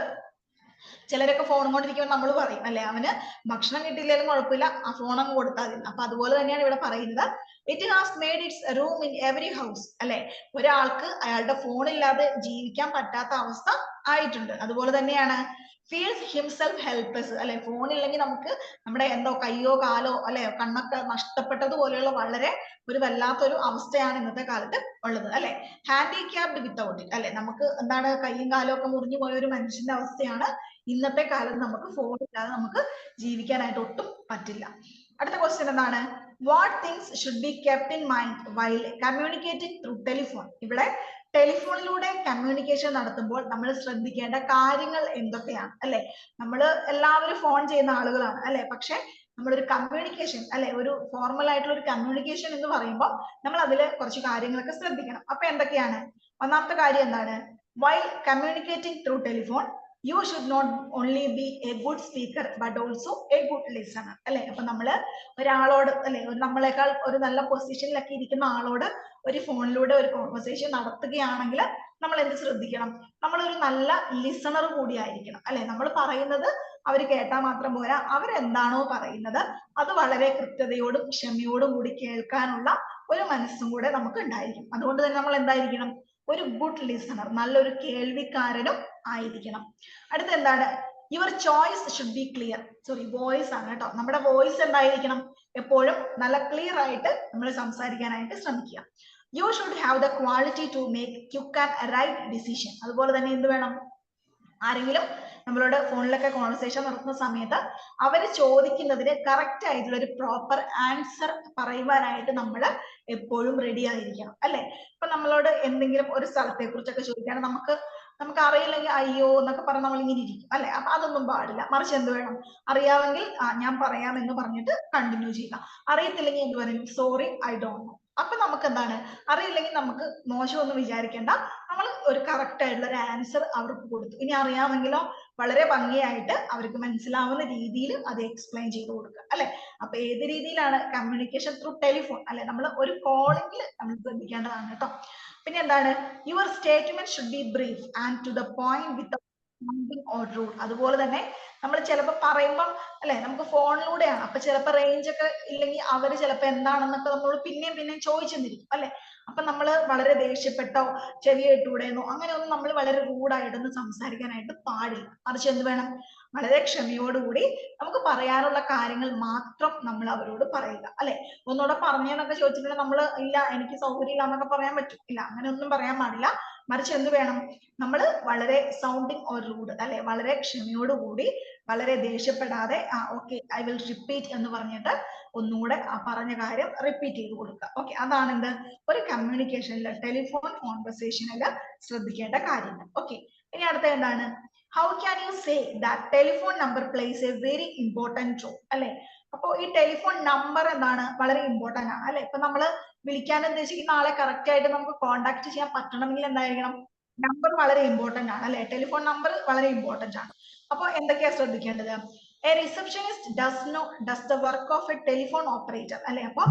ചിലരൊക്കെ ഫോൺ കൊണ്ടിരിക്കുമ്പോൾ നമ്മൾ പറയും അല്ലെ, അവന് ഭക്ഷണം കിട്ടിയില്ലെങ്കിലും കുഴപ്പമില്ല, ആ ഫോൺ അങ്ങ് കൊടുത്താൽ മതി. അപ്പൊ അതുപോലെ തന്നെയാണ് ഇവിടെ പറയുന്നത്, it has made it's room in every house അല്ലെ. ഒരാൾക്ക് അയാളുടെ ഫോൺ ഇല്ലാതെ ജീവിക്കാൻ പറ്റാത്ത അവസ്ഥ ആയിട്ടുണ്ട്. അതുപോലെ തന്നെയാണ് ഫീൽസ് ഹിംസെൽഫ് ഹെൽപ്ലെസ് അല്ലെ. ഫോൺ ഇല്ലെങ്കിൽ നമുക്ക് നമ്മുടെ എന്തോ കയ്യോ കാലോ അല്ലെ കണ്ണൊക്കെ നഷ്ടപ്പെട്ടതുപോലെയുള്ള വളരെ ഒരു വല്ലാത്തൊരു അവസ്ഥയാണ് ഇന്നത്തെ കാലത്ത് ഉള്ളത് അല്ലെ. ഹാൻഡിക്യാപ്ഡ് വിത്തൗട്ട് ഇറ്റ് അല്ലെ. നമുക്ക് എന്താണ് കയ്യും കാലും ഒക്കെ മുറിഞ്ഞു പോയ ഒരു മനുഷ്യന്റെ അവസ്ഥയാണ് ഇന്നത്തെ കാലത്ത്. നമുക്ക് ഫോൺ ഇല്ലാതെ നമുക്ക് ജീവിക്കാനായിട്ട് ഒട്ടും പറ്റില്ല. അടുത്ത ക്വസ്റ്റ്യൻ എന്താണ്, what things should be kept in mind while communicating through telephone. ഇവിടെ ടെലിഫോണിലൂടെ കമ്മ്യൂണിക്കേഷൻ നടത്തുമ്പോൾ നമ്മൾ ശ്രദ്ധിക്കേണ്ട കാര്യങ്ങൾ എന്തൊക്കെയാണ് അല്ലെ. നമ്മൾ എല്ലാവരും ഫോൺ ചെയ്യുന്ന ആളുകളാണ് അല്ലെ. പക്ഷെ നമ്മളൊരു കമ്മ്യൂണിക്കേഷൻ അല്ലെ, ഒരു ഫോർമൽ ആയിട്ടുള്ള ഒരു കമ്മ്യൂണിക്കേഷൻ എന്ന് പറയുമ്പോൾ നമ്മൾ അതിൽ കുറച്ച് കാര്യങ്ങളൊക്കെ ശ്രദ്ധിക്കണം. അപ്പൊ എന്തൊക്കെയാണ്, ഒന്നാമത്തെ കാര്യം എന്താണ്, while communicating through telephone you should not only be a good speaker but also a good listener അല്ലെ. അപ്പൊ നമ്മള് ഒരാളോട് അല്ലെ, നമ്മളെക്കാൾ ഒരു നല്ല പൊസിഷനിലൊക്കെ ഇരിക്കുന്ന ആളോട് ഒരു ഫോണിലൂടെ ഒരു കോൺവെർസേഷൻ നടത്തുകയാണെങ്കിൽ നമ്മൾ എന്ത് ശ്രദ്ധിക്കണം, നമ്മളൊരു നല്ല ലിസണർ കൂടി ആയിരിക്കണം അല്ലെ. നമ്മൾ പറയുന്നത് അവർ കേട്ടാൽ മാത്രം പോരാ, അവരെന്താണോ പറയുന്നത് അത് വളരെ കൃത്യതയോടും ക്ഷമയോടും കൂടി കേൾക്കാനുള്ള ഒരു മനസ്സും കൂടെ നമുക്ക് ഉണ്ടായിരിക്കും. അതുകൊണ്ട് തന്നെ നമ്മൾ എന്തായിരിക്കണം, ഒരു ഗുഡ് ലിസണർ, നല്ലൊരു കേൾവിക്കാരനും ആയിരിക്കണം. അടുത്ത എന്താണ്, your choice should be clear. Sorry, voice ആണ് കേട്ടോ. നമ്മുടെ വോയിസ് എന്തായിരിക്കണം, എപ്പോഴും നല്ല ക്ലിയർ ആയിട്ട് നമ്മൾ സംസാരിക്കാനായിട്ട് ശ്രമിക്കുക. You should have the quality to make quick and right decision. അതുപോലെ തന്നെ എന്ത് വേണം, ആരെങ്കിലും നമ്മളോട് ഫോണിലൊക്കെ കോൺവെർസേഷൻ നടത്തുന്ന സമയത്ത് അവർ ചോദിക്കുന്നതിന് കറക്റ്റ് ആയിട്ടുള്ള ഒരു പ്രോപ്പർ ആൻസർ പറയുവാനായിട്ട് നമ്മൾ എപ്പോഴും റെഡി ആയിരിക്കണം അല്ലെ. ഇപ്പൊ നമ്മളോട് എന്തെങ്കിലും ഒരു സ്ഥലത്തെ കുറിച്ചൊക്കെ ചോദിക്കുകയാണെങ്കിൽ നമുക്ക് അറിയില്ലെങ്കിൽ അയ്യോ എന്നൊക്കെ പറഞ്ഞ് നമ്മൾ ഇങ്ങനെ ഇരിക്കും അല്ലെ. അപ്പൊ അതൊന്നും പാടില്ല. മറിച്ച് എന്ത് വേണം, അറിയാമെങ്കിൽ ഞാൻ പറയാം എന്ന് പറഞ്ഞിട്ട് കണ്ടിന്യൂ ചെയ്യുക. അറിയത്തില്ലെങ്കിൽ എന്ത് പറയും, സോറി ഐ ഡോണ്ട് നോ. അപ്പൊ നമുക്ക് എന്താണ്, അറിയില്ലെങ്കിൽ നമുക്ക് മോശമൊന്നും വിചാരിക്കേണ്ട, നമ്മൾ ഒരു കറക്റ്റ് ആയിട്ടുള്ള ഒരു ആൻസർ അവർക്ക് കൊടുത്തു. ഇനി അറിയാമെങ്കിലോ വളരെ ഭംഗിയായിട്ട് അവർക്ക് മനസ്സിലാവുന്ന രീതിയിൽ അത് എക്സ്പ്ലെയിൻ ചെയ്ത് കൊടുക്കുക അല്ലെ. അപ്പൊ ഏത് രീതിയിലാണ്, കമ്മ്യൂണിക്കേഷൻ ത്രൂ ടെലിഫോൺ അല്ലെ. നമ്മൾ ഒരു കോളിംഗിൽ നമ്മൾ ശ്രദ്ധിക്കേണ്ടതാണ് കേട്ടോ. പിന്നെ എന്താണ്, your statement should be brief and to the point with or rule. അതുപോലെ തന്നെ നമ്മൾ ചിലപ്പോൾ പറയുമ്പം അല്ലെ, നമുക്ക് ഫോണിലൂടെയാണ്, അപ്പൊ ചിലപ്പോൾ റേഞ്ച് ഒക്കെ ഇല്ലെങ്കിൽ അവർ ചിലപ്പോൾ എന്താണെന്നൊക്കെ നമ്മളോട് പിന്നെയും ചോദിച്ചെന്നിരിക്കും അല്ലെ. അപ്പൊ നമ്മൾ വളരെ ദേഷ്യപ്പെട്ടോ ചെവി കേട്ടൂടെന്നോ അങ്ങനെയൊന്നും നമ്മൾ വളരെ റൂഡായിട്ടൊന്നും സംസാരിക്കാനായിട്ട് പാടില്ല. മറിച്ച് എന്ത് വേണം, വളരെ ക്ഷമയോടുകൂടി നമുക്ക് പറയാനുള്ള കാര്യങ്ങൾ മാത്രം നമ്മൾ അവരോട് പറയുക അല്ലെ. ഒന്നുകൂടെ പറഞ്ഞെന്നൊക്കെ ചോദിച്ചിട്ടുണ്ടെങ്കിൽ നമ്മൾ ഇല്ല എനിക്ക് സൗകര്യം ഇല്ല എന്നൊക്കെ പറയാൻ പറ്റും, ഇല്ല അങ്ങനെയൊന്നും പറയാൻ പാടില്ല. മറിച്ച് എന്ത് വേണം, നമ്മൾ വളരെ സൗണ്ടിങ് ഓർ റൂഡ് അല്ലെ, വളരെ ക്ഷമയോടുകൂടി വളരെ ദേഷ്യപ്പെടാതെ ഓക്കെ ഐ വിൽ റിപ്പീറ്റ് എന്ന് പറഞ്ഞിട്ട് ഒന്നുകൂടെ ആ പറഞ്ഞ കാര്യം റിപ്പീറ്റ് ചെയ്ത് കൊടുക്കുക. ഓക്കെ, അതാണ് എന്ത് ഒരു കമ്മ്യൂണിക്കേഷനിൽ ടെലിഫോൺ കോൺവെർസേഷനിൽ ശ്രദ്ധിക്കേണ്ട കാര്യങ്ങൾ. ഓക്കെ, ഇനി അടുത്ത എന്താണ്, how can you say that telephone number place a very important role അല്ലെ. അപ്പോൾ ഈ ടെലിഫോൺ നമ്പർ എന്താണ്, വളരെ ഇമ്പോർട്ടന്റ് ആണ് അല്ലെ. ഇപ്പൊ നമ്മൾ വിളിക്കാൻ ഉദ്ദേശിക്കുന്ന ആളെ കറക്റ്റ് ആയിട്ട് നമുക്ക് കോൺടാക്ട് ചെയ്യാൻ പറ്റണമെങ്കിൽ എന്തായിരിക്കണം, നമ്പർ വളരെ ഇമ്പോർട്ടന്റ് ആണ് അല്ലെ, ടെലിഫോൺ നമ്പർ വളരെ ഇമ്പോർട്ടന്റ് ആണ്. അപ്പൊ എന്തൊക്കെയാ ശ്രദ്ധിക്കേണ്ടത്, A receptionist does the work of A telephone operator അല്ലെ. അപ്പൊ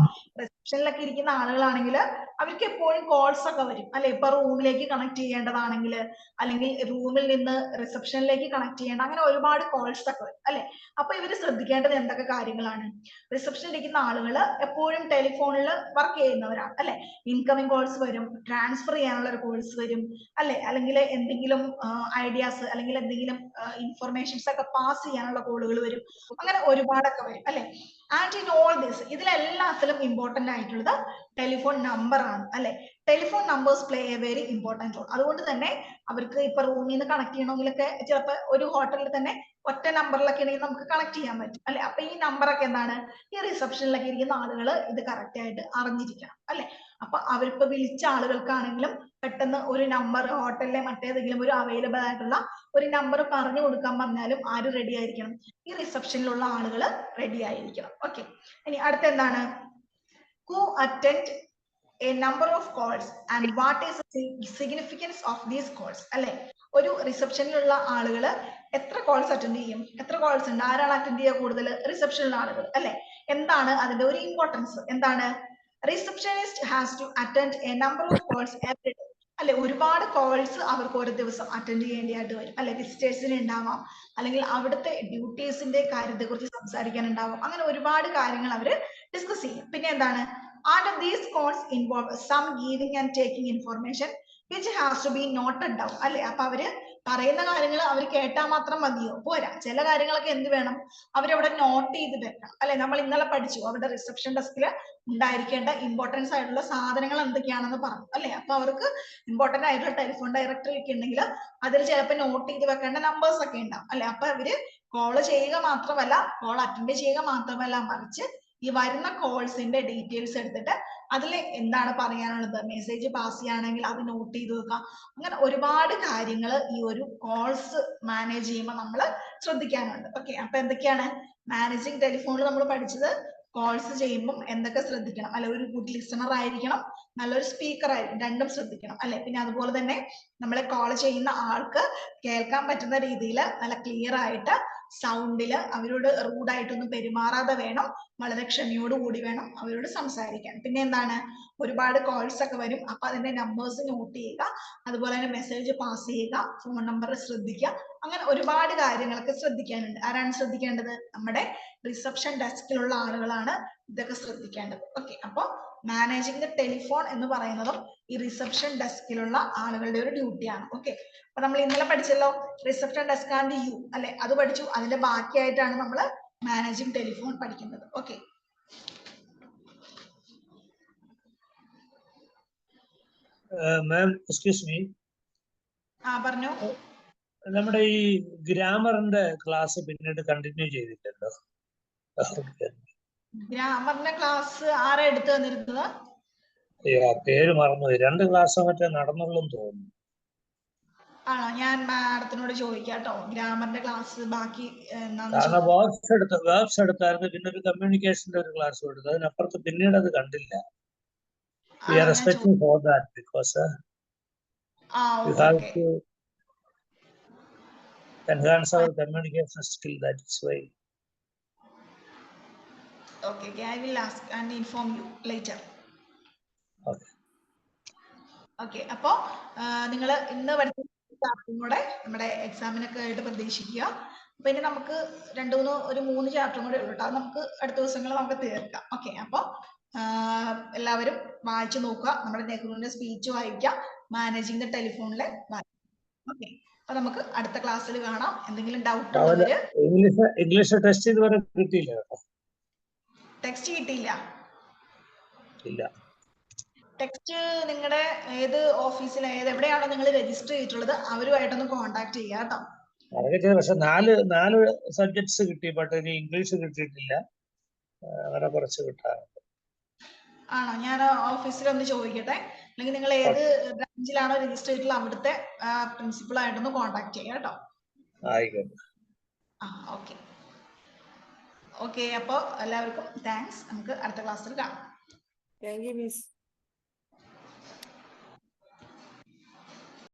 റിസപ്ഷനിലൊക്കെ ഇരിക്കുന്ന ആളുകളാണെങ്കിൽ അവർക്ക് എപ്പോഴും കോൾസ് ഒക്കെ വരും അല്ലെ. ഇപ്പൊ റൂമിലേക്ക് കണക്ട് ചെയ്യേണ്ടതാണെങ്കിൽ, അല്ലെങ്കിൽ റൂമിൽ നിന്ന് റിസപ്ഷനിലേക്ക് കണക്ട് ചെയ്യേണ്ട, അങ്ങനെ ഒരുപാട് കോൾസ് ഒക്കെ വരും അല്ലെ. അപ്പൊ ഇവര് ശ്രദ്ധിക്കേണ്ടത് എന്തൊക്കെ കാര്യങ്ങളാണ്, റിസപ്ഷനിൽ ഇരിക്കുന്ന ആളുകൾ എപ്പോഴും ടെലിഫോണിൽ വർക്ക് ചെയ്യുന്നവരാണ് അല്ലെ. ഇൻകമിംഗ് കോൾസ് വരും, ട്രാൻസ്ഫർ ചെയ്യാനുള്ള ഒരു കോൾസ് വരും അല്ലെ, അല്ലെങ്കിൽ എന്തെങ്കിലും ഐഡിയാസ് അല്ലെങ്കിൽ എന്തെങ്കിലും ഇൻഫർമേഷൻസ് ഒക്കെ പാസ് ചെയ്യാനുള്ള കോളുകൾ വരും, അങ്ങനെ ഒരുപാടൊക്കെ വരും അല്ലെ. ആൻഡ് ഇൻ ഓൾ ദിസ്, ഇതിലെല്ലാത്തിലും ഇമ്പോർട്ടന്റ് ആയിട്ടുള്ളത് ടെലിഫോൺ നമ്പർ ആണ് അല്ലെ. Telephone numbers play a very important role. അതുകൊണ്ട് തന്നെ അവർക്ക് ഇപ്പൊ റൂമിൽ നിന്ന് കണക്ട് ചെയ്യണമെങ്കിലൊക്കെ ചിലപ്പോൾ ഒരു ഹോട്ടലിൽ തന്നെ ഒറ്റ നമ്പറിലൊക്കെ ആണെങ്കിൽ നമുക്ക് കണക്ട് ചെയ്യാൻ പറ്റും അല്ലെ. അപ്പൊ ഈ നമ്പറൊക്കെ എന്താണ്, ഈ റിസപ്ഷനിലൊക്കെ ഇരിക്കുന്ന ആളുകൾ ഇത് കറക്റ്റ് ആയിട്ട് അറിഞ്ഞിരിക്കണം അല്ലെ. അപ്പൊ അവരിപ്പോ വിളിച്ച ആളുകൾക്കാണെങ്കിലും പെട്ടെന്ന് ഒരു നമ്പർ ഹോട്ടലിലെ മറ്റേതെങ്കിലും ഒരു അവൈലബിൾ ആയിട്ടുള്ള ഒരു നമ്പർ പറഞ്ഞു കൊടുക്കാൻ പറഞ്ഞാലും ആര് റെഡി ആയിരിക്കണം, ഈ റിസപ്ഷനിലുള്ള ആളുകൾ റെഡി ആയിരിക്കണം. ഓക്കെ, ഇനി അടുത്ത എന്താണ്, who attend a number of calls and what is the significance of these calls അല്ലെ. ഒരു റിസപ്ഷനിലുള്ള ആളുകൾ എത്ര കോൾസ് അറ്റൻഡ് ചെയ്യും, എത്ര കോൾസ് ഉണ്ട്, ആരാണ് അറ്റൻഡ് ചെയ്യുക കൂടുതൽ, റിസപ്ഷനിലുള്ള ആളുകൾ അല്ലെ. എന്താണ് അതിന്റെ ഒരു ഇമ്പോർട്ടൻസ്, എന്താണ്, receptionist has to attend a number of calls every day അല്ലെ. ഒരുപാട് കോൾസ് അവർക്ക് ഒരു ദിവസം അറ്റൻഡ് ചെയ്യേണ്ടതായിട്ട് വരും അല്ലെ. വിസിറ്റേഴ്സിന് ഉണ്ടാവാം, അല്ലെങ്കിൽ അവിടുത്തെ ഡ്യൂട്ടീസിന്റെ കാര്യത്തെ കുറിച്ച് സംസാരിക്കാൻ ഉണ്ടാവും, അങ്ങനെ ഒരുപാട് കാര്യങ്ങൾ അവർ ഡിസ്കസ് ചെയ്യും. പിന്നെ എന്താണ്, and these calls involve some giving and taking information which has to be noted down അല്ലെ. അപ്പൊ അവര് പറയുന്ന കാര്യങ്ങൾ അവർ കേട്ടാൽ മാത്രം മതിയോ, പോരാ, ചില കാര്യങ്ങളൊക്കെ എന്ത് വേണം, അവരവിടെ നോട്ട് ചെയ്ത് വെക്കണം അല്ലെ. നമ്മൾ ഇന്നലെ പഠിച്ചു അവരുടെ റിസപ്ഷൻ ഡെസ്കിൽ ഉണ്ടായിരിക്കേണ്ട ഇമ്പോർട്ടൻസ് ആയിട്ടുള്ള സാധനങ്ങൾ എന്തൊക്കെയാണെന്ന് പറഞ്ഞു അല്ലെ. അപ്പൊ അവർക്ക് ഇമ്പോർട്ടന്റ് ആയിട്ടുള്ള ടെലിഫോൺ ഡയറക്ടറി ഒക്കെ ഉണ്ടെങ്കിൽ അതിൽ ചിലപ്പോൾ നോട്ട് ചെയ്ത് വെക്കേണ്ട നമ്പേഴ്സ് ഒക്കെ ഉണ്ടാവും അല്ലെ. അപ്പൊ അവര് കോൾ ചെയ്യുക മാത്രമല്ല, കോൾ അറ്റൻഡ് ചെയ്യുക മാത്രമല്ല, മറിച്ച് ഈ വരുന്ന കോൾസിന്റെ ഡീറ്റെയിൽസ് എടുത്തിട്ട് അതിൽ എന്താണ് പറയാനുള്ളത്, മെസ്സേജ് പാസ് ചെയ്യുകയാണെങ്കിൽ അത് നോട്ട് ചെയ്ത് വെക്കുക, അങ്ങനെ ഒരുപാട് കാര്യങ്ങൾ ഈ ഒരു കോൾസ് മാനേജ് ചെയ്യുമ്പോൾ നമ്മൾ ശ്രദ്ധിക്കാനുണ്ട്. ഓക്കെ, അപ്പൊ എന്തൊക്കെയാണ് മാനേജിങ് ടെലിഫോണിൽ നമ്മൾ പഠിച്ചത്, കോൾസ് ചെയ്യുമ്പോൾ എന്തൊക്കെ ശ്രദ്ധിക്കണം അല്ലെ, ഒരു ഗുഡ് ലിസണർ ആയിരിക്കണം, നല്ലൊരു സ്പീക്കർ ആയിരിക്കും, രണ്ടും ശ്രദ്ധിക്കണം അല്ലെ. പിന്നെ അതുപോലെ തന്നെ നമ്മളെ കോൾ ചെയ്യുന്ന ആൾക്ക് കേൾക്കാൻ പറ്റുന്ന രീതിയിൽ നല്ല ക്ലിയർ ആയിട്ട് സൗണ്ടില് അവരോട് റൂഡായിട്ടൊന്നും പെരുമാറാതെ വേണം, വളരെ ക്ഷമയോടുകൂടി വേണം അവരോട് സംസാരിക്കാൻ. പിന്നെ എന്താണ്, ഒരുപാട് കോൾസ് ഒക്കെ വരും, അപ്പൊ അതിന്റെ നമ്പേഴ്സ് നോട്ട് ചെയ്യുക, അതുപോലെ തന്നെ മെസ്സേജ് പാസ് ചെയ്യുക, ഫോൺ നമ്പർ ശ്രദ്ധിക്കുക, അങ്ങനെ ഒരുപാട് കാര്യങ്ങളൊക്കെ ശ്രദ്ധിക്കാനുണ്ട്. ആരാണ് ശ്രദ്ധിക്കേണ്ടത്, നമ്മുടെ റിസപ്ഷൻ ഡെസ്കിലുള്ള ആളുകളാണ് ഇതൊക്കെ ശ്രദ്ധിക്കേണ്ടത്. ഓക്കെ, അപ്പൊ മാനേജിങ് ദ ടെലിഫോൺ എന്ന് പറയുന്നതും ഈ റിസപ്ഷൻ ഡെസ്കിലുള്ള ആളുകളുടെ ഒരു ഡ്യൂട്ടിയാണ്. ഓക്കെ, അപ്പൊ നമ്മൾ ഇന്നലെ പഠിച്ചല്ലോ റിസപ്ഷൻ ഡെസ്ക് ആൻഡ് യു അല്ലെ, അത് പഠിച്ചു. അതിന്റെ ബാക്കിയായിട്ടാണ് നമ്മൾ മാനേജിങ് ടെലിഫോൺ പഠിക്കുന്നത്. ഓക്കെ, മാം എക്സ്ക്യൂസ് മീ, പറഞ്ഞു. നമ്മുടെ ഈ ഗ്രാമറിന്റെ ക്ലാസ് പിന്നീട് കണ്ടിന്യൂ ചെയ്തിട്ടുണ്ടോ? ഗ്രാമറിന്റെ ക്ലാസ് ആരാ എടുത്തു തന്നിരുന്നത്? പേര് മറന്നുപോയി, 2 ക്ലാസ് മറ്റേ നടന്നുള്ളൂ തോന്നുന്നു. ആണോ, ഞാൻ മാഡത്തിനോട് ചോദിക്കാം കേട്ടോ, ഗ്രാമറിന്റെ ക്ലാസ് ബാക്കി കാരണം വേർബ്സ് എടുത്തായിരുന്നു, പിന്നെ ഒരു കമ്മ്യൂണിക്കേഷന്റെ ഒരു ക്ലാസ് എടുത്തു, അതിനപ്പുറത്ത് പിന്നീട് അത് കണ്ടില്ല. We are respecting for that because you have to enhance our communication skill. That is why. Okay, I will ask and inform you later. Okay. Okay, അപ്പോ നിങ്ങൾ ഇന്ന് പഠിച്ച ചാപ്റ്ററും കൂടെ നമ്മുടെ എക്സാമിനൊക്കെ ആയിട്ട് പ്രതീക്ഷിക്കുക. പിന്നെ നമുക്ക് 3 ചാപ്റ്ററും കൂടെ ഉള്ളൂ കേട്ടോ, നമുക്ക് അടുത്ത ദിവസങ്ങളിൽ നമുക്ക് തീർക്കാം. ഓക്കെ, അപ്പോൾ എല്ലാവരും വായിച്ചു നോക്കുക, നമ്മുടെ നെഹ്റുവിന്റെ സ്പീച്ച് വായിക്കാം, മാനേജിങ് ദ ടെലിഫോണിലെ വായിക്കാം. ഓക്കെ, അപ്പൊ നമുക്ക് അടുത്ത ക്ലാസ്സിൽ കാണാം. എന്തെങ്കിലും ഡൗട്ട് ഉള്ളവര്. ഇംഗ്ലീഷ് ടെസ്റ്റ് ഇതുവരെ കിട്ടിയില്ല കേട്ടോ. ടെക്സ്റ്റ് കിട്ടിയില്ല? ഇല്ല. ടെക്സ്റ്റ് നിങ്ങളുടെ ഏത് ഓഫീസിൽ എവിടെയാണോ നിങ്ങൾ രജിസ്റ്റർ ചെയ്തിട്ടുള്ളത് അവരുമായിട്ടൊന്ന് കോണ്ടാക്ട് ചെയ്യാം കേട്ടോ. അതൊക്കെ പക്ഷെ നാല് സബ്ജക്ട്സ് കിട്ടി, ബട്ട് ഇനി ഇംഗ്ലീഷ് കിട്ടിയിട്ടില്ല. അങ്ങനെ കുറച്ച് കിട്ടാറുണ്ട്. ആണോ? ഞാൻ ഓഫീസിൽ ഒന്ന് ചോദിക്കട്ടെ. അല്ലെങ്കിൽ നിങ്ങൾ ഏത് ബ്രാഞ്ചിലാണോ രജിസ്റ്റർ ചെയ്തിട്ടുള്ളത് അവിടുത്തെ പ്രിൻസിപ്പൾ ആയിട്ടൊന്ന് കോണ്ടാക്ട് ചെയ്യാം കേട്ടോ. ആയിക്കോട്ടെ. Okay okay. അപ്പോൾ എല്ലാവർക്കും താങ്ക്സ്. നമുക്ക് അടുത്ത ക്ലാസ്സിൽ കാണാം. Thank you miss.